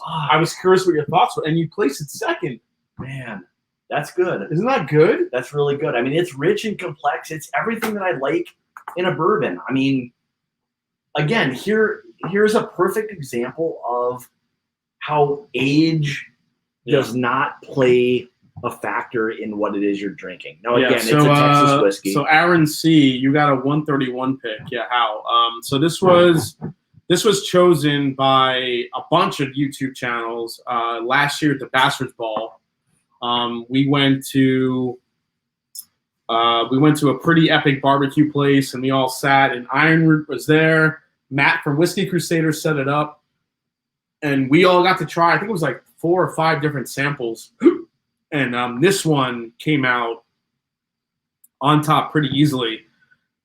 curious what your thoughts were, and you placed it second. Man, that's good. Isn't that good? That's really good. I mean, it's rich and complex. It's everything that I like in a bourbon. I mean, again, here's a perfect example of how age does not play a factor in what it is you're drinking. Now, again, it's a Texas whiskey. So Aaron C., you got a 131 pick. Yeah, how? So this was chosen by a bunch of YouTube channels last year at the Bastards Ball. We went to a pretty epic barbecue place, and we all sat, and Iron Root was there. Matt from Whiskey Crusaders set it up, and we all got to try. I think it was like 4 or 5 different samples, and this one came out on top pretty easily.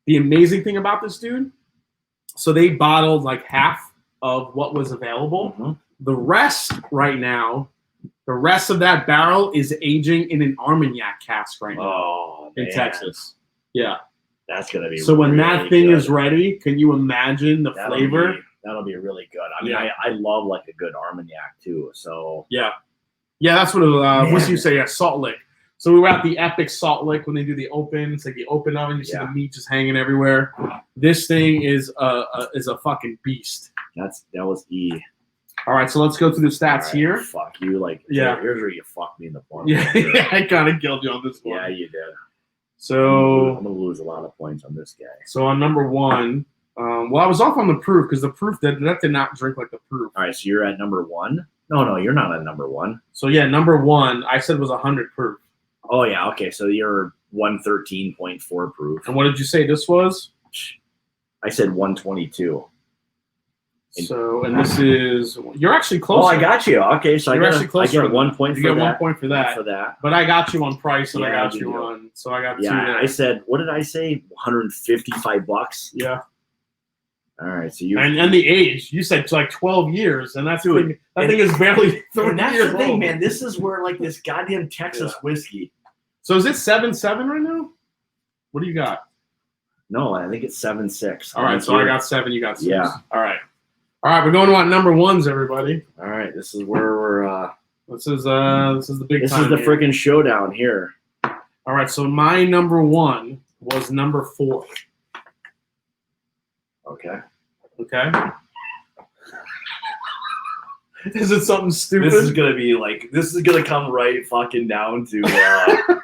The amazing thing about this, dude, so they bottled like half of what was available. Mm-hmm. The rest right now. The rest of that barrel is aging in an Armagnac cask right now in Texas. Yeah. That's going to be so when that thing is ready, can you imagine the flavor? That'll be really good. I mean, I love like a good Armagnac too. So yeah, that's what what do you say? Yeah, Salt Lick. So we were at the epic Salt Lick when they do the open. It's like the open oven. You see the meat just hanging everywhere. This thing is a fucking beast. That was E. All right, so let's go through the stats here. Fuck you, like here's where you fucked me in the form. Yeah, I kind of killed you on this one. Yeah, you did. So I'm gonna lose a lot of points on this guy. So on number 1, well, I was off on the proof because the proof that did not drink like the proof. All right, so you're at number 1. No, you're not at number 1. So yeah, number 1 I said was 100 proof. Oh yeah, okay, so you're 113.4 proof. And what did you say this was? I said 122. So, and this is, you're actually closer. Oh, I got you. Okay, so you're actually closer. I get 1 point for that. You get 1 point for that. But I got you on price, and I got you on. So I got 2 there. I said, what did I say? $155. Yeah. All right, so you and the age. You said it's like 12 years, and that's that thing is barely 30 and that's years the thing, old. man. This is where like this goddamn Texas whiskey. So is it 7.7 right now? What do you got? No, I think it's 7.6. All right, so I got 7, you got 6. Yeah. All right, we're going to number ones, everybody. All right, this is where we're. This is the big. This time is the here. freaking showdown here. All right, so my number 1 was number 4. Okay. Okay. Is it something stupid? This is gonna be like. This is gonna come right fucking down to.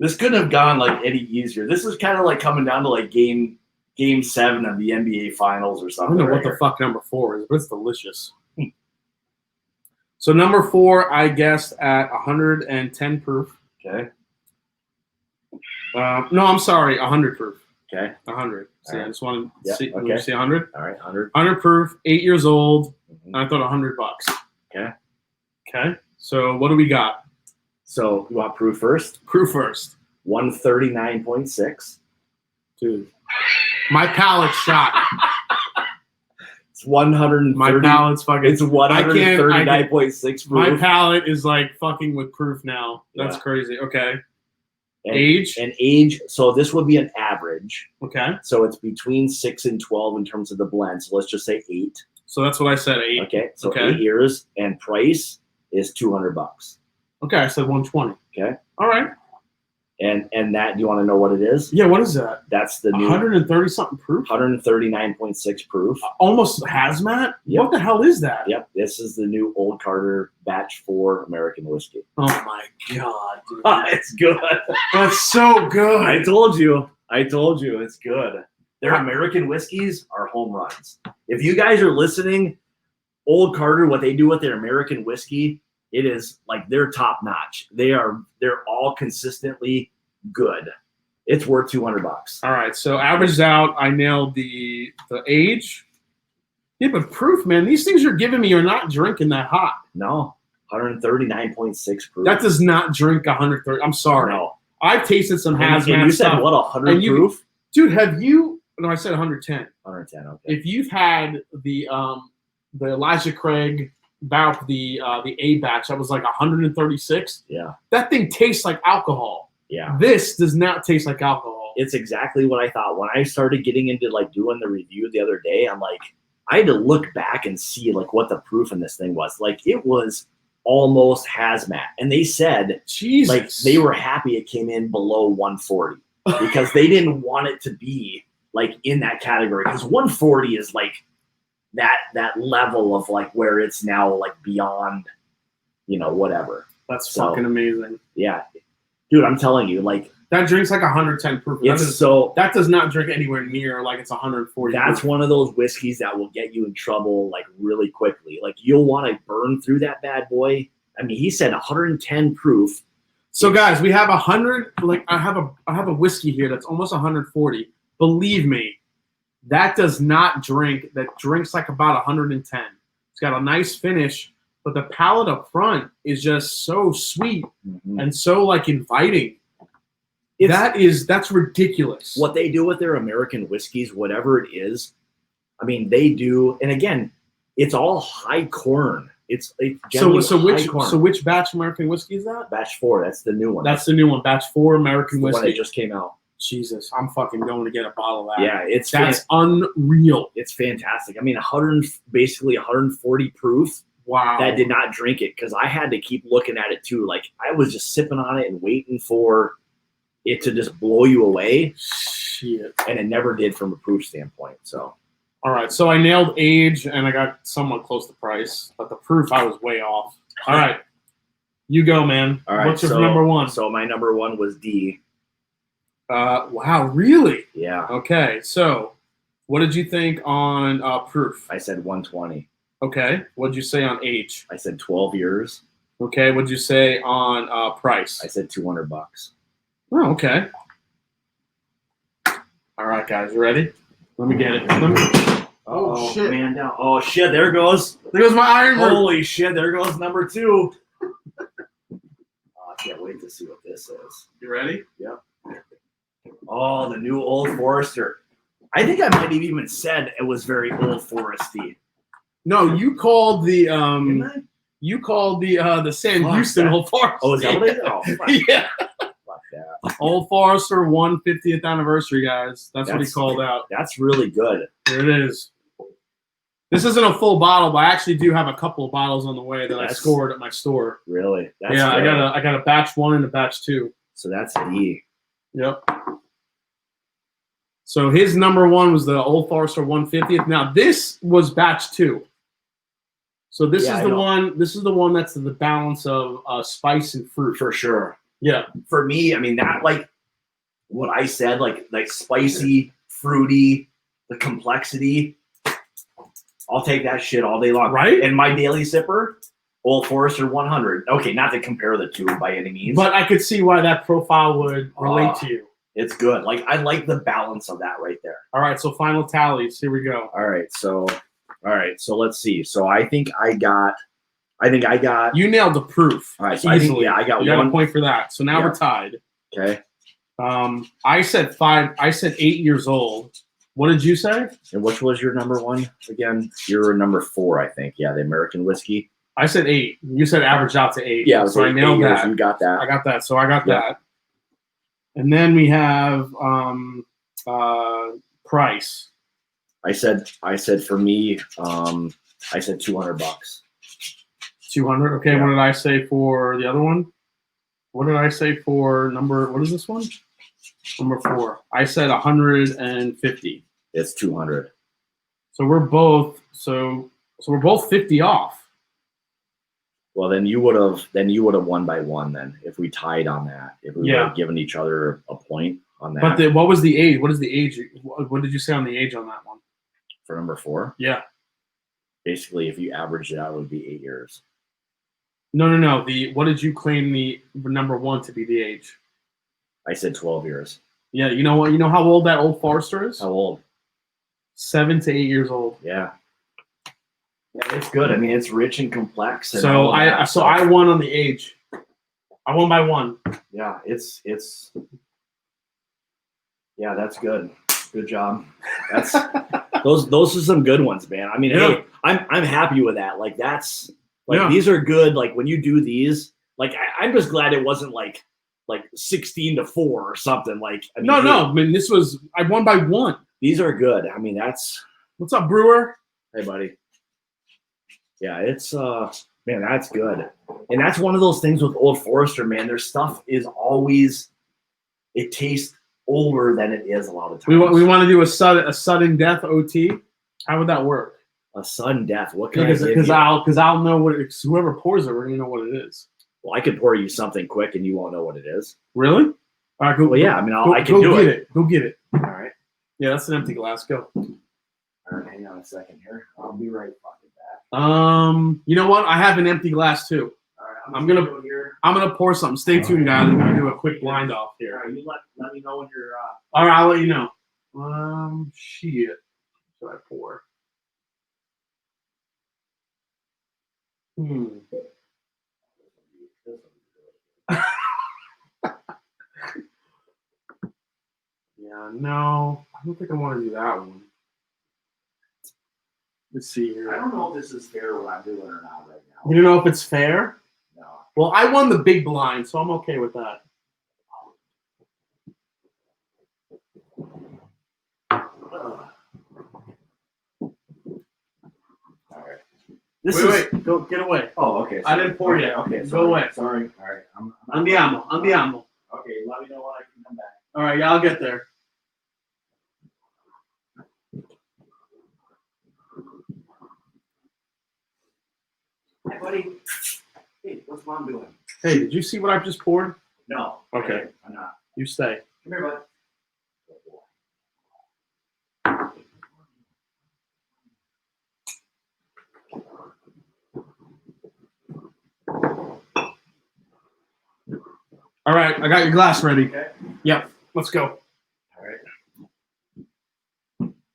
This couldn't have gone like any easier. This is kind of like coming down to like game 7 of the NBA Finals or I something. don't know what the fuck number 4 is, but it's delicious. So number 4, I guessed at 110 proof. Okay. No, I'm sorry, 100 proof. Okay. 100. See, All right. I just want to see. Okay. Did you say 100? All right. 100. 100 proof, 8 years old. Mm-hmm. And I thought $100. Okay. Okay. So what do we got? So you want proof first? Proof first. 139.6. Dude. My palate's shot. It's 130. My palate's fucking. It's 139.6 proof. My palate is like fucking with proof now. That's Yeah. crazy. Okay. And age. And age. So this would be an average. Okay. So it's between 6 and 12 in terms of the blend. So let's just say 8. So that's what I said. 8. Okay. So Okay. 8 years, and price is $200. Okay, I said 120. Okay. All right. And that, do you want to know what it is? Yeah, what is that? That's the new 130 something proof? 139.6 proof. Almost hazmat? Yep. What the hell is that? Yep. This is the new Old Carter Batch 4 American whiskey. Oh my god, dude. It's good. That's so good. I told you. It's good. Their American whiskeys are home runs. If you guys are listening, Old Carter, what they do with their American whiskey, it is like they're top notch. They're all consistently good. It's worth $200. All right, so averaged out, I nailed the age. Yeah, but proof, man, these things you're giving me are not drinking that hot. No, 139.6 proof. That does not drink 130. I'm sorry. No. I've tasted some And hazmat you said stuff. what, 100 proof? Dude, have you? No, I said 110. 110. Okay. If you've had the Elijah Craig about the A batch, that was like 136. Yeah. That thing tastes like alcohol. Yeah. This does not taste like alcohol. It's exactly what I thought. When I started getting into like doing the review the other day, I'm like, I had to look back and see like what the proof in this thing was. Like it was almost hazmat. And they said, Jesus, like they were happy it came in below 140 because they didn't want it to be like in that category. Because 140 is like that level of like where it's now like beyond, whatever. That's fucking amazing. Yeah. Dude, I'm telling you, like that drinks like 110 proof. That does not drink anywhere near like it's 140. That's proof. one of those whiskeys that will get you in trouble like really quickly. Like you'll want to burn through that bad boy. I mean, he said 110 proof. So guys, we have 100. Like I have a whiskey here that's almost 140. Believe me, that does not drink. That drinks like about 110. It's got a nice finish, but the palate up front is just so sweet and so like inviting. That's ridiculous. What they do with their American whiskeys, whatever it is, I mean, they do. And again, it's all high corn. It's which batch American whiskey is that? Batch 4. That's the new one. That's the new one. Batch 4 American whiskey. The one that just came out. Jesus, I'm fucking going to get a bottle of that. Yeah, that's unreal. It's fantastic. I mean, basically 140 proof. Wow. That did not drink it because I had to keep looking at it too. Like I was just sipping on it and waiting for it to just blow you away. Shit. And it never did from a proof standpoint. So. All right. So I nailed age and I got somewhat close to price, but the proof I was way off. All right. You go, man. All right. What's your number one? So my number one was D. Wow. Really? Yeah. Okay. So what did you think on proof? I said 120. Okay. What did you say on age? I said 12 years. Okay. What did you say on price? I said $200. Oh, okay. All right, guys. You ready? Let me get it. Oh, shit. Man down. Oh, shit. There goes. There goes my iron. Holy shit. There goes number 2. I can't wait to see what this is. You ready? Yep. Oh, the new Old Forester. I think I might have even said it was very Old Foresty. No, you called the Didn't I? Sam Fuck Houston that. Old Forester. Oh, is that what it is? Oh, fuck. Yeah. Fuck that. Old Forester 150th anniversary, guys. That's what he called out. That's really good. Here it is. This isn't a full bottle, but I actually do have a couple of bottles on the way that I scored at my store. Really? That's yeah, good. I got a batch 1 and a batch 2. So that's D. Yep. So his number 1 was the Old Forester 150th. Now this was batch 2. So this is the one. This is the one that's the balance of spice and fruit For sure. Yeah. For me, I mean, that, like, what I said, like spicy, fruity, the complexity, I'll take that shit all day long. Right? And my daily sipper, Old Forester 100. Okay, not to compare the two by any means. But I could see why that profile would relate to you. It's good. Like, I like the balance of that right there. All right, so final tallies. Here we go. All right, so let's see. So I think I got. You nailed the proof. All right, so easily. I got you one. got a point for that. So now we're tied. Okay. I said 5. I said 8 years old. What did you say? And which was your number 1 again? You were number 4, I think. Yeah, the American whiskey. I said 8. You said average out to 8. Yeah, so I nailed that. You got that. I got that. So I got that. And then we have price. I said for me, I said $200. 200. Okay. Yeah. What did I say for the other one? What did I say for number? What is this one? Number 4. I said 150. It's 200. So we're both we're both 50 off. Well, then you would have won by 1 then if we tied on that. If we would have given each other a point on that. But what was the age? What is the age? What did you say on the age on that one? For number 4? Yeah. Basically, if you average it out, it would be 8 years. No. What did you claim the number 1 to be the age? I said 12 years. Yeah. You know what? You know how old that Old Forester is? How old? 7 to 8 years old. Yeah. Yeah, it's good. I mean, it's rich and complex. And so I won on the age. I won by 1. Yeah, it's yeah, that's good. Good job. That's those are some good ones, man. I mean, hey, I'm happy with that. Like these are good. Like when you do these, like I'm just glad it wasn't like 16-4 or something. Like I mean, I mean this was I won by 1. These are good. I mean that's what's up, Brewer? Hey, buddy. Yeah, it's man, that's good. And that's one of those things with Old Forester, man. Their stuff is always it tastes older than it is a lot of times. We want to do a sudden death OT. How would that work? A sudden death. What can because I'll know what it's, whoever pours it, we're gonna know what it is. Well, I could pour you something quick and you won't know what it is. Really? All right, go. Well, yeah. I mean, I can do it. Go get it. All right. Yeah, that's an empty glass. Go. All right, hang on a second here. I'll be right fucking back. You know what? I have an empty glass too. All right, I'm gonna pour something. Stay tuned, guys. I'm gonna do a quick blind off here. All right, you let me know when you're. All right, I'll let you know. Shit. What should I pour? Yeah, no, I don't think I want to do that one. Let's see here. I don't know if this is fair what I'm doing or not right now. You don't know if it's fair? No. Well, I won the big blind, so I'm okay with that. Wait, go get away. Oh, okay. I didn't pour yet. Okay, go away. Sorry. All right. Andiamo. Okay, let me know when I can come back. All right, yeah, I'll get there. Hey, buddy. Hey, what's Mom doing? Hey, did you see what I just poured? No. Okay. I'm not. You stay. Come here, bud. All right, I got your glass ready. Okay. Yep, let's go. All right.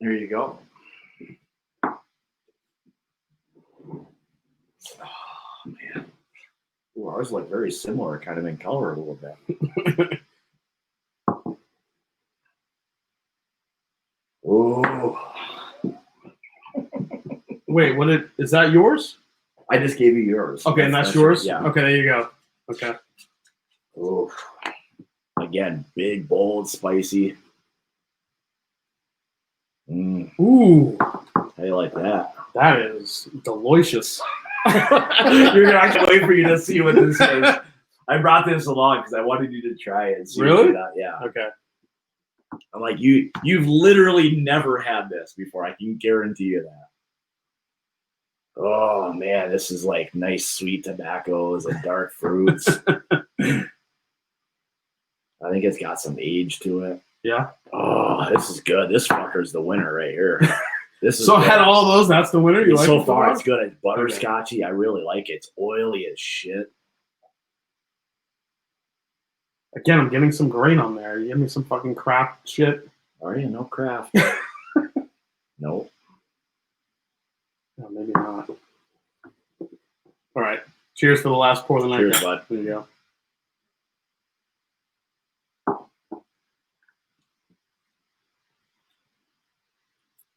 There you go. Oh, man. Ooh, ours look very similar, kind of in color a little bit. Ooh. Wait, is that yours? I just gave you yours. Okay, and that's yours? Yeah. Okay, there you go. Okay. Ooh. Again, big, bold, spicy. Ooh. How do you like that? That is delicious. You're gonna have to wait for you to see what this is. I brought this along because I wanted you to try it and see. Really? Yeah. Okay. I'm like, you've literally never had this before. I can guarantee you that. Oh man, this is like nice sweet tobaccos and dark fruits. I think it's got some age to it. Yeah. Oh, this is good. This fucker's the winner right here. This is so good. I had all those. That's the winner. You like so it far? far? It's good. It's butterscotchy. Okay. I really like it. It's oily as shit. Again, I'm getting some grain on there. You give me some fucking craft shit. Are you? No craft. Nope. No, maybe not. All right. Cheers for the last pour of the night. Cheers, bud. There you go.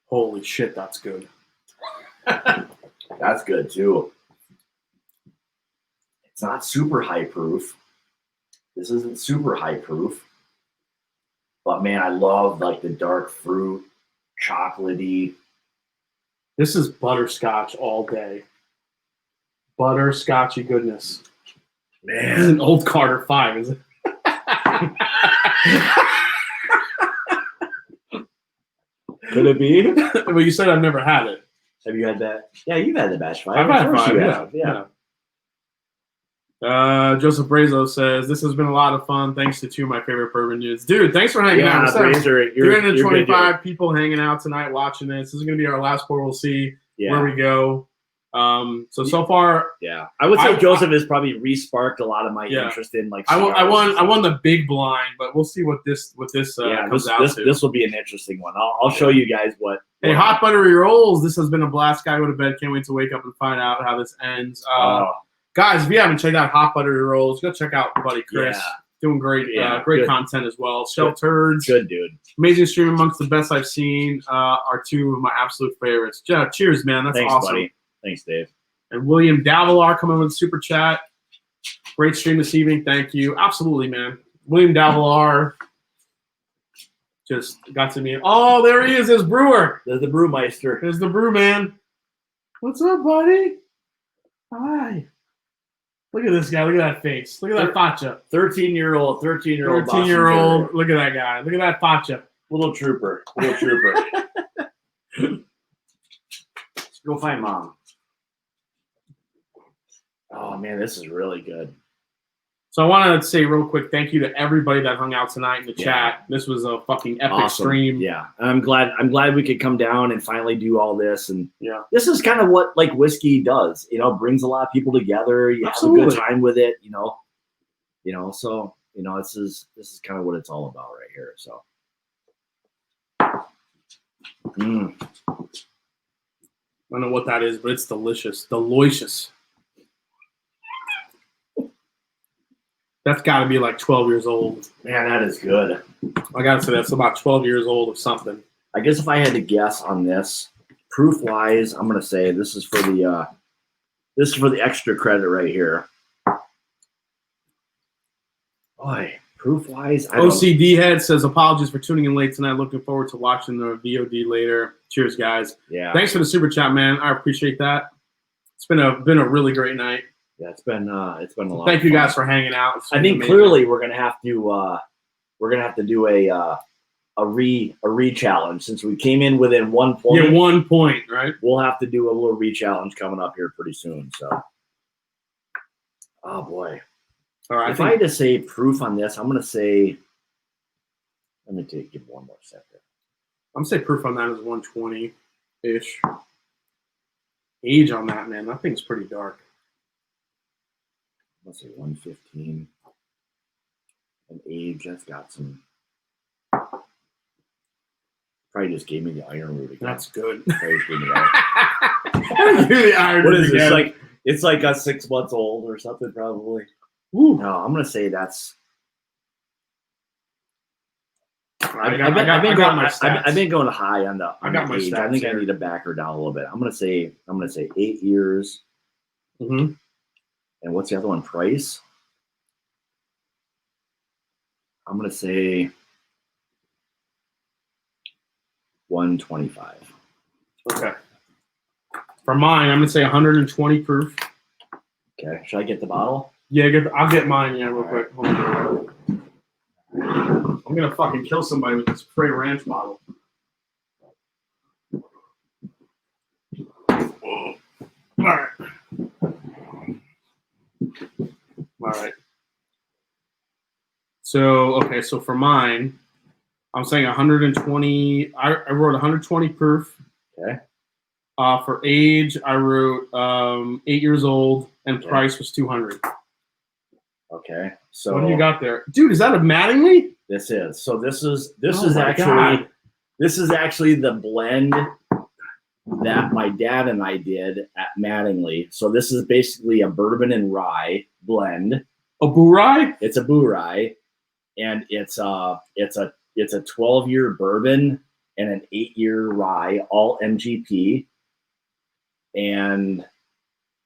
Holy shit, that's good. That's good too. It's not super high proof. This isn't super high proof. But man, I love like the dark fruit, chocolatey. This is butterscotch all day. Butterscotchy goodness. Man. This is an old Carter 5, is it? Could it be? Well, you said I've never had it. Have you had that? Yeah, you've had the batch 5. I've had 5, yeah. Joseph Brazo says, this has been a lot of fun. Thanks to two of my favorite bourbon dudes. Dude, thanks for hanging out. Brazer, 325 people hanging out tonight watching this. This is going to be our last pour. We'll see where we go. So far, yeah, I would say Joseph has probably re-sparked a lot of my interest in like. I won the big blind, but we'll see what this comes out to. This will be an interesting one. I'll show you guys what. Hey, hot buttery rolls. This has been a blast. Guy go to bed. Can't wait to wake up and find out how this ends. Guys, if you haven't checked out hot buttery rolls, go check out buddy Chris. Yeah. Doing great, great content as well. Shelf Turds, good dude. Amazing stream, amongst the best I've seen. Are two of my absolute favorites. Cheers, man. That's awesome. Buddy. Thanks, Dave. And William Davilar coming with a super chat. Great stream this evening. Thank you. Absolutely, man. William Davilar just got to me. Oh, there he is, his brewer. There's the brewmeister. There's the brew man. What's up, buddy? Hi. Look at this guy. Look at that face. Look at that facha. 13-year-old. 13-year-old. Look at that guy. Look at that facha. Little trooper. Go find mom. Oh, man, this is really good. So I want to say real quick, thank you to everybody that hung out tonight in the chat. This was a fucking epic stream. Yeah, I'm glad we could come down and finally do all this. And this is kind of what like whiskey does. Brings a lot of people together. You have a good time with it. So this is kind of what it's all about right here. So. I don't know what that is, but it's delicious. Delicious. That's got to be like 12 years old. Man, that is good. I got to say that's about 12 years old of something. I guess if I had to guess on this, proof-wise, I'm going to say this is for the extra credit right here. Boy, proof-wise, OCD Head says, apologies for tuning in late tonight. Looking forward to watching the VOD later. Cheers, guys. Yeah. Thanks for the super chat, man. I appreciate that. It's been a really great night. Yeah, it's been a lot. Thank you guys for hanging out. I think clearly we're gonna have to do a re-challenge since we came in within 1 point. Yeah, 1 point, right? We'll have to do a little re-challenge coming up here pretty soon. So, oh boy. All right. If I had to say proof on this, I'm gonna say. Let me give one more second. I'm gonna say proof on that is 120-ish. Age on that, man. That thing's pretty dark. Let's say 115. And age, that's got some. Probably just gave me the iron root again. That's good. Probably just gave me the iron. What is this? It's like a 6 months old or something, probably. Ooh. No, I'm gonna say that's. I've been going high on the age. I think here. I need to back her down a little bit. I'm gonna say 8 years. Mm-hmm. And what's the other one? Price. I'm gonna say 125. Okay. For mine, I'm gonna say 120 proof. Okay. Should I get the bottle? Yeah, I'll get mine. Yeah, real quick. Hold on. I'm gonna fucking kill somebody with this Prey Ranch bottle. Whoa. All right. So for mine, I'm saying 120. I wrote 120 proof. Okay. For age, I wrote 8 years old, and price was 200. Okay. So what do you got there, dude? Is that a Mattingly? This is actually the blend that my dad and I did at Mattingly. So this is basically a bourbon and rye blend. A boo rye? It's a boo rye, and it's a 12-year bourbon and an 8-year rye, all MGP. And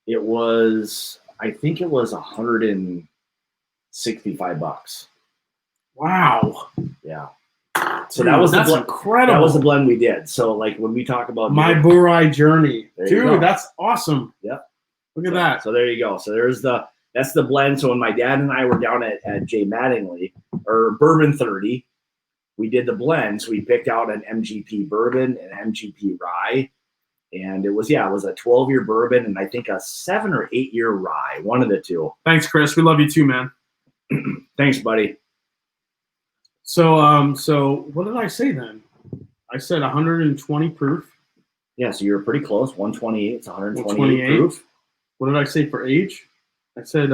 I think it was $165. Wow. Yeah. So that's incredible. That was the blend we did. So like when we talk about My Bourbon Journey, dude, that's awesome. Yep. Look at that. So there you go. So that's the blend. So when my dad and I were down at J Mattingly or Bourbon 30, we did the blend. So we picked out an MGP bourbon and MGP rye. And it was a 12-year bourbon and I think a 7 or 8 year rye, one of the two. Thanks, Chris. We love you too, man. Thanks, buddy. So what did I say then? I said 120 proof. Yeah, so you were pretty close. 128. It's 128 proof. What did I say for age? I said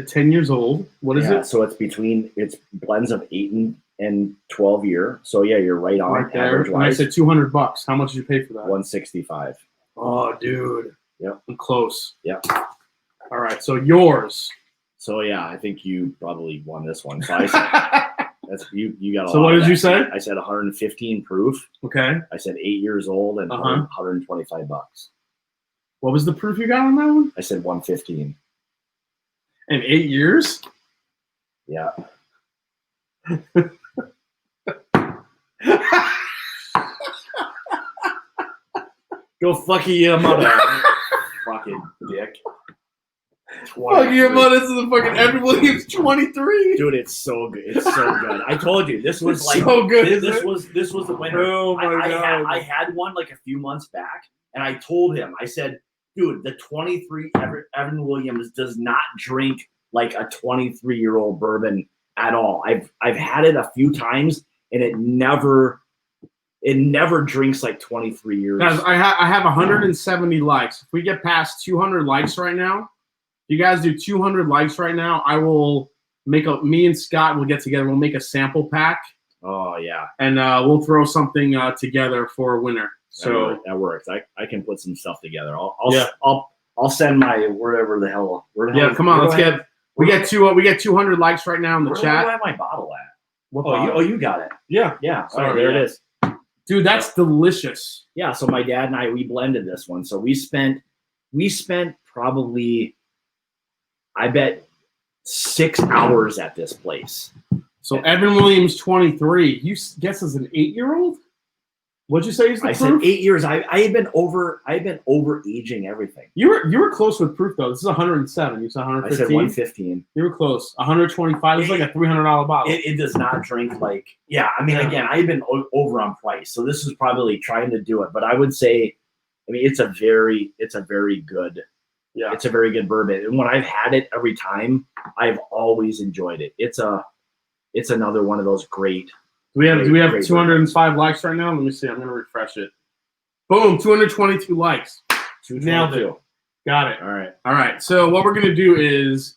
10 years old. What is it? So it's blends of 8 and 12 year. So yeah, you're right on. Right there. And I said $200. How much did you pay for that? 165. Oh, dude. Yep. I'm close. Yep. All right. So yours. So yeah, I think you probably won this one. So I said, you got a lot. So what did you say? I said 115 proof. Okay. I said 8 years old and $125. What was the proof you got on that one? I said 115. In 8 years? Yeah. Go fuck your mother. Fucking dick. Fuck your mother. This is a fucking Evan Williams 23. Dude, it's so good. It's so good. I told you this was like so good. This was the winner. Oh my god. I had one like a few months back, and I told him, I said, dude, the 23 Evan Williams does not drink like a 23-year-old bourbon at all. I've had it a few times, and it never drinks like 23 years. Guys, I have 170 likes. If we get past 200 likes right now, you guys do 200 likes right now, I will me and Scott will get together. We'll make a sample pack. Oh yeah. And we'll throw something together for a winner. So that works. I can put some stuff together. I'll send my wherever the hell. Come on, we get 200 likes right now in the chat. Where do I have my bottle at? You got it. Yeah. Sorry, there it is. Dude, that's delicious. Yeah, so my dad and I, we blended this one. So we spent probably, I bet, 6 hours at this place. So Evan Williams 23. You guess as an 8-year-old? What'd you say is the proof? I said 8 years. I've been over aging everything. You were close with proof though. This is 107. You said 115. I said 115. You were close. 125. It's like a $300 bottle. It does not drink like. Yeah, I mean, again, I've been over on price, so this is probably trying to do it. But I would say, I mean, it's a very good. Yeah, it's a very good bourbon, and when I've had it every time, I've always enjoyed it. It's another one of those great. Do we have 205 likes right now? Let me see. I'm gonna refresh it. Boom, 222 likes. Nailed it. Got it. All right. So what we're gonna do is,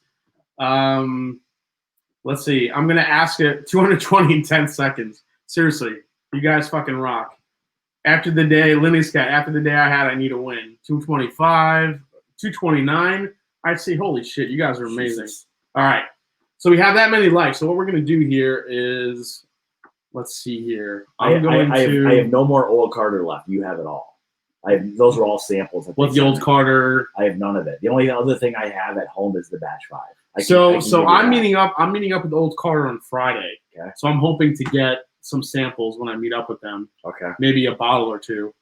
let's see. I'm gonna ask it 220 in 10 seconds. Seriously, you guys fucking rock. After the day, Lenny Scott. After the day I had, I need a win. 225, 229. I see. Holy shit, you guys are amazing. Jesus. All right. So we have that many likes. So what we're gonna do here is. let's see here. I have no more old Carter left. You have it all. Those are all samples. What the old Carter? I have none of it. The only other thing I have at home is the batch 5. I'm meeting up with old Carter on Friday. Okay. So I'm hoping to get some samples when I meet up with them. Okay. Maybe a bottle or two.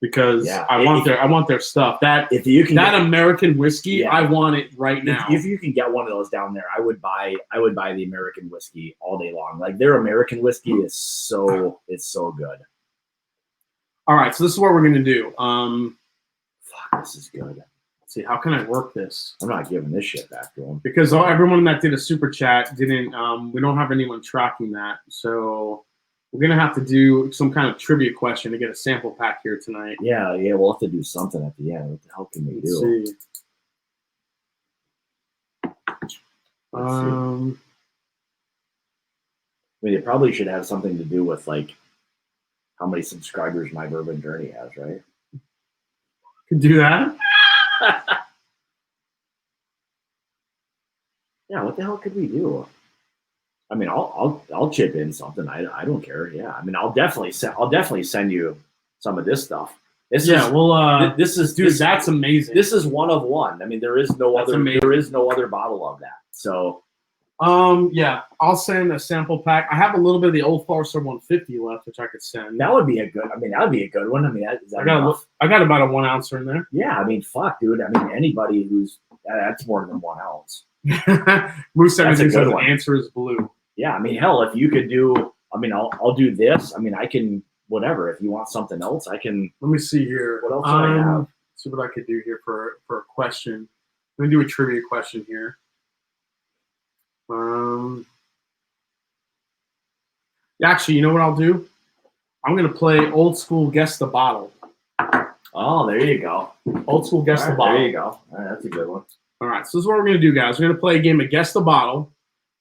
Because I want their stuff. That American whiskey, I want it right now. If you can get one of those down there, I would buy the American whiskey all day long. Like their American whiskey is so good. All right, so this is what we're gonna do. Fuck, this is good. Let's see, how can I work this? I'm not giving this shit back to them because everyone that did a super chat didn't. We don't have anyone tracking that, so. We're going to have to do some kind of trivia question to get a sample pack here tonight. Yeah, we'll have to do something at the end. What the hell can we do? See. I mean, it probably should have something to do with, like, how many subscribers My Bourbon Journey has, right? Could do that. Yeah, what the hell could we do? I mean, I'll chip in something. I don't care. Yeah, I mean, I'll definitely send you some of this stuff. This that's amazing. This is one of one. I mean, there is no other bottle of that. So, yeah, I'll send a sample pack. I have a little bit of the Old Forester 150 left, which I could send. That would be a good. I mean, that would be a good one. I mean, I got about a 1 ounce in there. Yeah, I mean, fuck, dude. I mean, anybody who's that's more than 1 ounce. Moose 76 says the answer is blue. Yeah, I mean, hell, if you could do, I mean, I'll do this. I mean, I can, whatever. If you want something else, I can. Let me see here. What else do I have? See what I could do here for a question. Let me do a trivia question here. Actually, you know what I'll do? I'm going to play old school Guess the Bottle. Oh, there you go. Old school Guess the Bottle. There you go. All right, that's a good one. All right, so this is what we're going to do, guys. We're going to play a game of Guess the Bottle.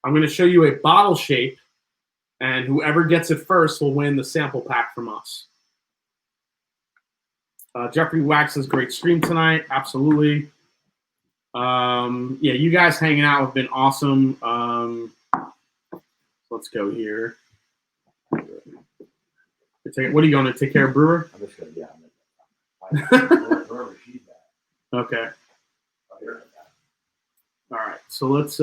I'm going to show you a bottle shape, and whoever gets it first will win the sample pack from us. Jeffrey Wax says, great stream tonight. Absolutely. Yeah, you guys hanging out have been awesome. Let's go here. What are you going to take care of, Brewer? I'm just going to, Okay. All right, so let's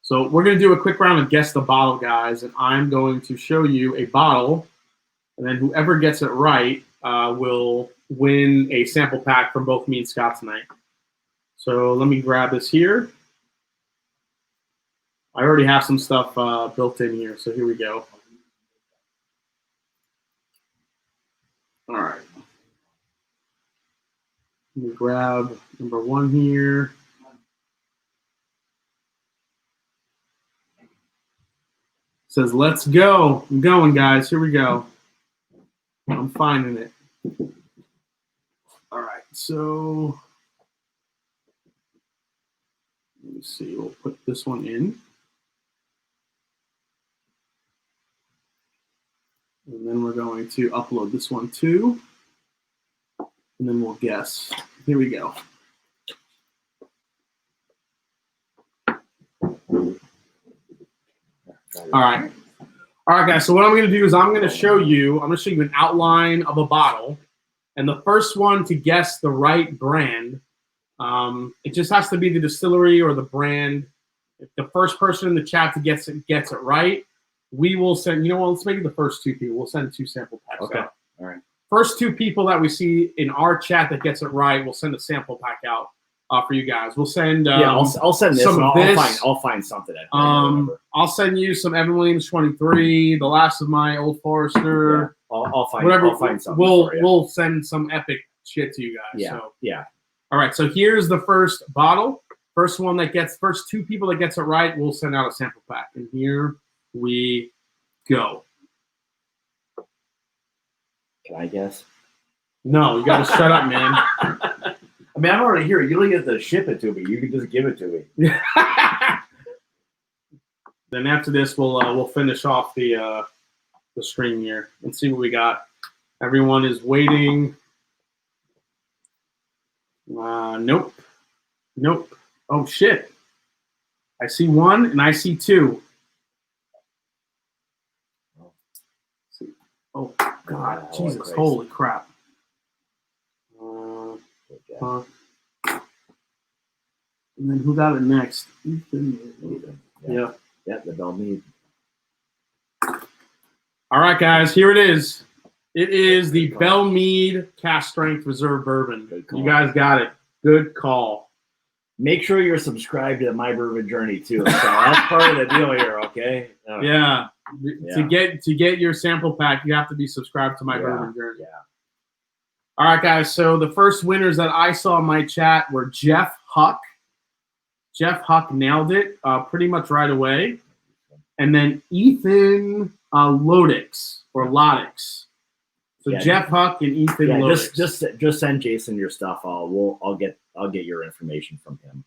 so we're going to do a quick round of Guess the Bottle, guys, and I'm going to show you a bottle, and then whoever gets it right will win a sample pack from both me and Scott tonight. So let me grab this here. I already have some stuff built in here, so here we go. All right. Let me grab number 1 here. Says, let's go. I'm going, guys. Here we go. I'm finding it. All right. So let me see. We'll put this one in. And then we're going to upload this one too. And then we'll guess. Here we go. All right, guys. So what I'm going to do is I'm going to show you an outline of a bottle, and the first one to guess the right brand. It just has to be the distillery or the brand. If the first person in the chat to gets it right, we will send. You know what? Let's make it the first 2 people. We'll send 2 sample packs. Okay. Out. All right. First 2 people that we see in our chat that gets it right, we'll send a sample pack out for you guys. We'll send. I'll send this. Some of this. I'll find something. I'll send you some Evan Williams 23, the last of my Old Forester. Yeah, I'll find something. We'll send some epic shit to you guys. Yeah. So. Yeah. All right. So here's the first bottle. First 2 people that gets it right, we'll send out a sample pack. And here we go. Can I guess? No, you got to shut up, man. I mean, I'm already here. You don't get to ship it to me. You can just give it to me. Then after this, we'll finish off the stream here and see what we got. Everyone is waiting. Nope. Oh shit! I see 1 and I see 2. Oh God, Oh, Jesus, Christ. holy crap! And then who got it next? Ethan. Yeah. Yeah, the Bell Mead. All right, guys, here it is. It is the Bell Mead Cask Strength Reserve Bourbon. You guys got it. Good call. Make sure you're subscribed to My Bourbon Journey too. So that's part of the deal here, okay? Yeah. To get your sample pack, you have to be subscribed to My Bourbon Journey. Yeah. All right, guys. So the first winners that I saw in my chat were Jeff Huck. Jeff Huck nailed it pretty much right away. And then Ethan Lodix or Lodix. So Jeff Huck and Ethan Lodix. Just send Jason your stuff. I'll get your information from him.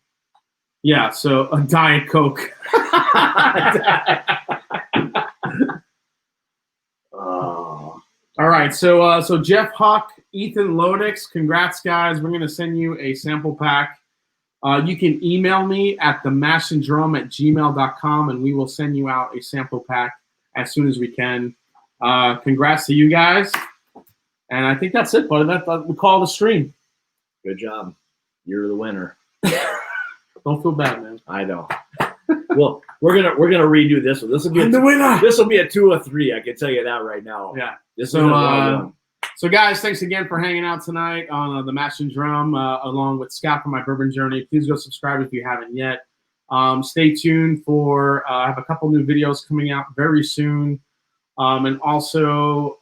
Yeah, so a Diet Coke. All right, so Jeff Huck, Ethan Lodix, congrats, guys. We're going to send you a sample pack. You can email me at themashanddrum@gmail.com, and we will send you out a sample pack as soon as we can. Congrats to you guys. And I think that's it, buddy. We call the stream. Good job. You're the winner. Don't feel bad, man. I know. Well, we're gonna redo this one. This will be the winner. This will be a 2 or 3. I can tell you that right now. Yeah. So guys, thanks again for hanging out tonight on the Mash and Drum, along with Scott from My Bourbon Journey. Please go subscribe if you haven't yet. Stay tuned for I have a couple new videos coming out very soon. And also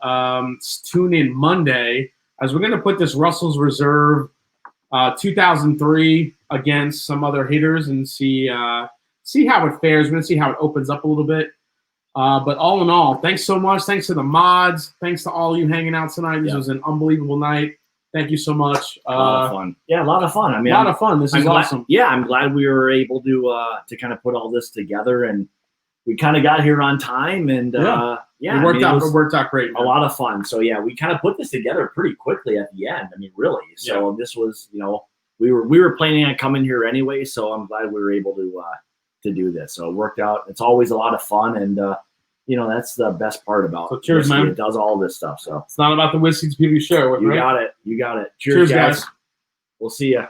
tune in Monday as we're going to put this Russell's Reserve 2003 against some other hitters and see how it fares. We're going to see how it opens up a little bit. But all in all, thanks so much. Thanks to the mods. Thanks to all of you hanging out tonight. This was an unbelievable night. Thank you so much. A lot of fun. Yeah, a lot of fun. I mean, a lot of fun. This is awesome. Yeah, I'm glad we were able to kind of put all this together, and we kind of got here on time, and it worked out great, man. A lot of fun. So yeah, we kind of put this together pretty quickly at the end. I mean, really. So this was, we were planning on coming here anyway. So I'm glad we were able to do this. So it worked out. It's always a lot of fun, and that's the best part about it. Cheers, man. It does all this stuff. So it's not about the whiskey, it's people you share with. You got it. You got it. Cheers, guys. We'll see ya.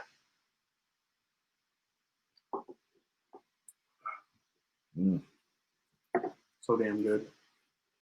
So damn good.